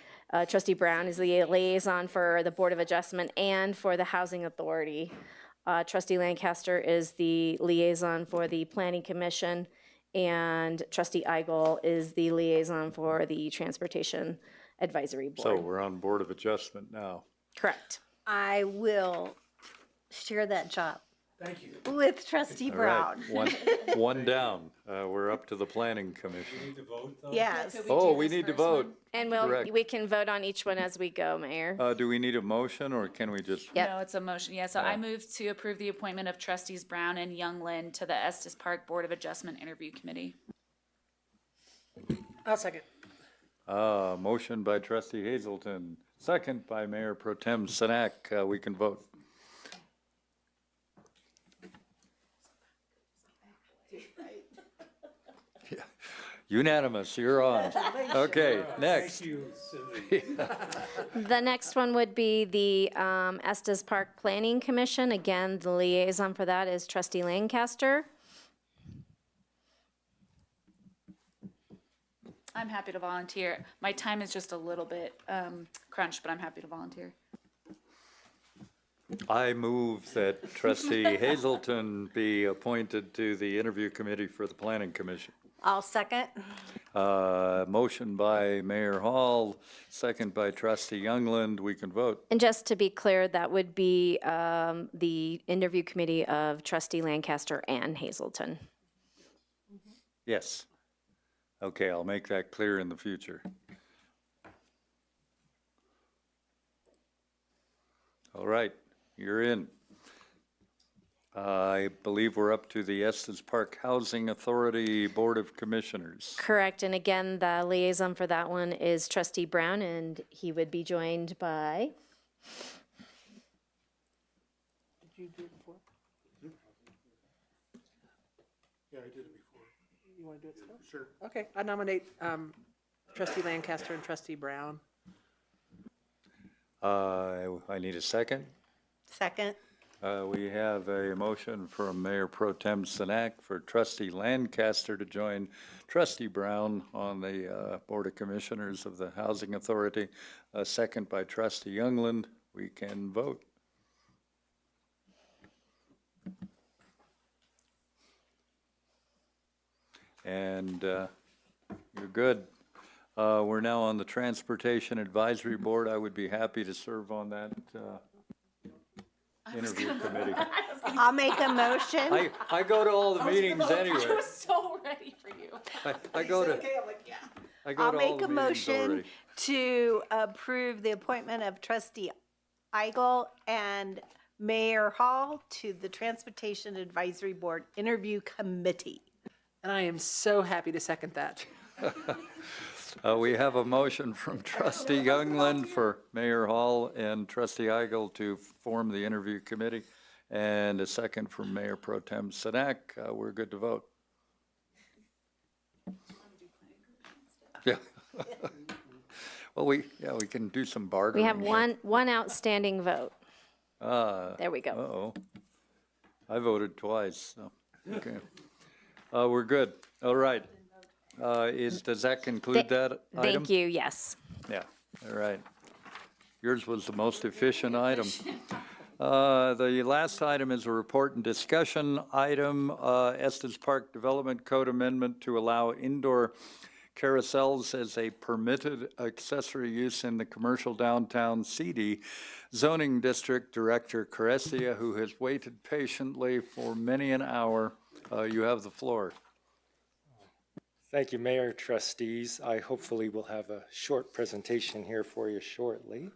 Trustee Brown is the liaison for the Board of Adjustment and for the Housing Authority. Trustee Lancaster is the liaison for the Planning Commission, and Trustee Eigel is the liaison for the Transportation Advisory Board. So we're on Board of Adjustment now. Correct. I will share that job Thank you. with Trustee All right, Brown. one down. We're up to the Planning Commission. Need to vote, though? Yes. Oh, we need to vote. And Correct. we can vote on each one as we go, Mayor. Do we need a motion, or can we just? Yep. No, it's a motion, yeah. So I move to approve the appointment of trustees Brown and Youngland to the Estes Park Board of Adjustment Interview Committee. I'll second. Motion by Trustee Hazelton, second by Mayor Pro Tem Sinek. We can vote. Yeah. Unanimous, you're on. Okay, next. Thank you, Cindy. The next one would be the Estes Park Planning Commission. Again, the liaison for that is Trustee Lancaster. I'm happy to volunteer. My time is just a little bit crunched, but I'm happy to volunteer. I move that Trustee Hazelton be appointed to the interview committee for the Planning Commission. I'll second. Motion by Mayor Hall, second by Trustee Youngland. We can vote. And just to be clear, that would be the interview committee of Trustee Lancaster and Hazelton. Yes. Okay, I'll make that clear in the future. All right, you're in. I believe we're up to the Estes Park Housing Authority Board of Commissioners. Correct, and again, the liaison for that one is Trustee Brown, and he would be joined by, Did you do it before? Yeah, I did it before. You want to do it still? Sure. Okay, I nominate Trustee Lancaster and Trustee Brown. I need a second. Second. We have a motion from Mayor Pro Tem Sinek for Trustee Lancaster to join Trustee Brown on the Board of Commissioners of the Housing Authority. A second by Trustee Youngland. We can vote. And you're good. We're now on the Transportation Advisory Board. I would be happy to serve on that interview committee. I'll make a motion. I go to all the meetings anyway. I was so ready for you. I go to, I go I'll to all make the a meetings motion already. to approve the appointment of Trustee Eigel and Mayor Hall to the Transportation Advisory Board Interview Committee. And I am so happy to second that. We have a motion from Trustee Youngland for Mayor Hall and Trustee Eigel to form the interview committee, and a second from Mayor Pro Tem Sinek. We're good to vote. Yeah. Well, we can do some bartering. we have one outstanding vote. There we go. Uh-oh. I voted twice, so, okay. We're good. All right. Does that conclude that item? Thank you, yes. Yeah, all right. Yours was the most efficient item. The last item is a report and discussion item, Estes Park Development Code Amendment to allow indoor carousels as a permitted accessory use in the commercial downtown CD. Zoning District Director Caressia, who has waited patiently for many an hour, you have the floor. Thank you, Mayor, trustees. I hopefully will have a short presentation here for you shortly.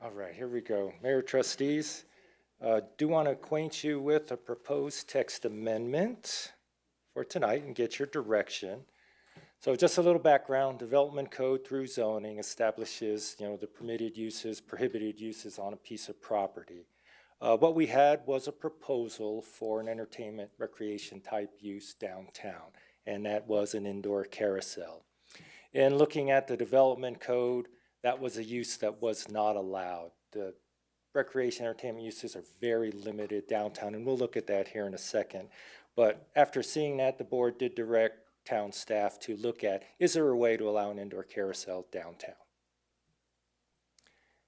All right, here we go. Mayor, trustees, do want to acquaint you with a proposed text amendment for tonight and get your direction. So just a little background, development code through zoning establishes, the permitted uses, prohibited uses on a piece of property. What we had was a proposal for an entertainment recreation type use downtown, and that was an indoor carousel. In looking at the development code, that was a use that was not allowed. The recreation entertainment uses are very limited downtown, and we'll look at that here in a second. But after seeing that, the board did direct town staff to look at, is there a way to allow an indoor carousel downtown?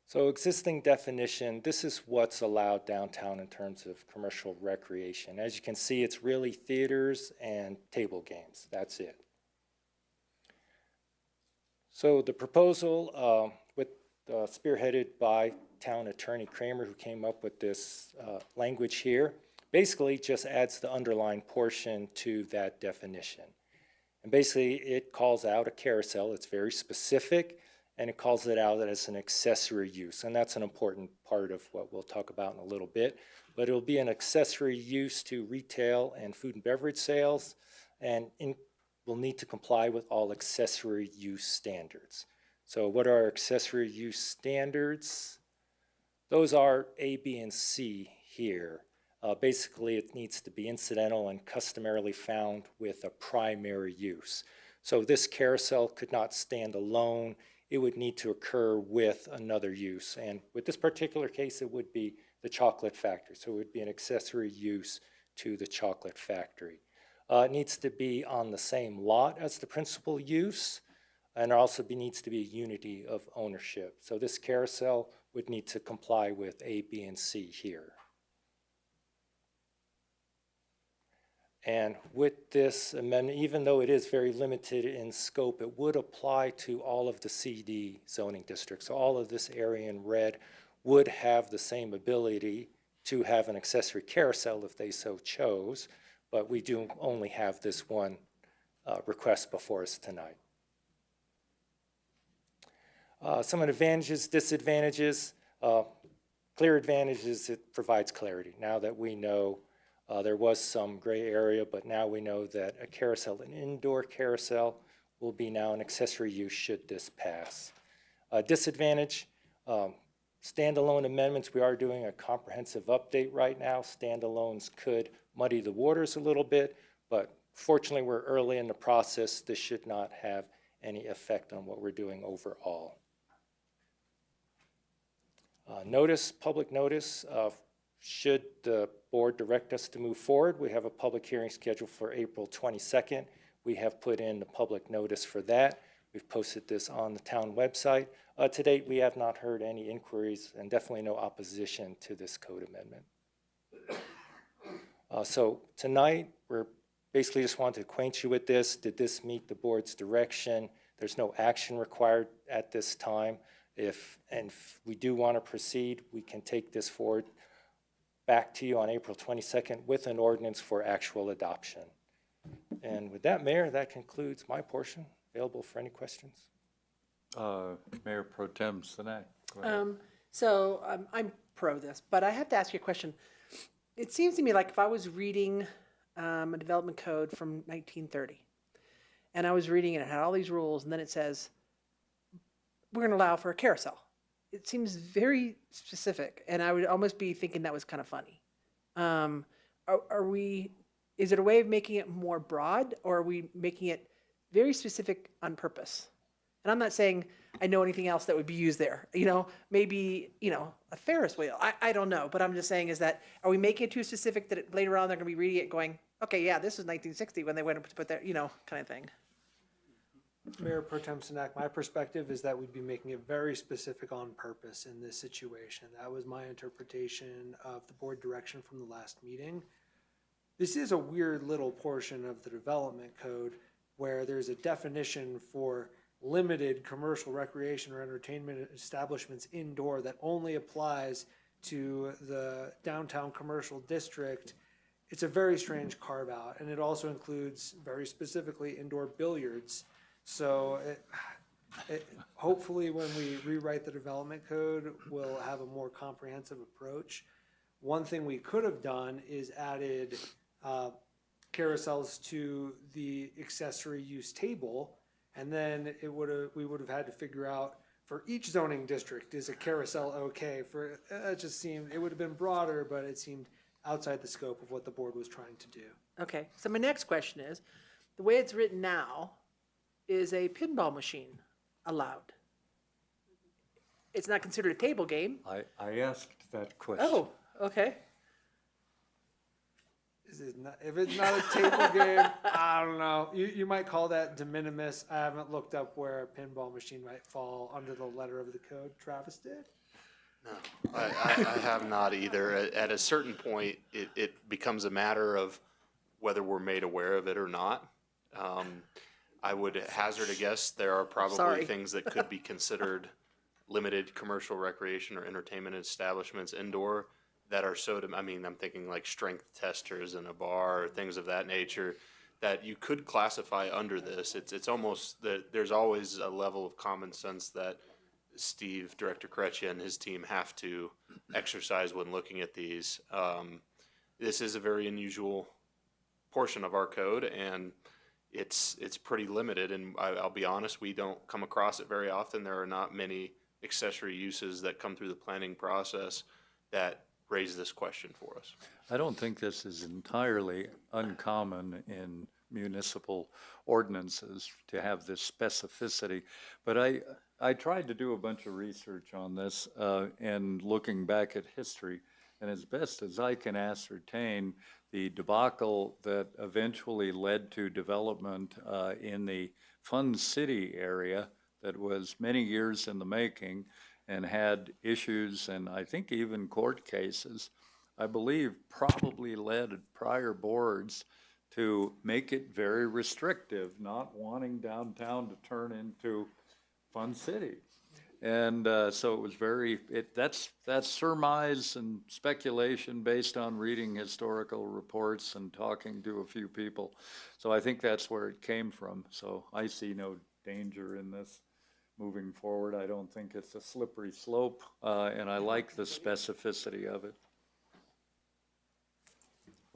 So existing definition, this is what's allowed downtown in terms of commercial recreation. As you can see, it's really theaters and table games. That's it. So the proposal spearheaded by town attorney Kramer, who came up with this language here, basically just adds the underlined portion to that definition. And basically it calls out a carousel. It's very specific, and it calls it out as an accessory use. And that's an important part of what we'll talk about in a little bit. But it'll be an accessory use to retail and food and beverage sales, and will need to comply with all accessory use standards. So what are accessory use standards? Those are A, B, and C here. Basically, it needs to be incidental and customarily found with a primary use. So this carousel could not stand alone. It would need to occur with another use. And with this particular case, it would be the chocolate factory. So it would be an accessory use to the chocolate factory. It needs to be on the same lot as the principal use, and there also needs to be a unity of ownership. So this carousel would need to comply with A, B, and C here. And with this amendment, even though it is very limited in scope, it would apply to all of the CD zoning districts. So all of this area in red would have the same ability to have an accessory carousel if they so chose, but we do only have this one request before us tonight. Some advantages, disadvantages. Clear advantages, it provides clarity. Now that we know there was some gray area, but now we know that a carousel, an indoor carousel, will be now an accessory use should this pass. Disadvantage, standalone amendments. We are doing a comprehensive update right now. Standalones could muddy the waters a little bit, but fortunately we're early in the process. This should not have any effect on what we're doing overall. Notice, public notice, should the board direct us to move forward, we have a public hearing scheduled for April 22nd. We have put in the public notice for that. We've posted this on the town website. To date, we have not heard any inquiries and definitely no opposition to this code amendment. So tonight, we're basically just want to acquaint you with this. Did this meet the board's direction? There's no action required at this time. If we do want to proceed, we can take this forward back to you on April 22nd with an ordinance for actual adoption. And with that, Mayor, that concludes my portion. Available for any questions. Mayor Pro Tem Sinek. I'm pro this, but I have to ask you a question. It seems to me like if I was reading a development code from 1930. And I was reading it, it had all these rules, and then it says, we're going to allow for a carousel. It seems very specific, and I would almost be thinking that was kind of funny. Is it a way of making it more broad, or are we making it very specific on purpose? And I'm not saying I know anything else that would be used there. Maybe, a Ferris wheel. I don't know. But I'm just saying is that, are we making it too specific that later on they're going to be reading it going, okay, yeah, this is 1960 when they went to put their, kind of thing. Mayor Pro Tem Sinek, my perspective is that we'd be making it very specific on purpose in this situation. That was my interpretation of the board direction from the last meeting. This is a weird little portion of the development code where there's a definition for limited commercial recreation or entertainment establishments indoor that only applies to the downtown commercial district. It's a very strange carve out, and it also includes very specifically indoor billiards. So hopefully when we rewrite the development code, we'll have a more comprehensive approach. One thing we could have done is added carousels to the accessory use table, and then we would have had to figure out for each zoning district, is a carousel okay? It would have been broader, but it seemed outside the scope of what the board was trying to do. Okay, so my next question is, the way it's written now, is a pinball machine allowed? It's not considered a table game. I asked that question. Oh, okay. If it's not a table game, I don't know. You might call that de minimis. I haven't looked up where a pinball machine might fall under the letter of the code. Travis did? No, I have not either. At a certain point, it becomes a matter of whether we're made aware of it or not. I would hazard a guess there are probably things that could be considered limited commercial recreation or entertainment establishments indoor that are I'm thinking like strength testers in a bar or things of that nature that you could classify under this. It's almost that there's always a level of common sense that Steve, Director Kretschia, and his team have to exercise when looking at these. This is a very unusual portion of our code, and it's pretty limited, and I'll be honest, we don't come across it very often. There are not many accessory uses that come through the planning process that raise this question for us. I don't think this is entirely uncommon in municipal ordinances to have this specificity, but I tried to do a bunch of research on this and looking back at history, and as best as I can ascertain, the debacle that eventually led to development in the Fun City area that was many years in the making and had issues and I think even court cases, I believe probably led prior boards to make it very restrictive, not wanting downtown to turn into Fun City. And so it was that's surmise and speculation based on reading historical reports and talking to a few people. So I think that's where it came from. So I see no danger in this moving forward. I don't think it's a slippery slope, and I like the specificity of it.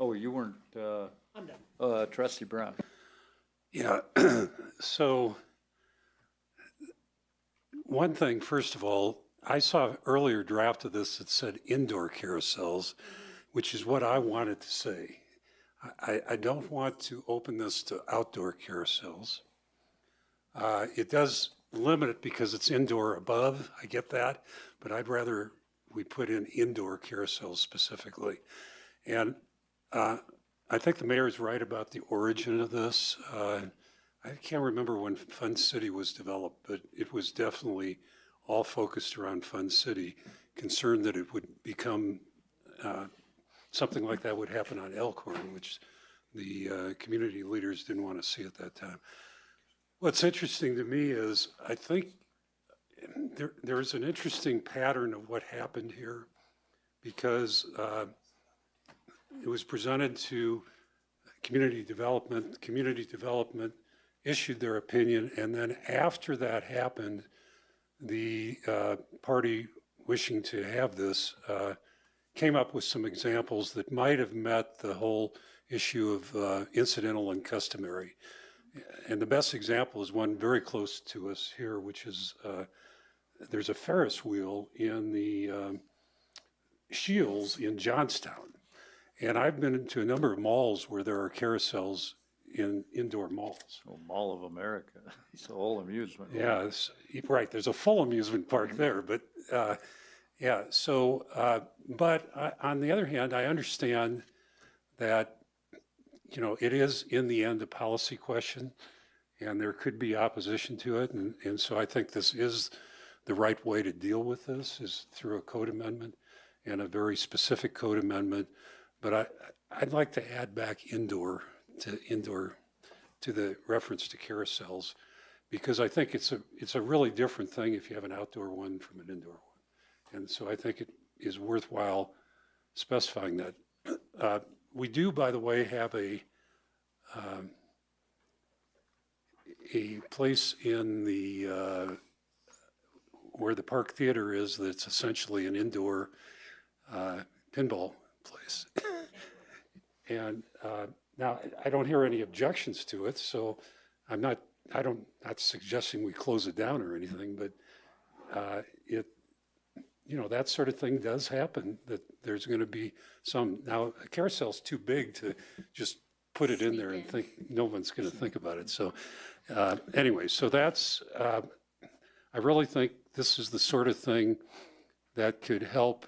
Oh, you weren't, I'm done. Trustee Brown. Yeah, so one thing, first of all, I saw an earlier draft of this that said indoor carousels, which is what I wanted to say. I don't want to open this to outdoor carousels. It does limit it because it's indoor above, I get that, but I'd rather we put in indoor carousels specifically. And I think the mayor's right about the origin of this. I can't remember when Fun City was developed, but it was definitely all focused around Fun City, concerned that it would become something like that would happen on Elkhorn, which the community leaders didn't want to see at that time. What's interesting to me is I think there's an interesting pattern of what happened here because it was presented to community development issued their opinion, and then after that happened, the party wishing to have this came up with some examples that might have met the whole issue of incidental and customary. And the best example is one very close to us here, which is there's a Ferris wheel in the Shields in Johnstown. And I've been to a number of malls where there are carousels in indoor malls. Oh, Mall of America, it's a whole amusement. Yeah, right. There's a full amusement park there, but yeah. So, but on the other hand, I understand that it is in the end a policy question, and there could be opposition to it, and so I think this is the right way to deal with this is through a code amendment, and a very specific code amendment. But I'd like to add back indoor to the reference to carousels, because I think it's a really different thing if you have an outdoor one from an indoor one. And so I think it is worthwhile specifying that. We do, by the way, have a place in the where the Park Theater is that's essentially an indoor pinball place. And now I don't hear any objections to it, so I'm not suggesting we close it down or anything, but that sort of thing does happen, that there's going to be some. Now, a carousel's too big to just put it in there and think no one's going to think about it. So anyway, so that's, I really think this is the sort of thing that could help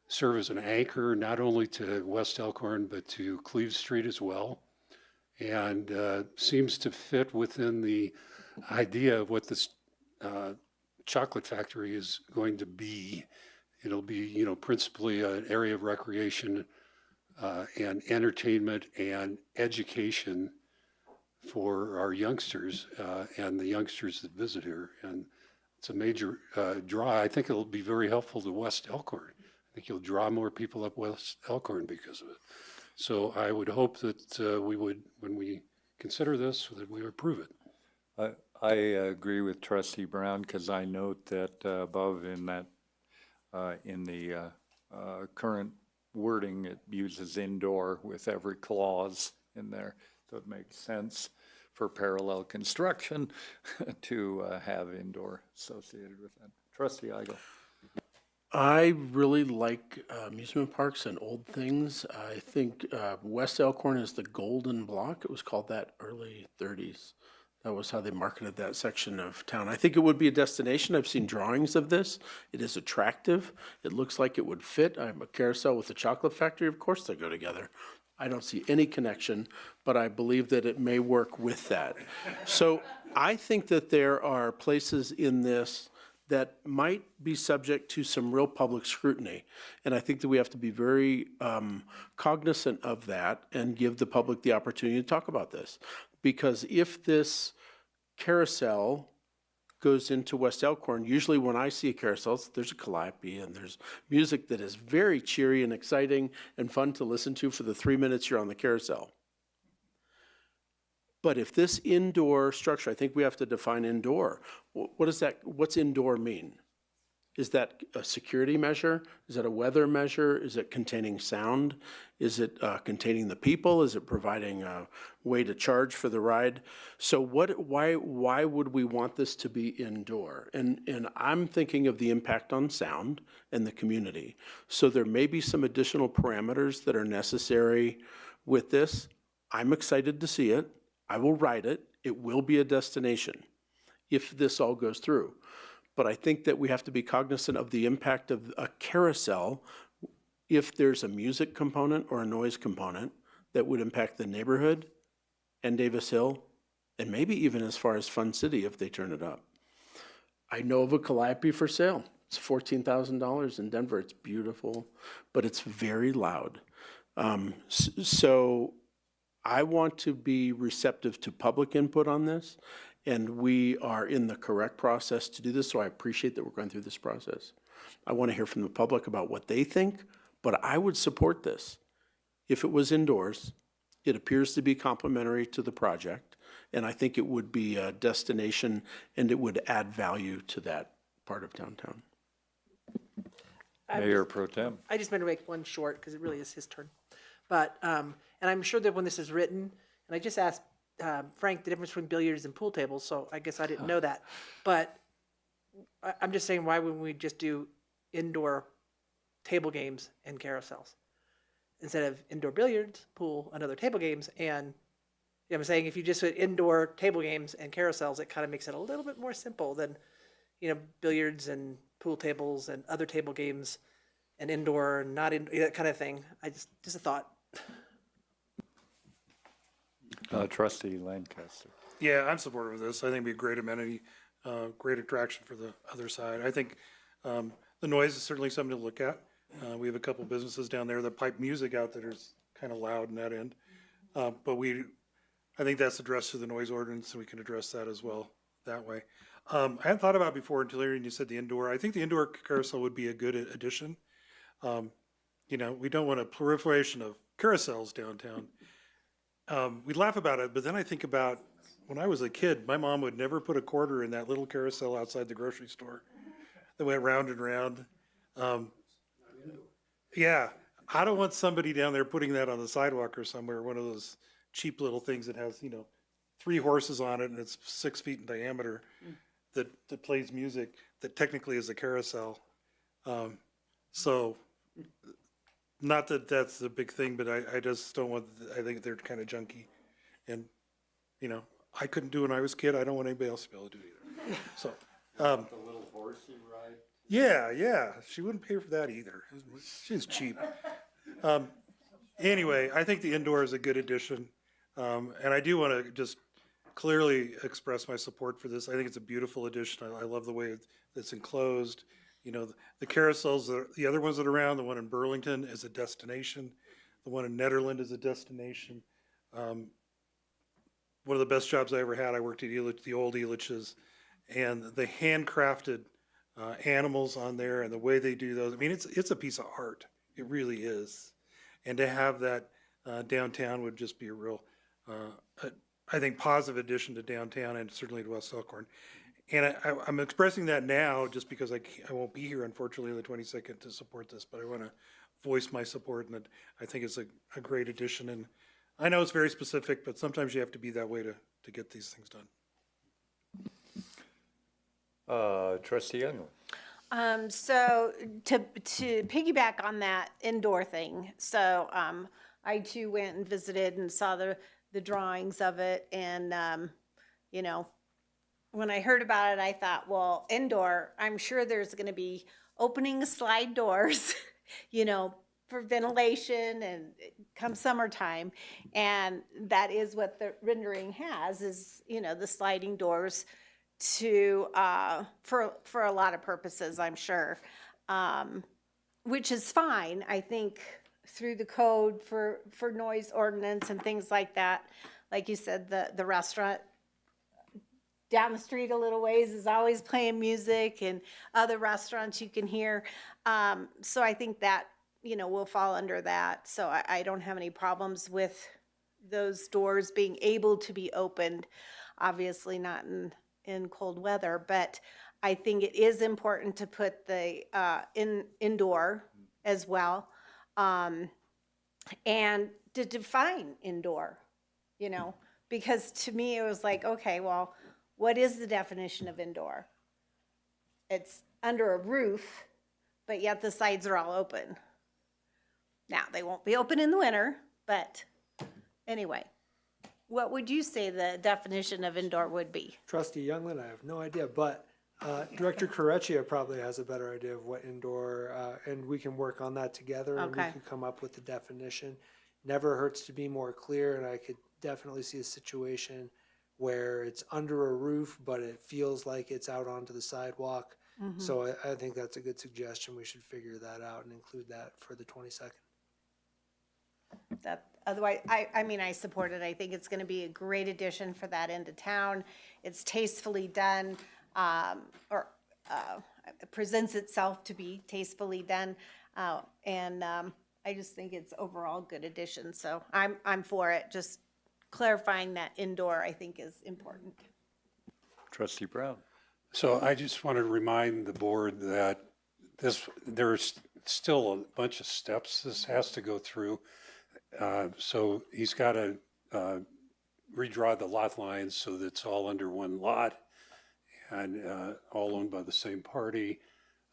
serve as an anchor, not only to West Elkhorn, but to Cleves Street as well. And seems to fit within the idea of what this chocolate factory is going to be. It'll be, principally an area of recreation and entertainment and education for our youngsters and the youngsters that visit here. And it's a major draw. I think it'll be very helpful to West Elkhorn. I think you'll draw more people up West Elkhorn because of it. So I would hope that we would, when we consider this, that we approve it. I agree with Trustee Brown, because I note that above in that, in the current wording, it uses indoor with every clause in there. So it makes sense for parallel construction to have indoor associated with that. Trustee Eigel. I really like amusement parks and old things. I think West Elkhorn is the golden block. It was called that early 30s. That was how they marketed that section of town. I think it would be a destination. I've seen drawings of this. It is attractive. It looks like it would fit. I'm a carousel with a chocolate factory. Of course they go together. I don't see any connection, but I believe that it may work with that. So I think that there are places in this that might be subject to some real public scrutiny. And I think that we have to be very cognizant of that and give the public the opportunity to talk about this. Because if this carousel goes into West Elkhorn, usually when I see a carousel, there's a calliope and there's music that is very cheery and exciting and fun to listen to for the 3 minutes you're on the carousel. But if this indoor structure, I think we have to define indoor. What is that? What's indoor mean? Is that a security measure? Is that a weather measure? Is it containing sound? Is it containing the people? Is it providing a way to charge for the ride? So why would we want this to be indoor? And I'm thinking of the impact on sound and the community. So there may be some additional parameters that are necessary with this. I'm excited to see it. I will ride it. It will be a destination if this all goes through. But I think that we have to be cognizant of the impact of a carousel if there's a music component or a noise component that would impact the neighborhood and Davis Hill, and maybe even as far as Fun City if they turn it up. I know of a calliope for sale. It's $14,000 in Denver. It's beautiful, but it's very loud. So I want to be receptive to public input on this. And we are in the correct process to do this, so I appreciate that we're going through this process. I want to hear from the public about what they think, but I would support this. If it was indoors, it appears to be complementary to the project, and I think it would be a destination and it would add value to that part of downtown. Mayor Pro Tem. I just meant to make one short because it really is his turn. But, and I'm sure that when this is written, and I just asked Frank the difference between billiards and pool tables, so I guess I didn't know that. But I'm just saying, why wouldn't we just do indoor table games and carousels? Instead of indoor billiards, pool, and other table games, and I'm saying if you just put indoor table games and carousels, it kind of makes it a little bit more simple than, billiards and pool tables and other table games and indoor and not in, that kind of thing. Just a thought. Trustee Lancaster. Yeah, I'm supportive of this. I think it'd be a great amenity, great attraction for the other side. I think the noise is certainly something to look at. We have a couple businesses down there that pipe music out that is kind of loud in that end. But I think that's addressed through the noise ordinance, and we can address that as well that way. I hadn't thought about it before until you said the indoor. I think the indoor carousel would be a good addition. We don't want a proliferation of carousels downtown. We laugh about it, but then I think about when I was a kid, my mom would never put a quarter in that little carousel outside the grocery store that went round and round. Yeah, I don't want somebody down there putting that on the sidewalk or somewhere, one of those cheap little things that has, 3 horses on it and it's 6 feet in diameter that plays music that technically is a carousel. So not that that's the big thing, but I just don't want, I think they're kind of junky. And, I couldn't do it when I was a kid. I don't want anybody else to be able to do it either. So, The little horsey ride? yeah, she wouldn't pay for that either. She's cheap. Anyway, I think the indoor is a good addition. And I do want to just clearly express my support for this. I think it's a beautiful addition. I love the way it's enclosed. The carousels, the other ones that are around, the one in Burlington is a destination. The one in Nederland is a destination. One of the best jobs I ever had, I worked at the old Elitch's, and the handcrafted animals on there and the way they do those. I mean, it's a piece of art. It really is. And to have that downtown would just be a real, I think, positive addition to downtown and certainly to West Elkhorn. And I'm expressing that now just because I won't be here, unfortunately, on the 22nd to support this, but I want to voice my support, and I think it's a great addition. And I know it's very specific, but sometimes you have to be that way to get these things done. Trustee Young. So to piggyback on that indoor thing, so I too went and visited and saw the drawings of it, and when I heard about it, I thought, well, indoor, I'm sure there's going to be opening slide doors, for ventilation and come summertime, and that is what the rendering has, is the sliding doors to for a lot of purposes, I'm sure, which is fine. I think through the code for noise ordinance and things like that, like you said, the restaurant down the street a little ways is always playing music, and other restaurants you can hear. So I think that will fall under that. So I don't have any problems with those doors being able to be opened. Obviously not in cold weather, but I think it is important to put the indoor as well, and to define indoor, because to me it was like, okay, well, what is the definition of indoor? It's under a roof, but yet the sides are all open. Now, they won't be open in the winter, but anyway. What would you say the definition of indoor would be? Trustee Youngland, I have no idea, but Director Correcchia probably has a better idea of what indoor, and we can work on that together, and we Okay. can come up with the definition. Never hurts to be more clear, and I could definitely see a situation where it's under a roof, but it feels like it's out onto the sidewalk. Mhm. So I think that's a good suggestion. We should figure that out and include that for the 22nd. That, otherwise, I support it. I think it's gonna be a great addition for that end of town. It's tastefully done, it presents itself to be tastefully done. And I just think it's overall good addition, so I'm for it. Just clarifying that indoor, I think, is important. Trustee Brown. So I just want to remind the board that there's still a bunch of steps this has to go through. So he's got to redraw the lot lines so that it's all under one lot and all owned by the same party.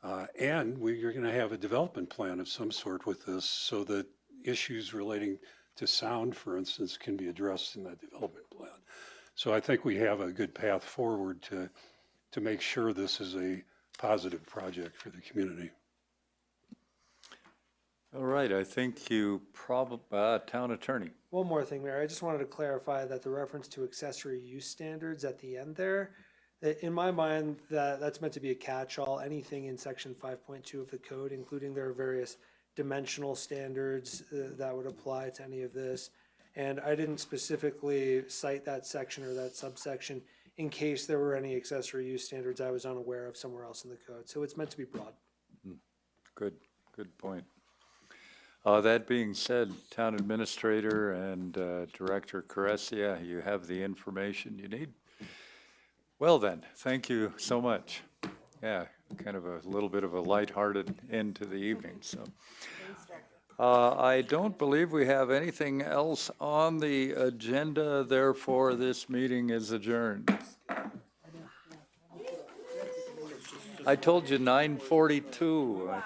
And you're going to have a development plan of some sort with this so that issues relating to sound, for instance, can be addressed in that development plan. So I think we have a good path forward to make sure this is a positive project for the community. All right, I think you town attorney. One more thing, Mayor. I just wanted to clarify that the reference to accessory use standards at the end there, in my mind, that's meant to be a catch-all. Anything in section 5.2 of the code, including there are various dimensional standards that would apply to any of this. And I didn't specifically cite that section or that subsection in case there were any accessory use standards I was unaware of somewhere else in the code. So it's meant to be broad. Good point. That being said, Town Administrator and Director Caressia, you have the information you need. Well then, thank you so much. Yeah, kind of a little bit of a lighthearted end to the evening, so. I don't believe we have anything else on the agenda, therefore this meeting is adjourned. I told you 9:42.